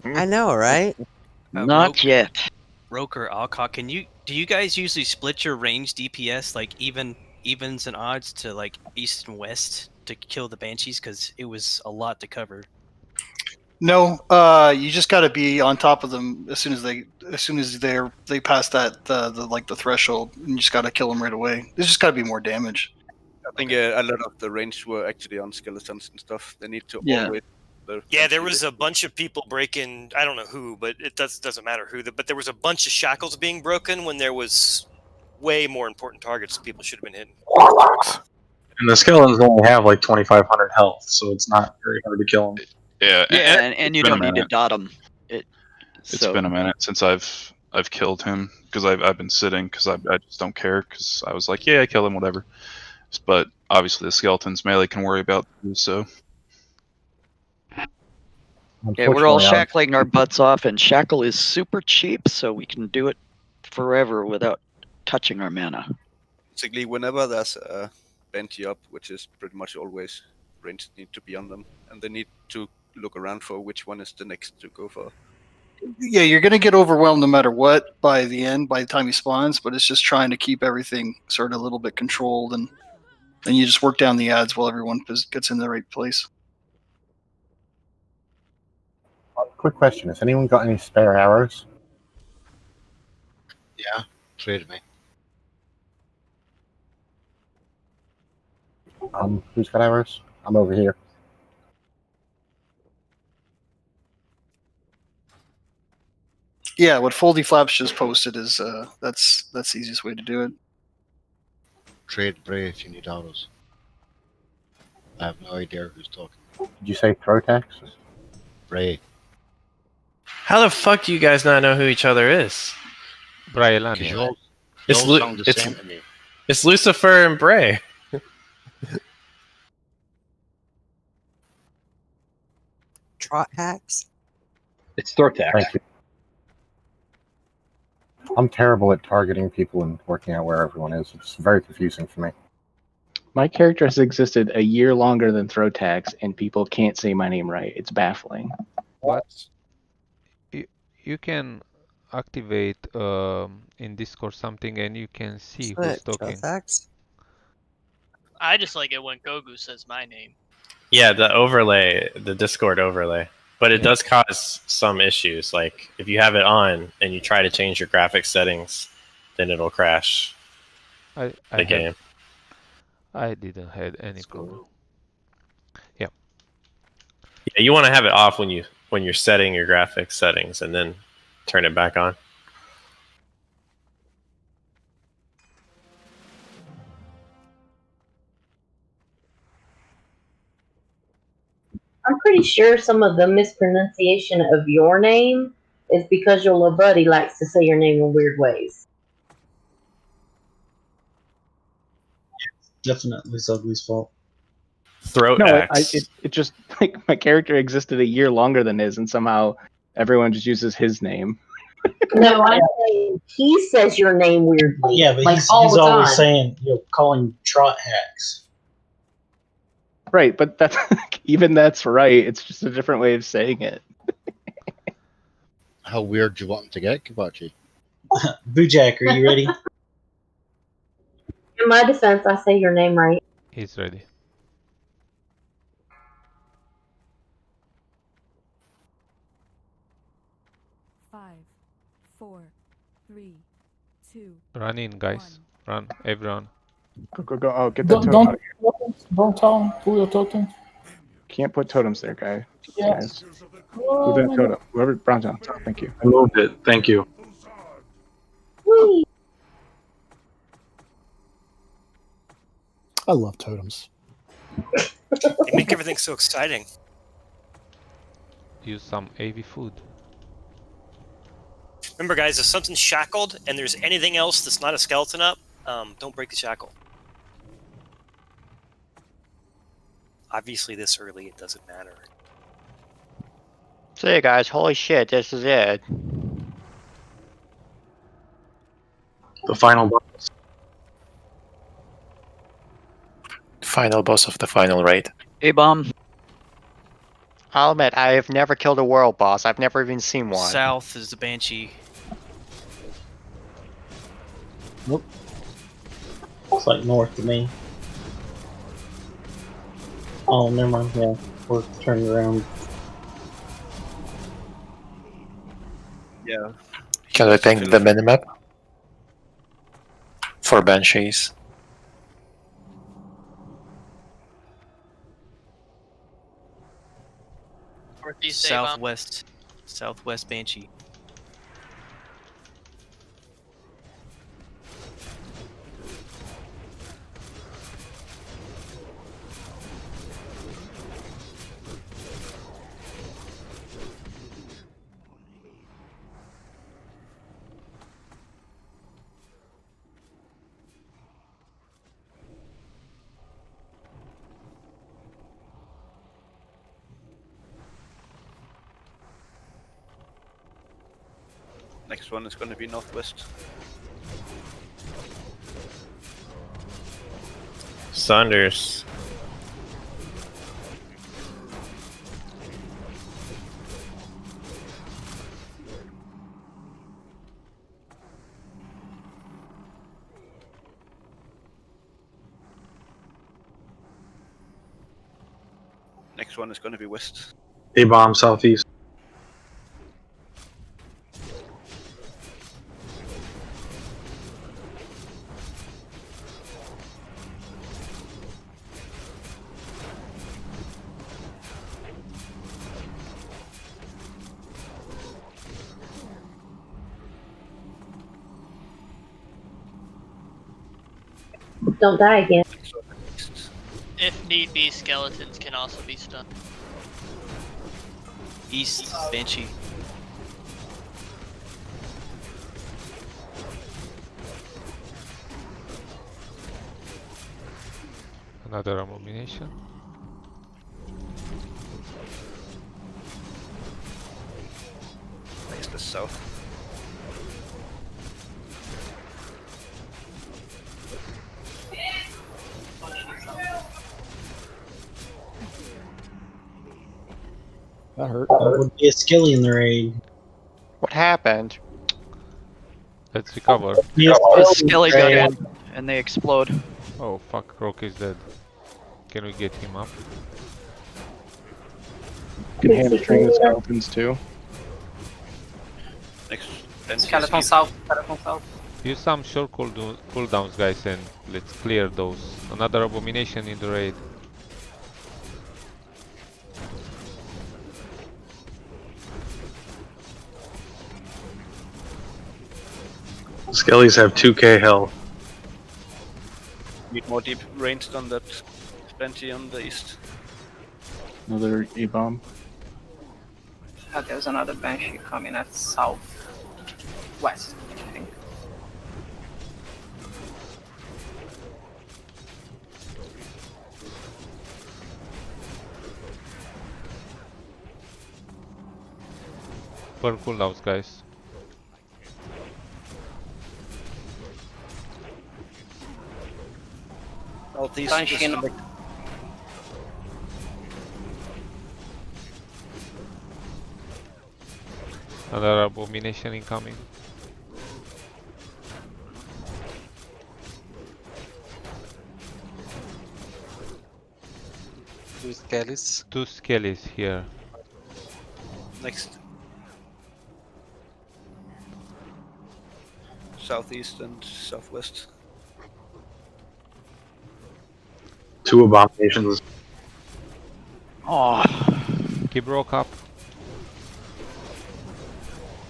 I know, right? Not yet. Roker, Alcock, do you guys usually split your range DPS like evens and odds to like east and west to kill the banshees? Because it was a lot to cover. No, you just got to be on top of them as soon as they pass that the threshold. And you just got to kill them right away. There's just got to be more damage. I think a lot of the range were actually on skeletons and stuff. They need to Yeah. always. Yeah, there was a bunch of people breaking. I don't know who, but it doesn't matter who. But there was a bunch of shackles being broken when there was way more important targets that people should have been hitting. And the skeletons only have like 2,500 health, so it's not very hard to kill them. Yeah, and you it's been don't a need to minute. dot them. It's been a minute since I've killed him because I've been sitting because I just don't care because I was like, yeah, I kill him, whatever. But obviously the skeletons melee can worry about too, so. Yeah, we're all shackling our butts off, and shackle is super cheap, so we can do it forever without touching our mana. Basically, whenever there's a banshee up, which is pretty much always, ranged need to be on them, and they need to look around for which one is the next to go for. Yeah, you're gonna get overwhelmed no matter what by the time he spawns. But it's just trying to keep everything sort of a little bit controlled, and then you just work down the odds while everyone gets in the right place. Quick question: has anyone got any spare arrows? Yeah, traded me. Who's got arrows? I'm over here. Yeah, what Foldy Flaps just posted is that's the easiest way to do it. Trade Bray if you need autos. I have no idea who's talking. Did you say Throtax? Bray. How the fuck do you guys not know who each other is? Braylania. You all It's sound the same to me. It's Lucifer and Bray. Trot hacks. It's Thortax. Thank you. I'm terrible at targeting people and working out where everyone is. It's very confusing for me. My character has existed a year longer than Throtax, and people can't say my name right. It's baffling. But you can activate in Discord something and you can see who's talking. I just like it when Gogu says my name. Yeah, the overlay, the Discord overlay. But it does cause some issues. Like, if you have it on and you try to change your graphics settings, then it'll crash the game. I didn't have any problem. Yeah. Yeah, you want to have it off when you're setting your graphics settings and then turn it back on. I'm pretty sure some of the mispronunciation of your name is because your little buddy likes to say your name in weird ways. Definitely Ugly's fault. It just like my character existed a year longer than his, and somehow everyone just uses his name. No, I'm saying he says your name weirdly. Yeah, but like he's all the always time. saying, calling trot hacks. Right, but that's even that's right. It's just a different way of saying it. How weird do you want him to get, Kabachi? Boojak, are you ready? In my defense, I say your name right. He's ready. Five, 4, 3, 2. Run in, guys. Run, everyone. Go. Oh, get that Don't totem out of here. don't tell pull your totem. Can't put totems there, guys. Yes. Move Oh that my totem. God. Whoever, Browntown. Thank you. I moved it. Thank you. I love totems. They make everything so exciting. Use some AV food. Remember, guys, if something's shackled and there's anything else that's not a skeleton up, don't break the shackle. Obviously, this early, it doesn't matter. See you guys, holy shit, this is it. The final boss. Final boss of the final raid. A-bomb. I'll admit, I have never killed a world boss. I've never even seen one. South is the Banshee. Nope. Looks like north to me. Oh, never mind. Yeah, we're turning around. Yeah. Can we paint the minimap? For Banshees. Northeast A-bomb. Southwest Banshee. Next one is going to be northwest. Saunders. Next one is going to be west. A-bomb southeast. Don't die again. If need be, skeletons can also be stunned. East Banshee. Another abomination. Next is south. That hurt. That would be a skilly in the raid. What happened? Let's recover. The Skelly got in, and they explode. Oh fuck, Rock is dead. Can we get him up? You can hamstring the skeletons too. Next. Skeleton south. Skeleton south. Use some short cooldowns, guys, and let's clear those. Another abomination in the raid. Skellies have 2k health. Need more deep range on that Banshee on the east. Another E-bomb. There's another Banshee coming at south west, I think. Burn cooldowns, guys. Southeast. Banshee in Another abomination incoming. 2 skellies. 2 skellies here. Next. Southeast and southwest. 2 abominations. Oh. Keep rock up.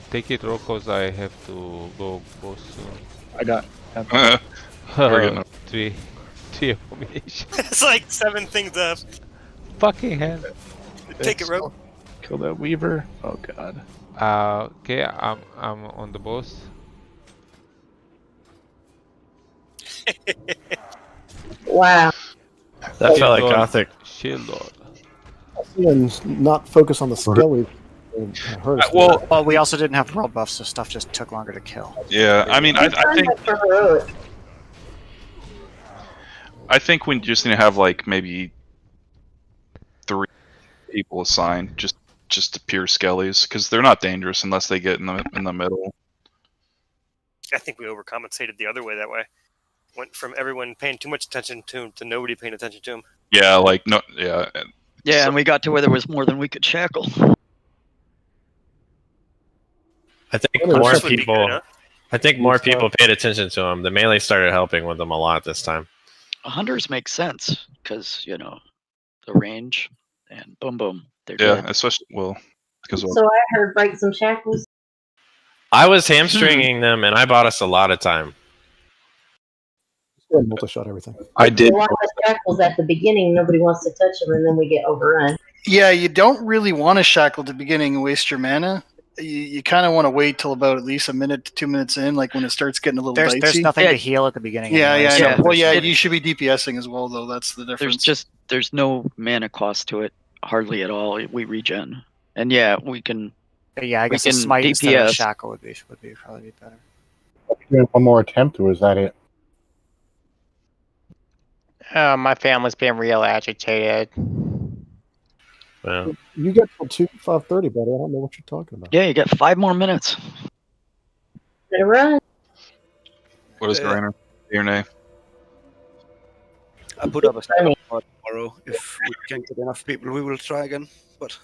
Take it, Rocos. I have to go boss soon. I got. Three abominations. It's like 7 things up. Fucking hell. Take it, Rogue. Kill that Weaver. Oh god. Okay, I'm on the boss. Wow. That felt like Gothic. Shield Lord. And not focus on the skelly. Well, we also didn't have world buffs, so stuff just took longer to kill. Yeah, I mean, I think we just need to have like maybe 3 people assigned just to pure skellies, because they're not dangerous unless they get in the middle. I think we overcompensated the other way that way. Went from everyone paying too much attention to him to nobody paying attention to him. Yeah, like no, yeah. Yeah, and we got to where there was more than we could shackle. I think more people. I think more people paid attention to him. The melee started helping with them a lot this time. Hunters make sense because you know the range and boom boom. They're Yeah, dead. especially because So I heard break some shackles. I was hamstringing them, and I bought us a lot of time. Multi-shot everything. I did. A lot of shackles at the beginning. Nobody wants to touch them, and then we get overrun. Yeah, you don't really want to shackle at the beginning and waste your mana. You kind of want to wait till about at least a minute to 2 minutes in, like when it starts getting a little dicey. There's nothing to heal at the beginning. Yeah, anyway, yeah, I so know. Well, yeah, there's- you should be DPSing as well, though. That's the difference. There's no mana cost to it, hardly at all. We regen, and yeah, we can. Yeah, I we guess a can smite instead of a DPS. shackle would probably be better. Doing one more attempt, or is that it? My family's being real agitated. Well, You get till 5:30, buddy. I don't know what you're talking about. Yeah, you got 5 more minutes. Better run. What is Grainer? Your name? I put up a schedule for tomorrow. If we can get enough people, we will try again. But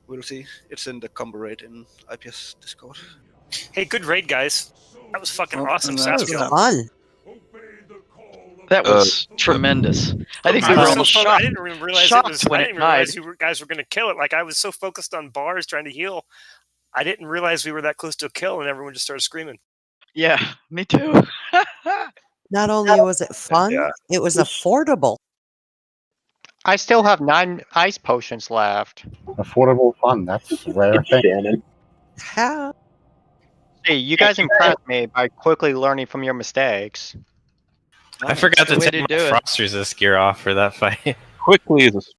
we'll see. It's in the combo raid in IPS Discord. Hey, good raid, guys. That was fucking awesome. That was Saskill. fun. That was tremendous. I think we were I was almost so shocked. I didn't even realize shocked it was. when I it didn't realize died. you guys were going to kill it. Like I was so focused on bars trying to heal, I didn't realize we were that close to a kill, and everyone just started screaming. Yeah, me too. Not only was it fun, it was affordable. I still have 9 ice potions left. Affordable fun. That's a rare thing. How? Hey, you guys impressed me by quickly learning from your mistakes. I forgot to Way take to my do it. frost resist gear off for that fight. Quickly is